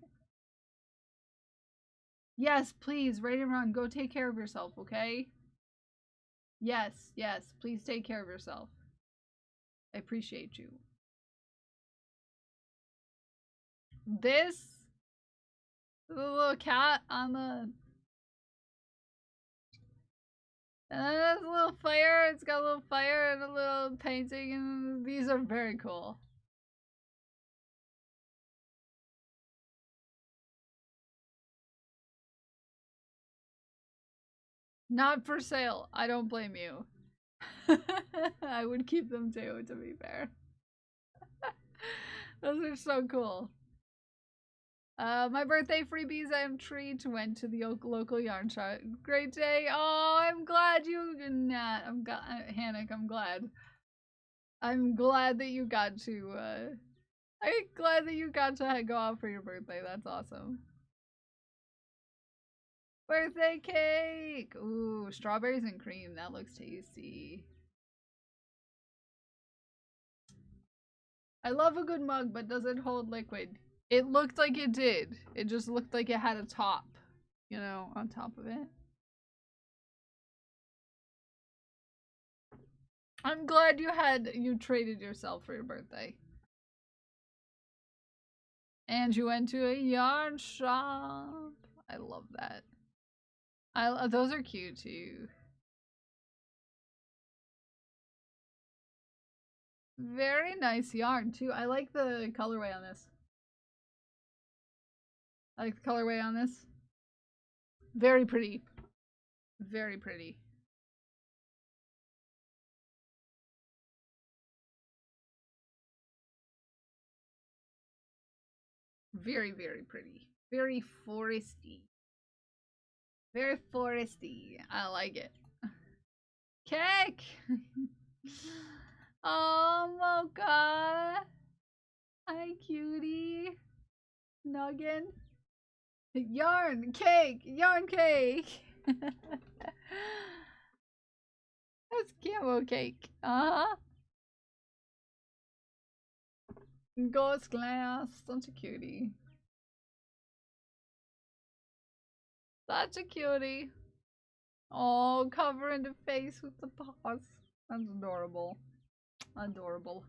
Yes, please, Raid and Run, go take care of yourself, okay? Yes, yes, please take care of yourself. I appreciate you. This, the little cat on the, and then there's a little fire. It's got a little fire and a little painting, and these are very cool. Not for sale. I don't blame you. I would keep them too, to be fair. Those are so cool. My birthday freebies, I am treat went to the local yarn shop. Great day. Oh, I'm glad you Nat. I'm glad Hannock, I'm glad. I'm glad that you got to I'm glad that you got to go out for your birthday. That's awesome. Birthday cake! Ooh, strawberries and cream. That looks tasty. I love a good mug, but does it hold liquid? It looked like it did. It just looked like it had a top, you know, on top of it. I'm glad you traded yourself for your birthday. And you went to a yarn shop. I love that. Those are cute too. Very nice yarn too. I like the colorway on this. I like the colorway on this. Very pretty. Very pretty. Very, very pretty. Very foresty. Very foresty. I like it. Cake! Oh, Mocha! Hi, cutie. Noggin. Yarn cake! Yarn cake! That's camo cake. Uh-huh. Ghost glass. Such a cutie. Such a cutie. Oh, covering the face with the paws. That's adorable. Adorable.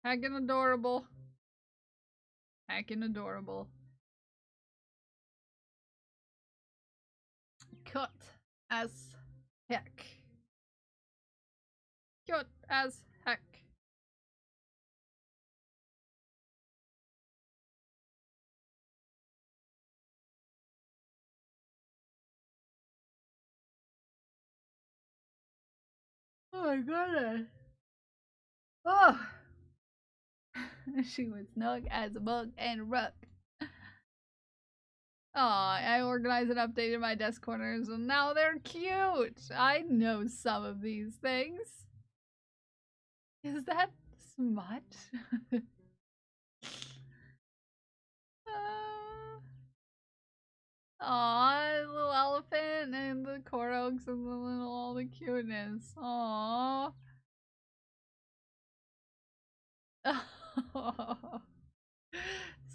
Heckin' adorable. Heckin' adorable. Cut as heck. Cute as heck. Oh my goodness. Oh. She was snug as a bug and a rug. Aw, I organized and updated my desk corners and now they're cute. I know some of these things. Is that smut? Aw, little elephant and the Koroks and the little all the cuteness. Aw.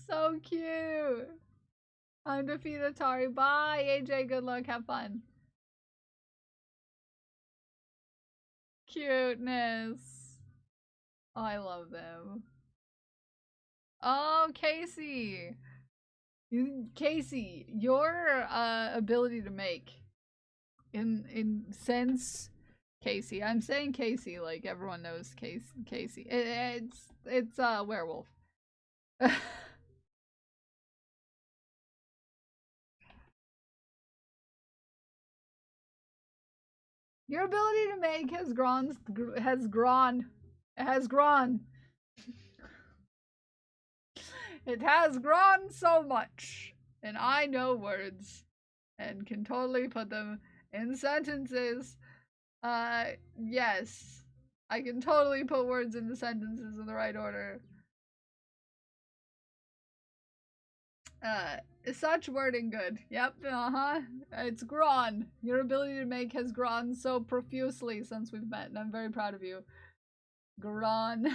So cute. Undefeated Atari. Bye, AJ. Good luck. Have fun. Cuteness. Oh, I love them. Oh, Casey. Casey, your ability to make in sense, Casey. I'm saying Casey like everyone knows Casey. It's werewolf. Your ability to make has grown. It has grown so much. And I know words and can totally put them in sentences. Yes. I can totally put words into sentences in the right order. Such wording good. Yep, It's grown. Your ability to make has grown so profusely since we've met, and I'm very proud of you. Grown.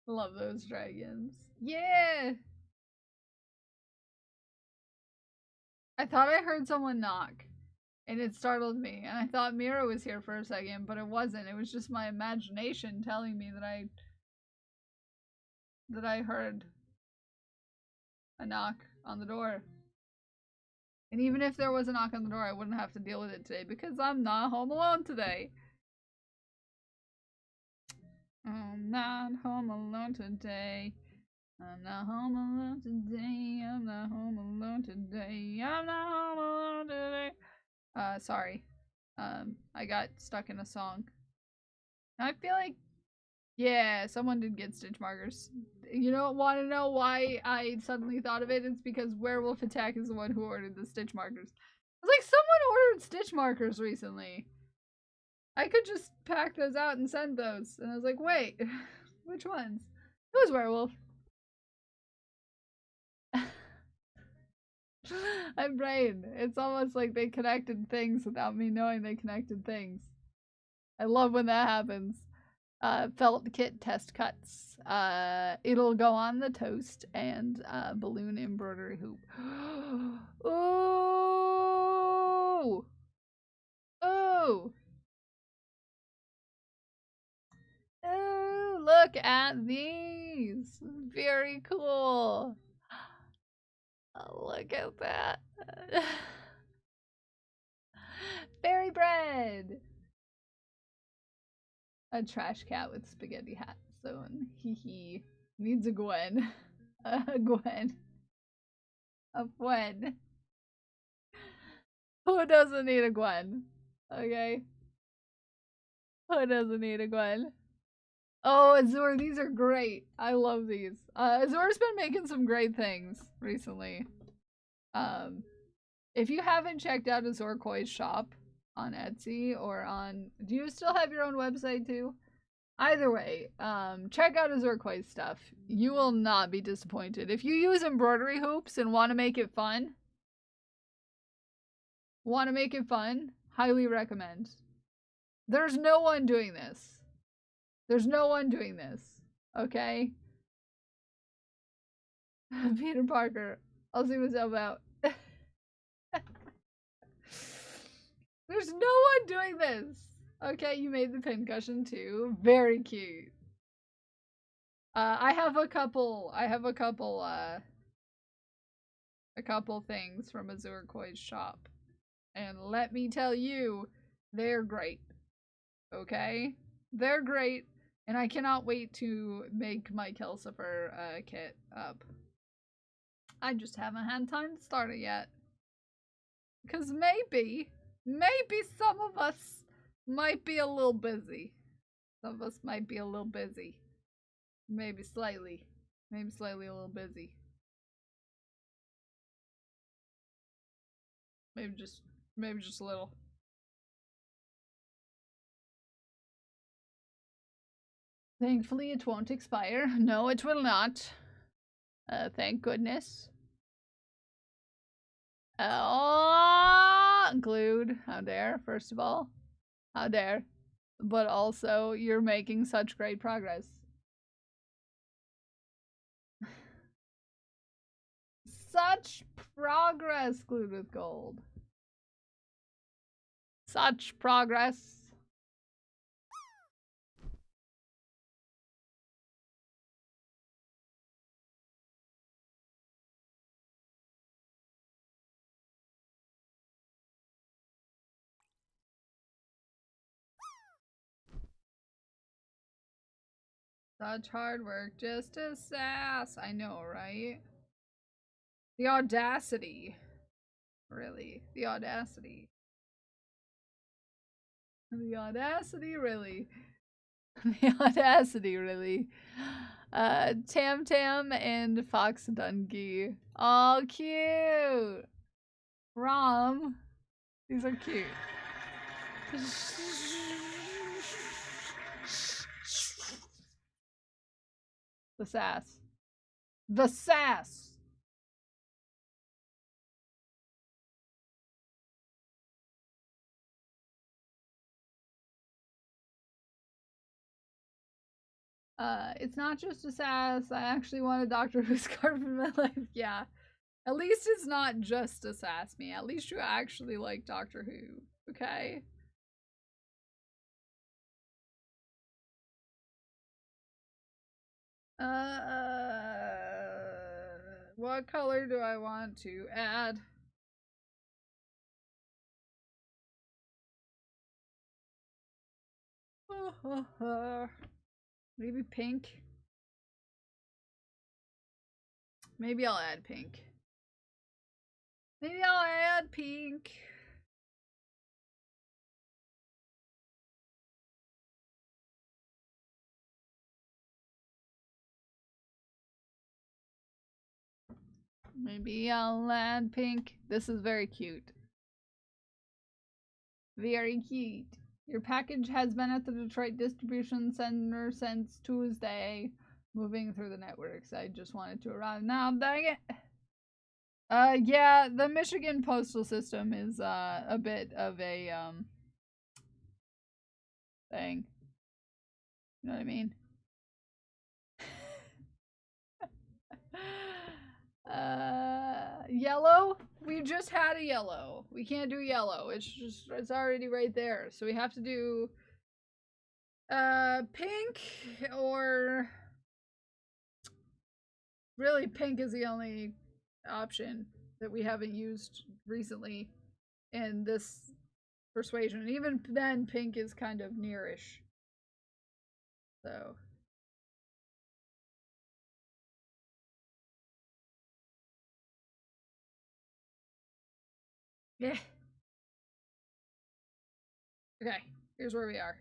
Love those dragons. Yeah! I thought I heard someone knock, and it startled me, and I thought Mira was here for a second, but it wasn't. It was just my imagination telling me that I heard a knock on the door. And even if there was a knock on the door, I wouldn't have to deal with it today because I'm not home alone today. I'm not home alone today. I'm not home alone today. I'm not home alone today. I'm not home alone today. Sorry. I got stuck in a song. I feel like, yeah, someone did get stitch markers. You don't want to know why I suddenly thought of it? It's because Werewolf Attack is the one who ordered the stitch markers. I was like, someone ordered stitch markers recently. I could just pack those out and send those. And I was like, wait, which ones? It was Werewolf. I'm brain. It's almost like they connected things without me knowing they connected things. I love when that happens. Felt kit test cuts. It'll go on the toast and balloon embroidery hoop. Ooh! Ooh! Ooh, look at these. Very cool. Oh, look at that. Fairy bread. A trash cat with spaghetti hat. So hee hee. Needs a Gwen. A Gwen. A Gwen. Who doesn't need a Gwen? Okay. Who doesn't need a Gwen? Oh, Azur, these are great. I love these. Azur's been making some great things recently. If you haven't checked out Azur Koi's shop on Etsy or on... Do you still have your own website too? Either way, check out Azur Koi's stuff. You will not be disappointed. If you use embroidery hoops and want to make it fun, highly recommend. There's no one doing this. There's no one doing this. Okay? Peter Parker. I'll see myself out. There's no one doing this. Okay, you made the pincushion too. Very cute. I have a couple things from Azur Koi's shop. And let me tell you, they're great. Okay? They're great. And I cannot wait to make my Kelsifer kit up. I just haven't had time to start it yet. Because maybe some of us might be a little busy. Some of us might be a little busy. Maybe slightly a little busy. Maybe just a little. Thankfully, it won't expire. No, it will not. Thank goodness. Oh, glued. How dare, first of all. How dare. But also, you're making such great progress. Such progress, glued with gold. Such progress. Such hard work, just a sass. I know, right? The audacity. Really. The audacity. The audacity, really. The audacity, really. Tam Tam and Fox Dungy. Oh, cute. Rom. These are cute. The sass. The sass! It's not just a sass. I actually want a Doctor Who's card for my life. Yeah. At least it's not just a sass me. At least you actually like Doctor Who. Okay? What color do I want to add? Maybe pink. Maybe I'll add pink. Maybe I'll add pink. Maybe I'll add pink. This is very cute. Very cute. Your package has been at the Detroit distribution center since Tuesday. Moving through the networks. I just wanted to arrive now. Dang it. Yeah, the Michigan postal system is a bit of a thing. You know what I mean? Yellow? We just had a yellow. We can't do yellow. It's already right there. So we have to do pink, or really pink is the only option that we haven't used recently in this persuasion. Even then, pink is kind of nearish. So yeah. Okay, here's where we are.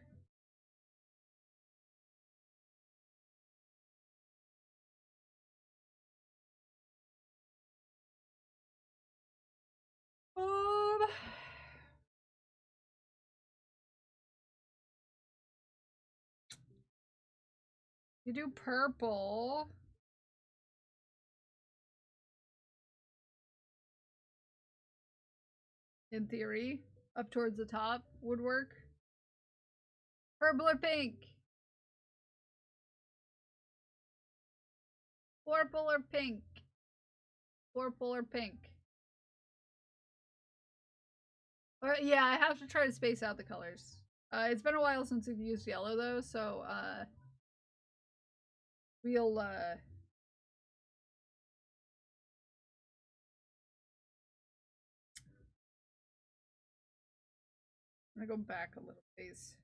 You do purple. In theory, up towards the top would work. Purple or pink? Purple or pink? Purple or pink? Yeah, I have to try to space out the colors. It's been a while since we've used yellow though, so we'll I'm gonna go back a little ways.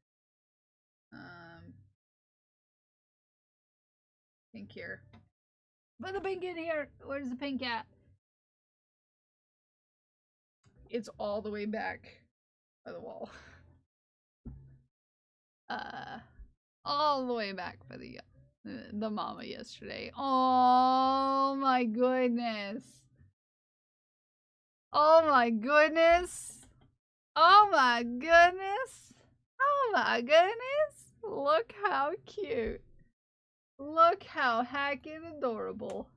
Pink here. Put the pink in here. Where's the pink at? It's all the way back by the wall. All the way back by the mama yesterday. Oh my goodness. Oh my goodness. Oh my goodness. Oh my goodness. Look how cute. Look how hacking adorable.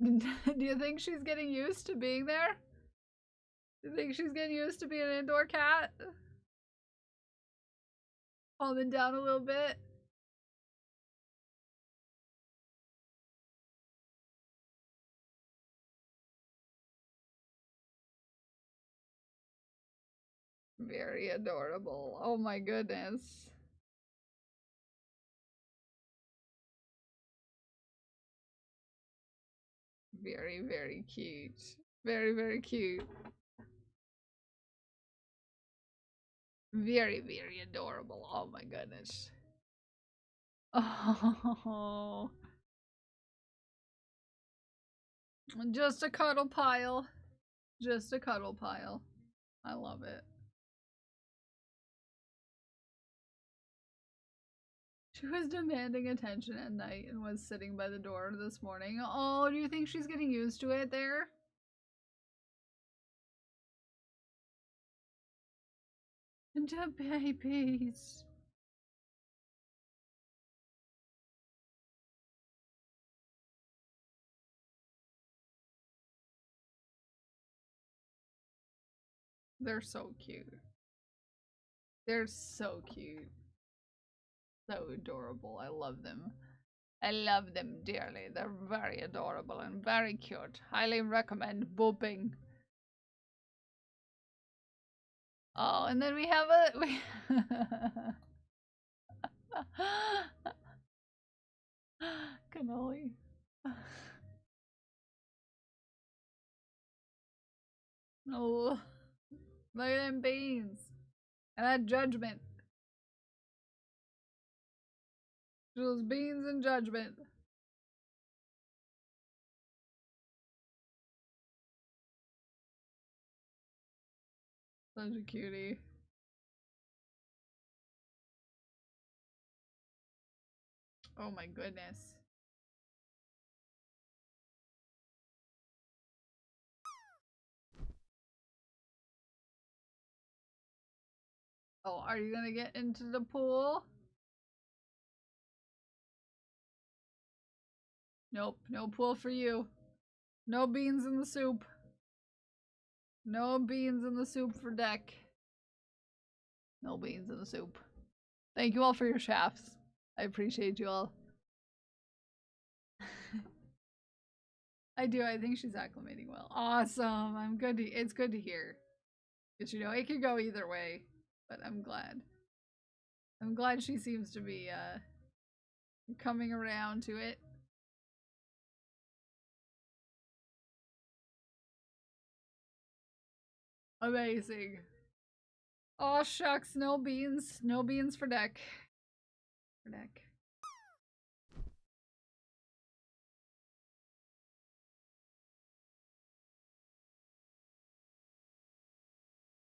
Do you think she's getting used to being there? Do you think she's getting used to being an indoor cat? Calming down a little bit. Very adorable. Oh my goodness. Very, very cute. Very, very cute. Very, very adorable. Oh my goodness. Oh. Just a cuddle pile. Just a cuddle pile. I love it. She was demanding attention at night and was sitting by the door this morning. Oh, do you think she's getting used to it there? The babies. They're so cute. They're so cute. So adorable. I love them. I love them dearly. They're very adorable and very cute. Highly recommend booping. Oh, and then we have a cannoli. Oh, look at them beans. And that judgment. Those beans and judgment. Such a cutie. Oh my goodness. Oh, are you gonna get into the pool? Nope, no pool for you. No beans in the soup. No beans in the soup for Deck. No beans in the soup. Thank you all for your shafts. I appreciate you all. I do. I think she's acclimating well. Awesome. I'm good to, it's good to hear. But you know, it could go either way. But I'm glad. I'm glad she seems to be coming around to it. Amazing. Oh shucks, no beans. No beans for Deck. For Deck.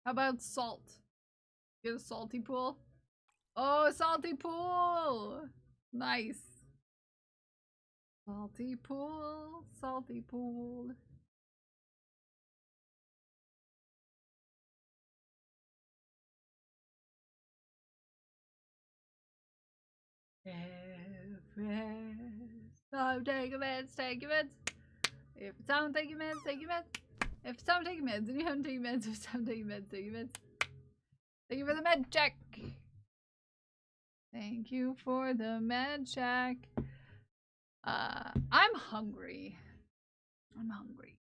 How about salt? Get a salty pool? Oh, a salty pool! Nice. Salty pool, salty pool. If time taking meds, take your meds. If it's time taking meds, take your meds. If it's time taking meds and you haven't taken meds, if it's time taking meds, take your meds. Thank you for the med check. Thank you for the med check. I'm hungry. I'm hungry.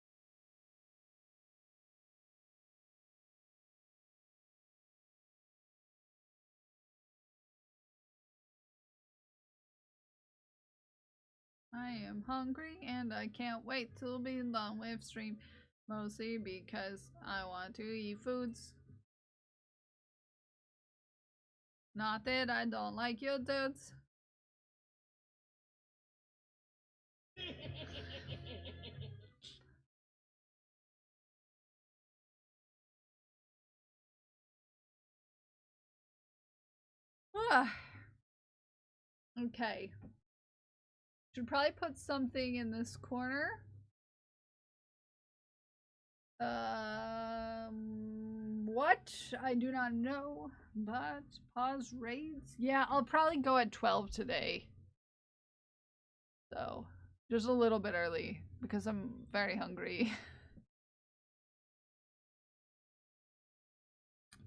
I am hungry and I can't wait till being done with stream. Mostly because I want to eat foods. Not that I don't like your dudes. Okay. Should probably put something in this corner. What? I do not know, but pause raids? Yeah, I'll probably go at 12 today. So, just a little bit early because I'm very hungry.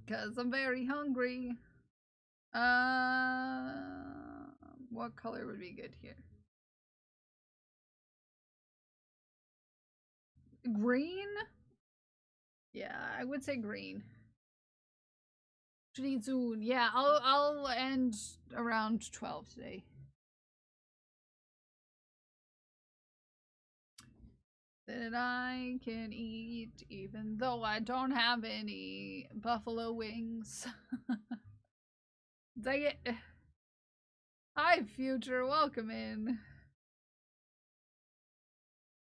Because I'm very hungry. What color would be good here? Green? Yeah, I would say green. Should eat soon. Yeah, I'll end around 12 today. That I can eat even though I don't have any buffalo wings. Dang it. Hi, future. Welcome in.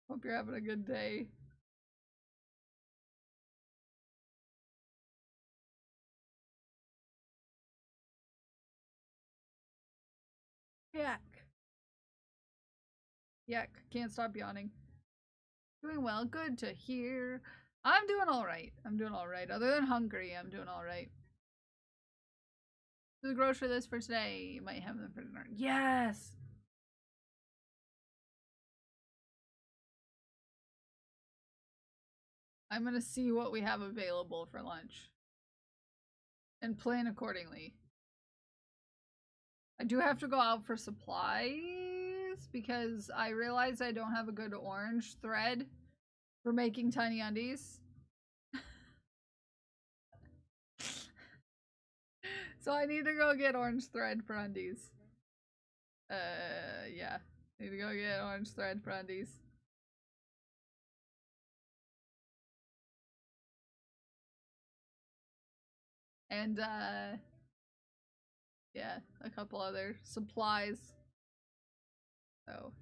Hope you're having a good day. Yak. Yak. Can't stop yawning. Doing well. Good to hear. I'm doing alright. I'm doing alright. Other than hungry, I'm doing alright. The grocery list for today. You might have them for dinner. Yes! I'm gonna see what we have available for lunch. and plan accordingly. I do have to go out for supplies because I realize I don't have a good orange thread for making tiny undies. So I need to go get orange thread for undies. Yeah. Need to go get orange thread for undies. And, yeah, a couple other supplies. So,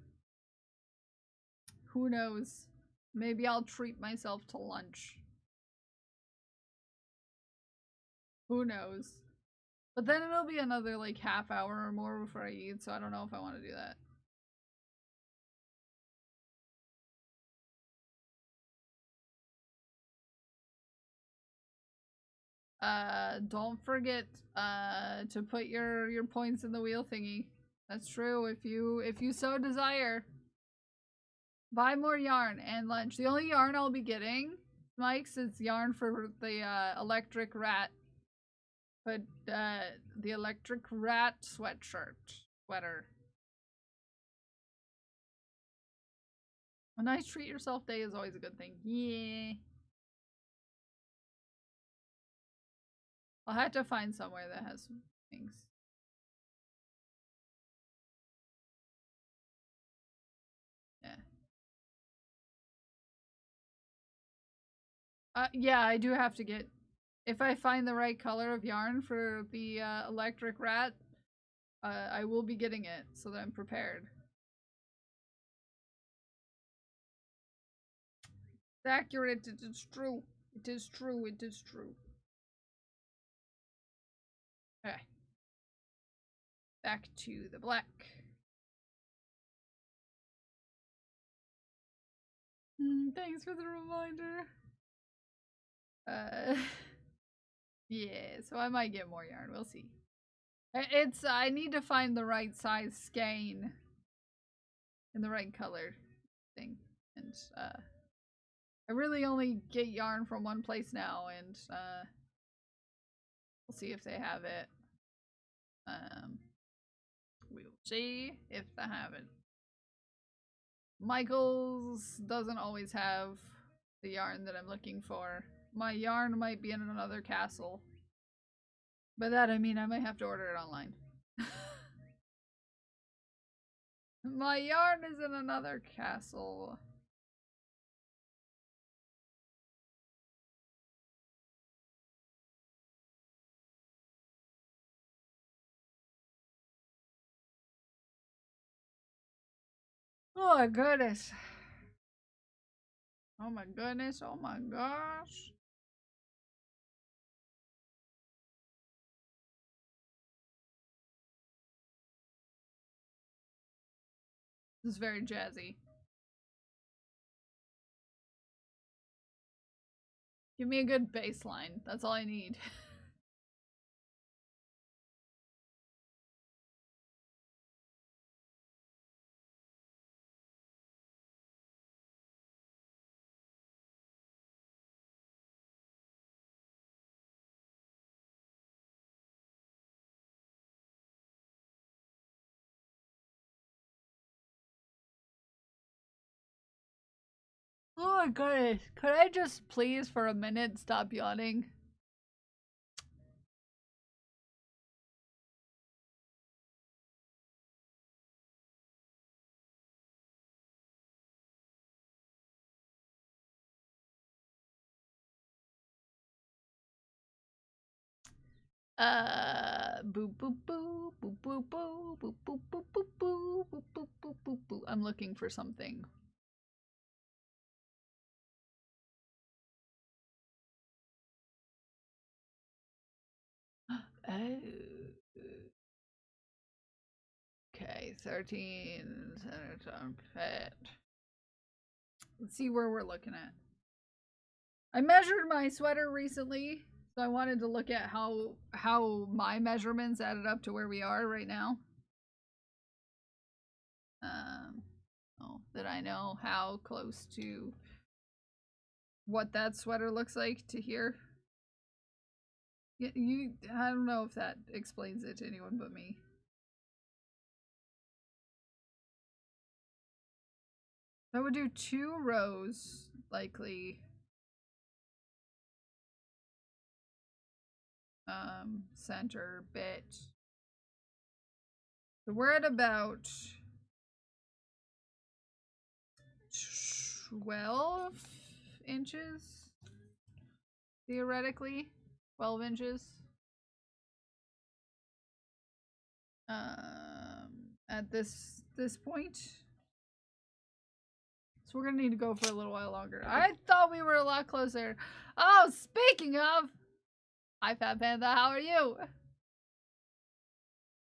who knows? Maybe I'll treat myself to lunch. Who knows? But then it'll be another, like, half hour or more before I eat, so I don't know if I want to do that. Don't forget, to put your points in the wheel thingy. That's true, if you so desire. Buy more yarn and lunch. The only yarn I'll be getting, Mike's, is yarn for the, electric rat. But, the electric rat sweater. A nice treat yourself day is always a good thing. Yeah. I'll have to find somewhere that has some things. Yeah. Yeah, I do have to get... If I find the right color of yarn for the, electric rat, I will be getting it so that I'm prepared. It's accurate, it is true. It is true, it is true. Okay. Back to the black. Thanks for the reminder. Yeah, so I might get more yarn. We'll see. I need to find the right size skein and the right color thing. And, I really only get yarn from one place now, and, we'll see if they have it. We'll see if they have it. Michael's doesn't always have the yarn that I'm looking for. My yarn might be in another castle. By that I mean I might have to order it online. My yarn is in another castle. Oh my goodness. Oh my goodness. Oh my gosh. This is very jazzy. Give me a good bass line. That's all I need. Oh my goodness. Could I just please for a minute stop yawning? Boop boop boo, boop boop boo, boop boop boop boop boo, boop boop boop boop boo. I'm looking for something. Oh. Okay, 13 center armpit. Let's see where we're looking at. I measured my sweater recently, so I wanted to look at how my measurements added up to where we are right now. Oh, that I know how close to what that sweater looks like to here. Yeah, I don't know if that explains it to anyone but me. I would do 2 rows, likely. Center bit. So we're at about 12 inches, theoretically. 12 inches. At this point. So we're gonna need to go for a little while longer. I thought we were a lot closer. Oh, speaking of, hi Fat Panda, how are you?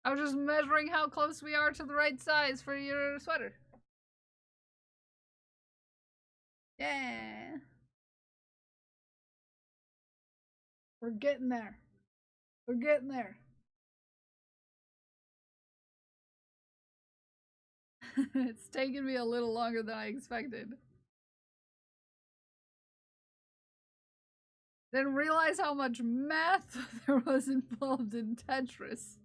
I was just measuring how close we are to the right size for your sweater. Yeah. We're getting there. We're getting there. It's taken me a little longer than I expected. Didn't realize how much math there was involved in Tetris.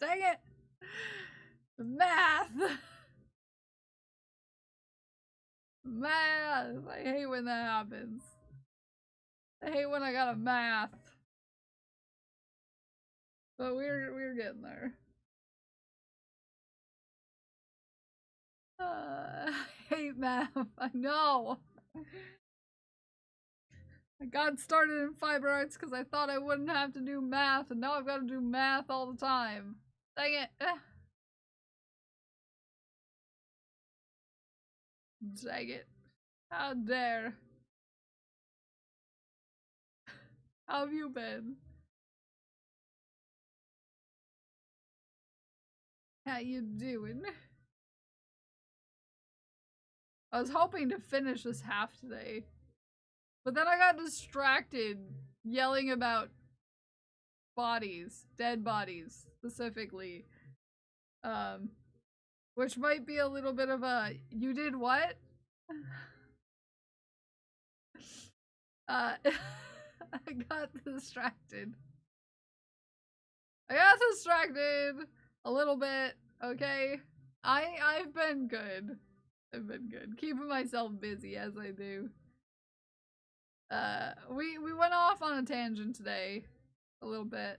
Dang it! Math! Math! I hate when that happens. I hate when I gotta math. But we're getting there. I hate math. I know. I got started in fiber arts because I thought I wouldn't have to do math, and now I've got to do math all the time. Dang it. Dang it. How dare. How have you been? How you doing? I was hoping to finish this half today, but then I got distracted yelling about bodies, dead bodies specifically, which might be a little bit of a you did what? I got distracted. I got distracted a little bit, okay? I've been good. I've been good. Keeping myself busy as I do. We went off on a tangent today a little bit.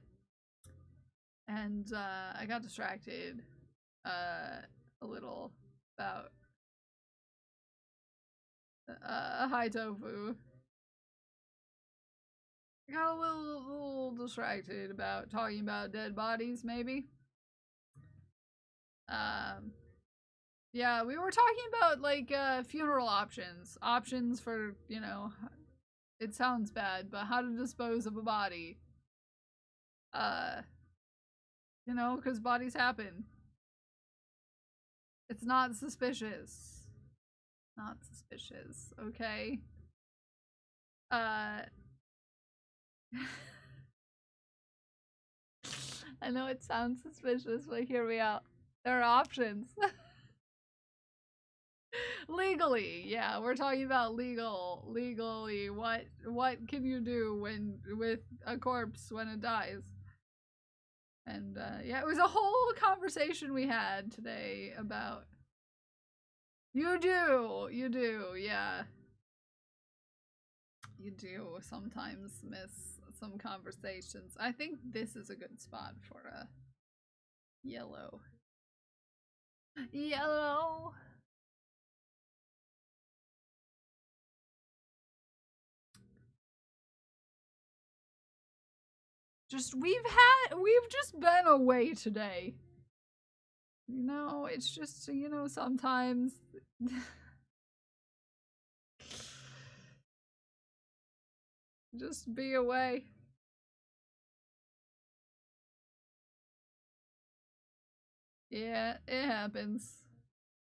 And I got distracted a little about high tofu. I got a little distracted about talking about dead bodies, maybe. Yeah, we were talking about like funeral options. Options for, you know, it sounds bad, but how to dispose of a body. You know, because bodies happen. It's not suspicious. Not suspicious, okay? I know it sounds suspicious, but hear me out. There are options. Legally, yeah, we're talking about legally. What can you do with a corpse when it dies? And yeah, it was a whole conversation we had today about you do, yeah. You do sometimes miss some conversations. I think this is a good spot for a yellow. Yellow. We've just been away today. You know, it's just, you know, sometimes just be away. Yeah, it happens.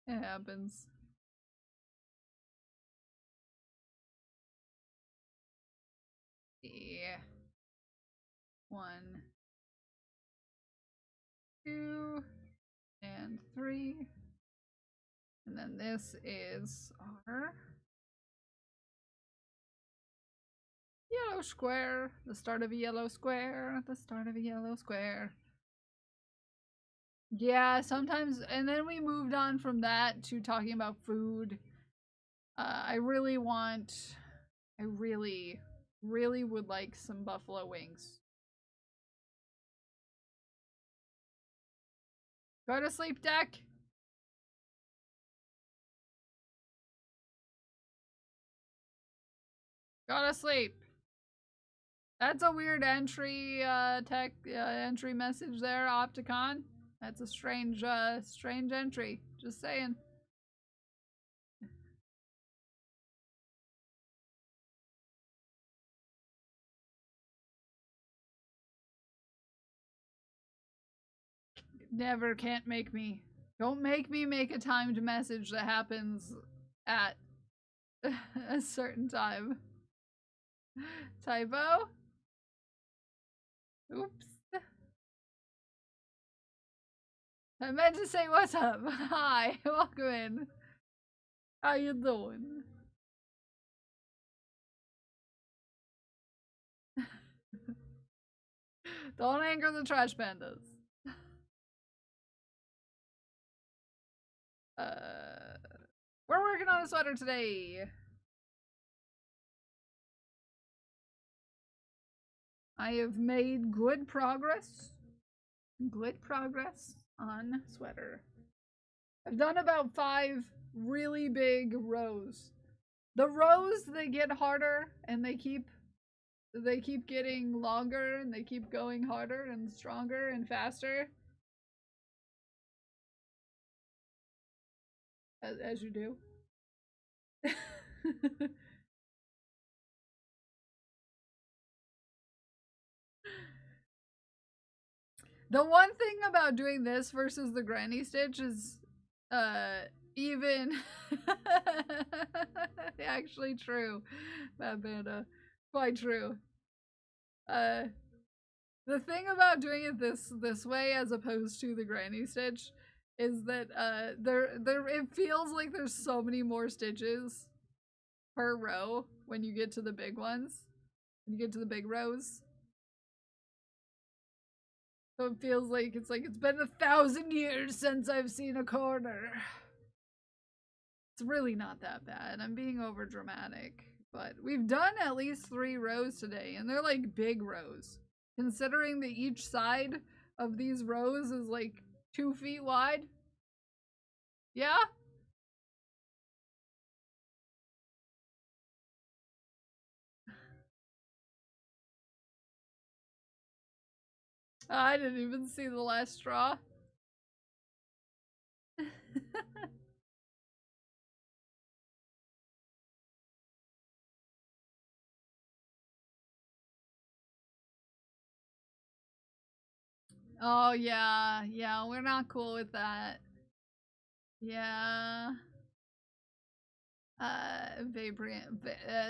It happens. Yeah. 1, 2, and 3. And then this is our yellow square. The start of a yellow square. The start of a yellow square. Yeah, sometimes, and then we moved on from that to talking about food. I really would like some buffalo wings. Go to sleep, Deck. Go to sleep. That's a weird entry, entry message there, Opticon. That's a strange entry. Just saying. Never, can't make me. Don't make me make a timed message that happens at a certain time. Typo? Oops. I meant to say what's up. Hi, welcome in. How you doing? Don't anger the trash pandas. We're working on a sweater today. I have made good progress. Good progress on sweater. I've done about 5 really big rows. The rows, they get harder and they keep getting longer and they keep going harder and stronger and faster. As you do. The one thing about doing this versus the granny stitch is even actually true. Bad Panda. Quite true. The thing about doing it this way as opposed to the granny stitch is that it feels like there's so many more stitches per row when you get to the big ones. When you get to the big rows. So it feels like it's been 1,000 years since I've seen a corner. It's really not that bad. I'm being over dramatic. But we've done at least 3 rows today, and they're like big rows. Considering that each side of these rows is like 2 feet wide. Yeah? I didn't even see the last straw. Oh yeah, yeah, we're not cool with that. Yeah.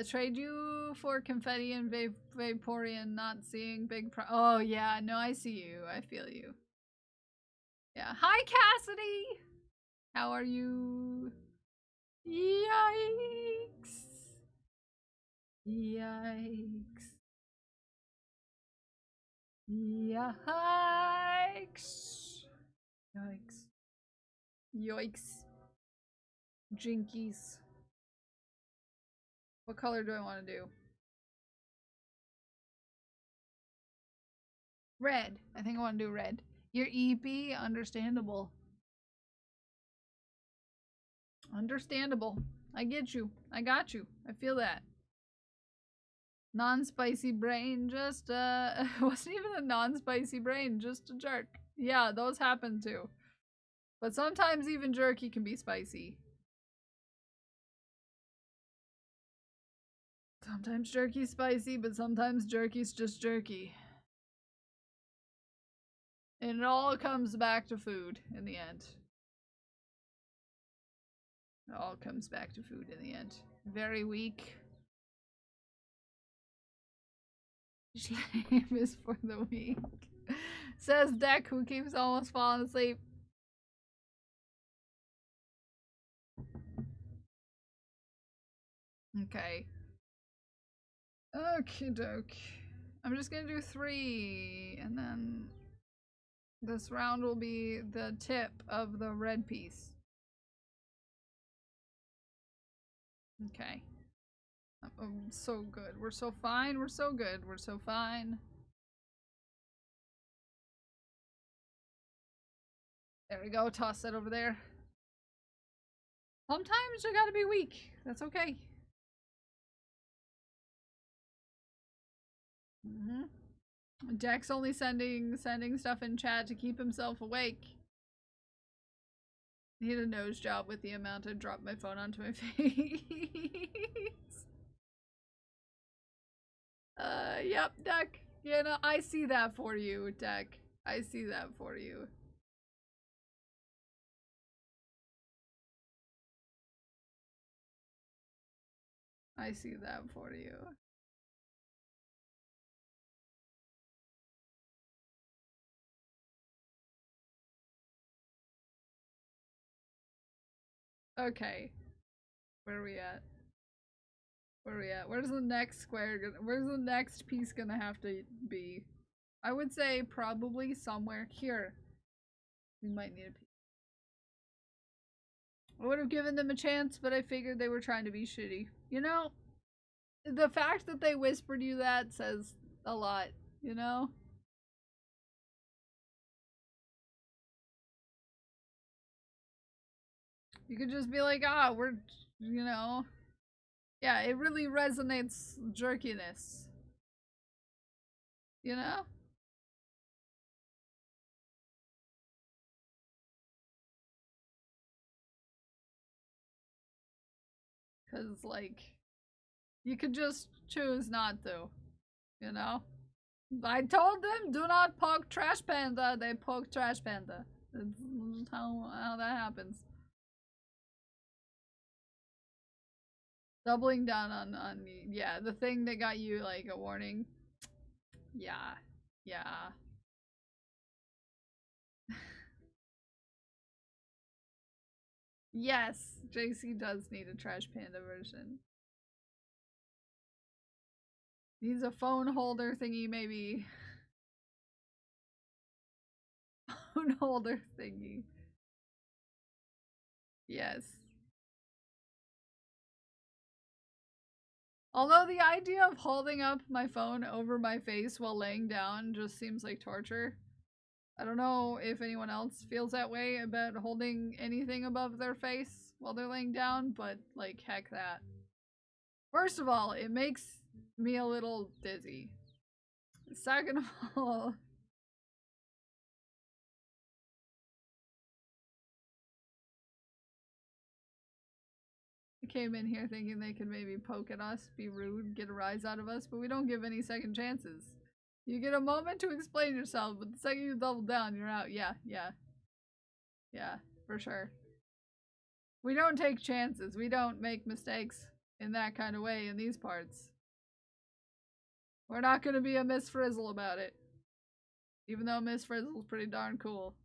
Trade you for confetti and Vaporeon, not seeing big oh yeah, no, I see you. I feel you. Yeah. Hi, Cassidy! How are you? Yikes. Yikes. Yikes. Yikes. Yikes. Jinkies. What color do I want to do? Red. I think I want to do red. You're EP? Understandable. Understandable. I get you. I got you. I feel that. Non-spicy brain, just it wasn't even a non-spicy brain, just a jerk. Yeah, those happen too. But sometimes even jerky can be spicy. Sometimes jerky's spicy, but sometimes jerky's just jerky. And it all comes back to food in the end. It all comes back to food in the end. Very weak. Shame is for the weak. Says Deck, who keeps almost falling asleep. Okay. Okie doke. I'm just gonna do 3, and then this round will be the tip of the red piece. Okay. So good. We're so fine. We're so good. We're so fine. There we go. Toss that over there. Sometimes you gotta be weak. That's okay. Jack's only sending stuff in chat to keep himself awake. He had a nose job with the amount I dropped my phone onto my face. Yep, Duck. You know, I see that for you, Duck. I see that for you. I see that for you. Okay. Where are we at? Where are we at? Where's the next square where's the next piece gonna have to be? I would say probably somewhere here. We might need a piece. I would have given them a chance, but I figured they were trying to be shitty. You know, the fact that they whispered you that says a lot, you know? You could just be like, ah, we're, you know. Yeah, it really resonates jerkiness. You know? Because, like, you could just choose not to, you know? I told them, do not poke Trash Panda. They poke Trash Panda. That's how that happens. Doubling down on yeah, the thing that got you like a warning. Yeah. Yeah. Yes, JC does need a Trash Panda version. Needs a phone holder thingy maybe. Phone holder thingy. Yes. Although the idea of holding up my phone over my face while laying down just seems like torture. I don't know if anyone else feels that way about holding anything above their face while they're laying down, but like, heck that. First of all, it makes me a little dizzy. Second of all, I came in here thinking they could maybe poke at us, be rude, get a rise out of us, but we don't give any second chances. You get a moment to explain yourself, but the second you double down, you're out. Yeah, yeah. Yeah, for sure. We don't take chances. We don't make mistakes in that kind of way in these parts. We're not gonna be a Miss Frizzle about it. Even though Miss Frizzle's pretty darn cool.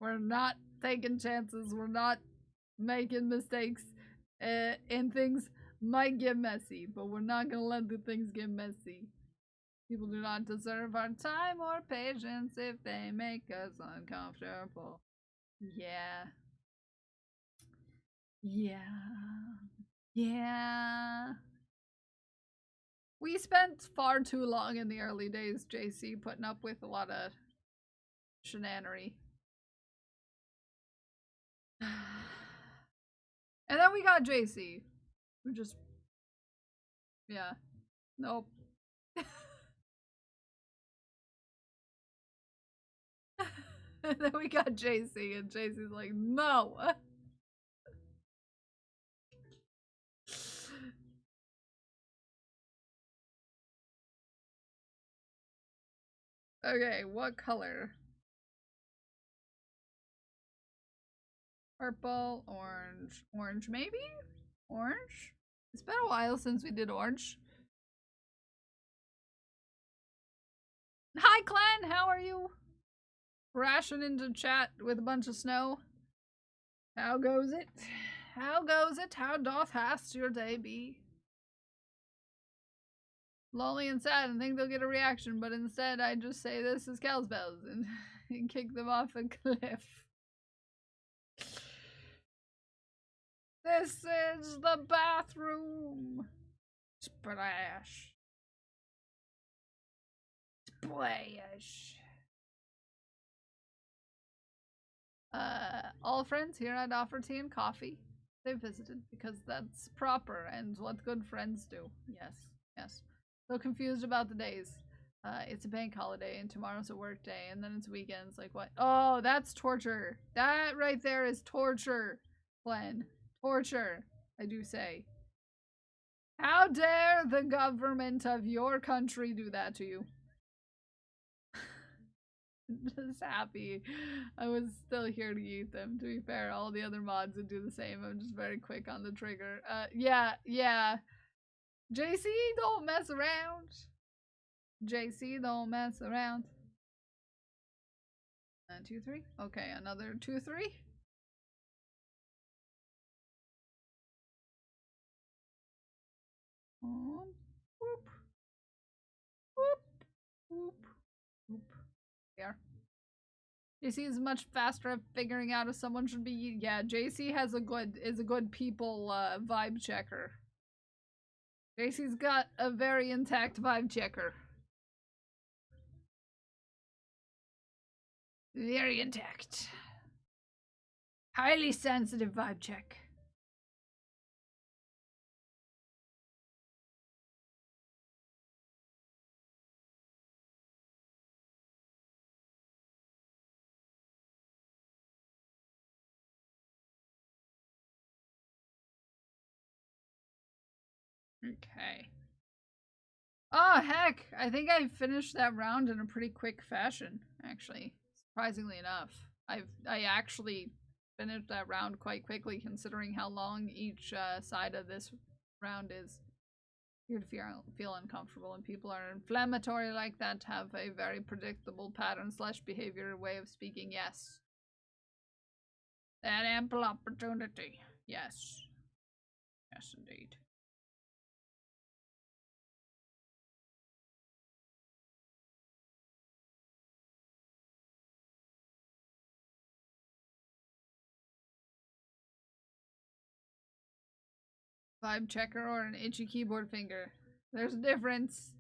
We're not taking chances. We're not making mistakes. And things might get messy, but we're not gonna let the things get messy. People do not deserve our time or patience if they make us uncomfortable. Yeah. Yeah. Yeah. We spent far too long in the early days, JC, putting up with a lot of shenanery. And then we got JC. We just... Yeah. Nope. And then we got JC, and JC's like, no! Okay, what color? Purple, orange. Orange, maybe? Orange? It's been a while since we did orange. Hi, Clan! How are you? Ration into chat with a bunch of snow. How goes it? How goes it? How doth hast your day be? Lonely and sad and think they'll get a reaction, but instead I just say this is cow's bells and kick them off a cliff. This is the bathroom. Splash. Splash. All friends here I'd offer tea and coffee. They visited because that's proper and what good friends do. Yes, yes. So confused about the days. It's a bank holiday and tomorrow's a work day and then it's weekends. Like what? Oh, that's torture. That right there is torture, Glenn. Torture, I do say. How dare the government of your country do that to you? Just happy I was still here to eat them. To be fair, all the other mods would do the same. I'm just very quick on the trigger. Yeah. JC, don't mess around. JC, don't mess around. 2, 3. Okay, another 2, 3. Whoop, whoop, whoop, whoop. There. JC is much faster at figuring out if someone should be. Yeah, JC has is a good people vibe checker. JC's got a very intact vibe checker. Very intact. Highly sensitive vibe check. Okay. Oh, heck! I think I finished that round in a pretty quick fashion, actually. Surprisingly enough. I actually finished that round quite quickly, considering how long each side of this round is. You're to feel uncomfortable, and people are inflammatory like that, have a very predictable pattern / behavior way of speaking. Yes. That ample opportunity. Yes. Yes, indeed. Vibe checker or an itchy keyboard finger. There's a difference.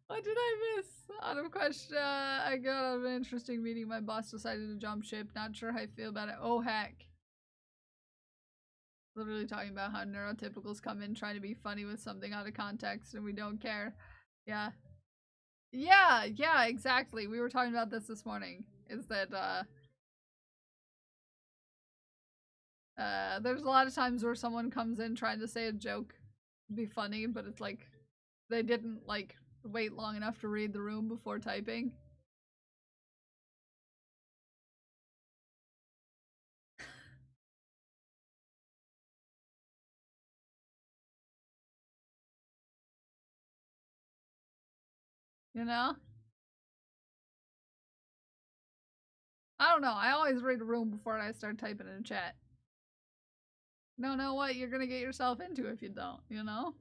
What did I miss? Out of question. I got out of an interesting meeting. My boss decided to jump ship. Not sure how I feel about it. Oh, heck. Literally talking about how neurotypicals come in trying to be funny with something out of context and we don't care. Yeah. Yeah, exactly. We were talking about this morning. Is that, there's a lot of times where someone comes in trying to say a joke, be funny, but it's like they didn't like wait long enough to read the room before typing. You know? I don't know. I always read a room before I start typing in chat. Don't know what you're gonna get yourself into if you don't, you know?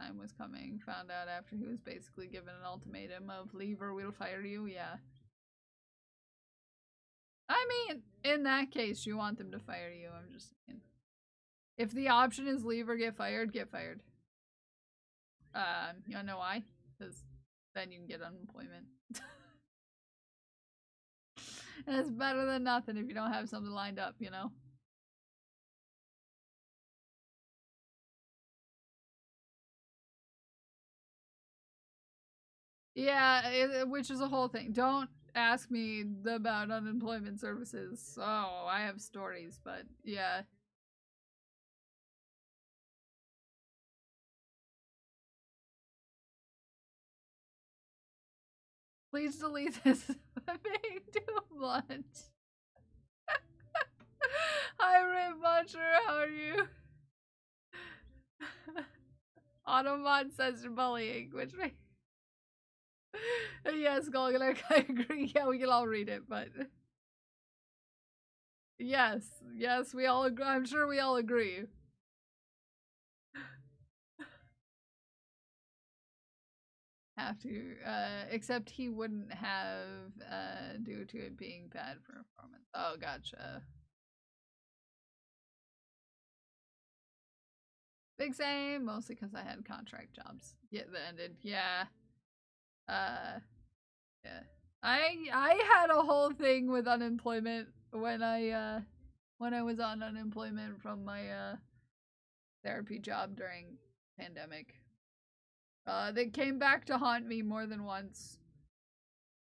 Time was coming, found out after he was basically given an ultimatum of leave or we'll fire you. Yeah. I mean, in that case, you want them to fire you. I'm just saying. If the option is leave or get fired, get fired. You wanna know why? Because then you can get unemployment. And it's better than nothing if you don't have something lined up, you know? Yeah, which is a whole thing. Don't ask me about unemployment services. Oh, I have stories, but yeah. Please delete this. I'm being too much. Hi, not sure. How are you? Automod says you're bullying, which may... Yes, Golganar, I agree. Yeah, we can all read it, but... Yes, yes, we all agree. I'm sure we all agree. Have to, except he wouldn't have, due to it being bad performance. Oh, gotcha. Big same, mostly because I had contract jobs. Yeah, that ended. Yeah. Yeah. I had a whole thing with unemployment when I was on unemployment from my therapy job during pandemic. They came back to haunt me more than once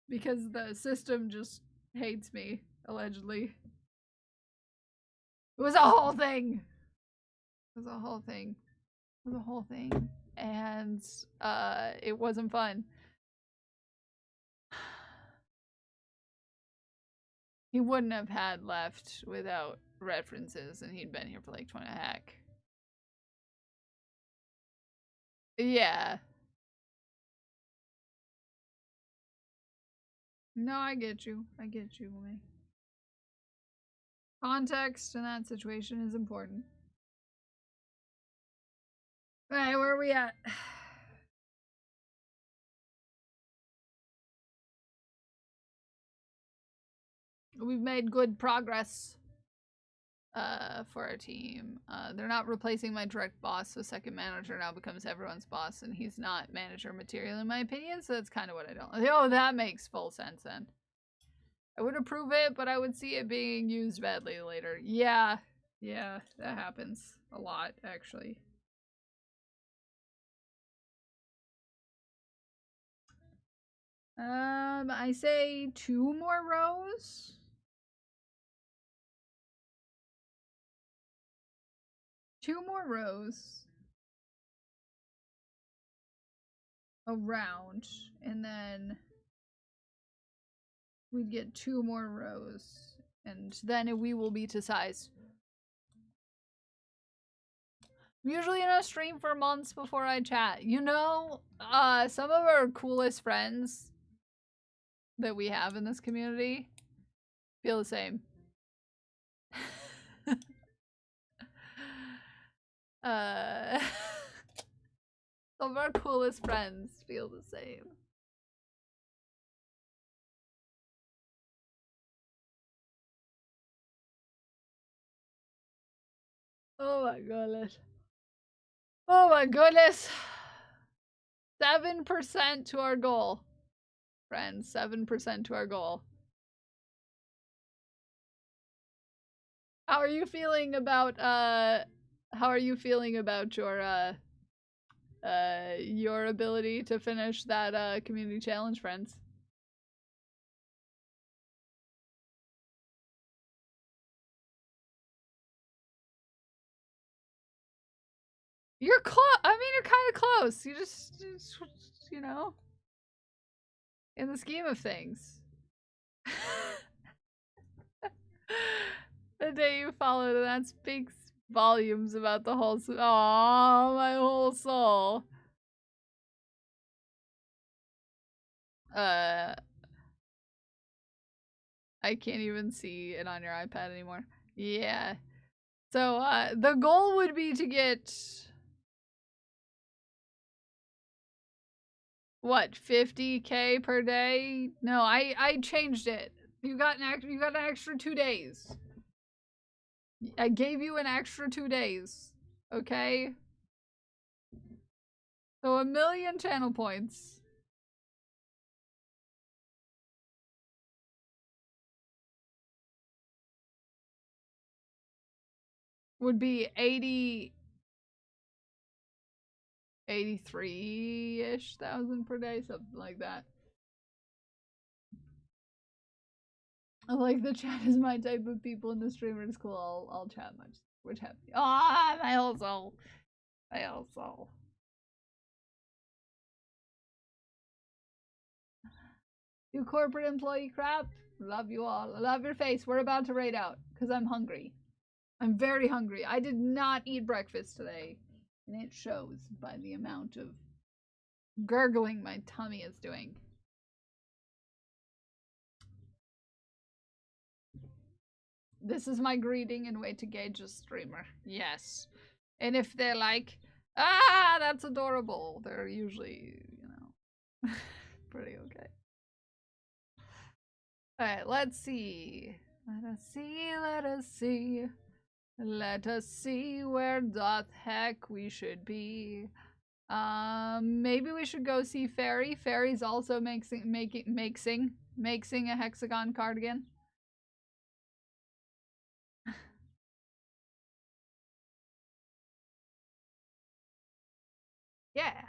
because the system just hates me, allegedly. It was a whole thing. It was a whole thing. It was a whole thing. And it wasn't fun. He wouldn't have had left without references, and he'd been here for like 20 heck. Yeah. No, I get you. I get you, May. Context in that situation is important. Alright, where are we at? We've made good progress for our team. They're not replacing my direct boss, so second manager now becomes everyone's boss, and he's not manager material in my opinion, so that's kind of what I don't... Oh, that makes full sense then. I would approve it, but I would see it being used badly later. Yeah, yeah, that happens a lot, actually. I say 2 more rows. Two more rows around, and then we'd get 2 more rows, and then we will be to size. I'm usually in a stream for months before I chat. You know, some of our coolest friends that we have in this community feel the same. Some of our coolest friends feel the same. Oh my goodness. Oh my goodness. 7% to our goal. Friends, 7% to our goal. How are you feeling about your ability to finish that community challenge, friends? You're close. I mean, you're kind of close. You just, you know, in the scheme of things. The day you followed, and that speaks volumes about the whole. Oh, my whole soul. I can't even see it on your iPad anymore. Yeah. So, the goal would be to get... What, 50k per day? No, I changed it. You got an extra 2 days. I gave you an extra 2 days. Okay? So 1,000,000 channel points. Would be 83-ish thousand per day, something like that. Like, the chat is my type of people and the streamer is cool. I'll chat much. Which happy. Ah, my whole soul. My whole soul. You corporate employee crap. Love you all. I love your face. We're about to raid out because I'm hungry. I'm very hungry. I did not eat breakfast today, and it shows by the amount of gurgling my tummy is doing. This is my greeting and way to gauge a streamer. Yes. And if they're like, ah, that's adorable, they're usually, you know, pretty okay. Alright, let's see. Let us see, let us see. Let us see where doth heck we should be. Maybe we should go see Fairy. Fairy's also making a hexagon cardigan. Yeah.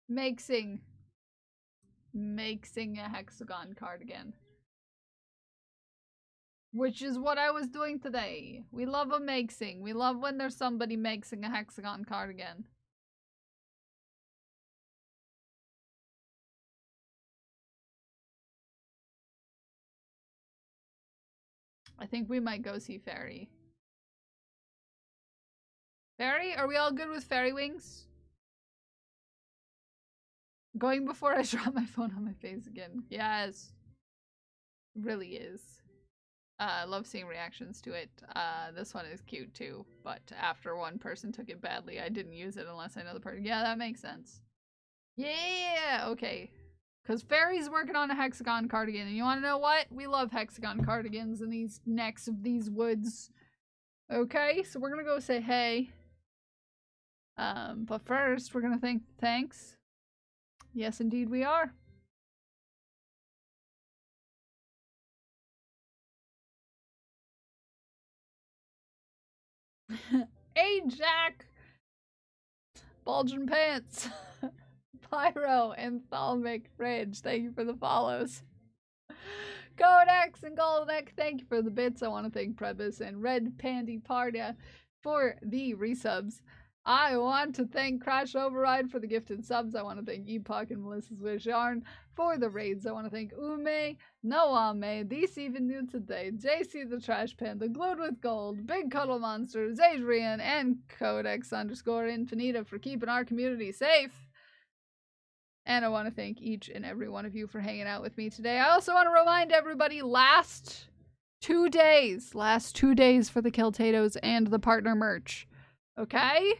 Making a hexagon cardigan. Which is what I was doing today. We love a making. We love when there's somebody making a hexagon cardigan. I think we might go see Fairy. Fairy? Are we all good with fairy wings? Going before I drop my phone on my face again. Yes. It really is. I love seeing reactions to it. This one is cute too, but after one person took it badly, I didn't use it unless I know the person. Yeah, that makes sense. Yeah, okay. Because Fairy's working on a hexagon cardigan, and you want to know what? We love hexagon cardigans in these necks of these woods. Okay, so we're gonna go say hey. But first, we're gonna thanks. Yes, indeed we are. Hey, Jack! Bulging Pants! Pyro and Thalmic Fridge, thank you for the follows. Codex and Goldeck, thank you for the bits. I want to thank Prebis and Red Pandy Pardia for the resubs. I want to thank Crash Override for the gifted subs. I want to thank Epoch and Melissa's Wish Yarn for the raids. I want to thank Ume, Noame, These Even New Today, JC the Trash Panda, Glued with Gold, Big Cuddle Monsters, Adrian, and Codex_Infinita for keeping our community safe. And I want to thank each and every one of you for hanging out with me today. I also want to remind everybody, last 2 days for the Keltatos and the partner merch. Okay?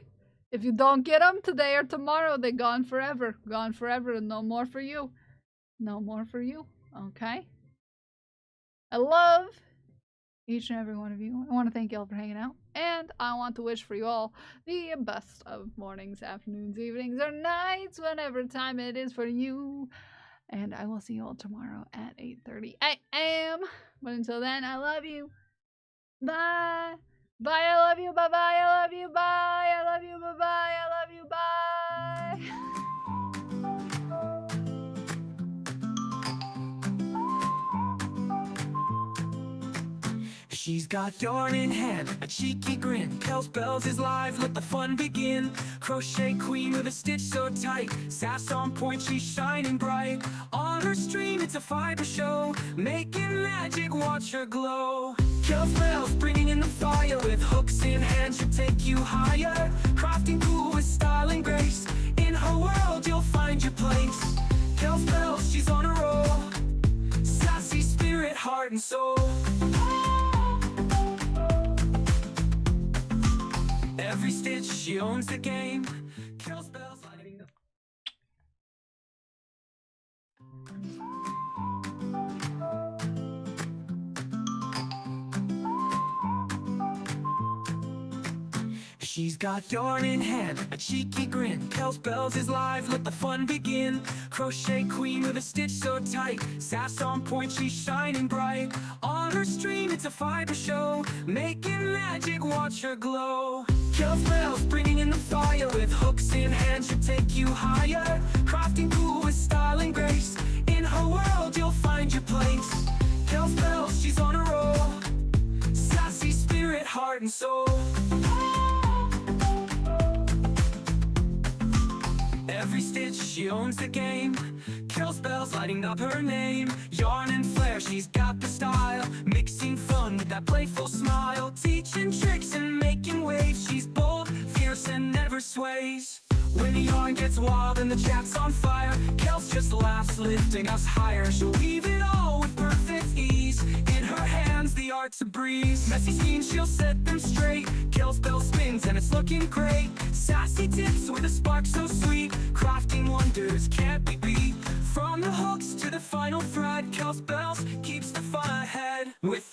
If you don't get them today or tomorrow, they're gone forever. Gone forever and no more for you. No more for you. Okay? I love each and every one of you. I want to thank you all for hanging out. And I want to wish for you all the best of mornings, afternoons, evenings, or nights, whatever time it is for you. And I will see you all tomorrow at 8:30 a.m. But until then, I love you. Bye. Bye, I love you, bye-bye, I love you, bye, I love you, bye-bye, I love you, bye. She's got yarn in hand, a cheeky grin. Kel's Bells is live, let the fun begin. Crochet queen with a stitch so tight. Sass on point, she's shining bright. On her stream, it's a fiber show. Making magic, watch her glow. Kel's Bells bringing in the fire. With hooks in hand, she'll take you higher. Crafting cool with style and grace. In her world, you'll find your place. Kel's Bells, she's on a roll. Sassy spirit, heart and soul. Every stitch, she owns the game. Kel's Bells lighting the... She's got yarn in hand, a cheeky grin. Kel's Bells is live, let the fun begin. Crochet queen with a stitch so tight. Sass on point, she's shining bright. On her stream, it's a fiber show. Making magic, watch her glow. Kel's Bells bringing in the fire. With hooks in hand, she'll take you higher. Crafting cool with style and grace. In her world, you'll find your place. Kel's Bells, she's on a roll. Sassy spirit, heart and soul. Every stitch, she owns the game. Kel's bells lighting up her name. Yarn and flair, she's got the style, mixing fun with that playful smile. Teaching tricks and making waves, she's bold, fierce, and never sways. When the yarn gets wild and the chat's on fire, Kel's just laughs, lifting us higher. She'll weave it all with perfect ease. In her hands, the art's a breeze. Messy schemes, she'll set them straight. Kel's bell spins and it's looking great. Sassy tips with a spark so sweet. Crafting wonders can't be beat. From the hooks to the final thread, Kel's bells keeps the fun ahead. With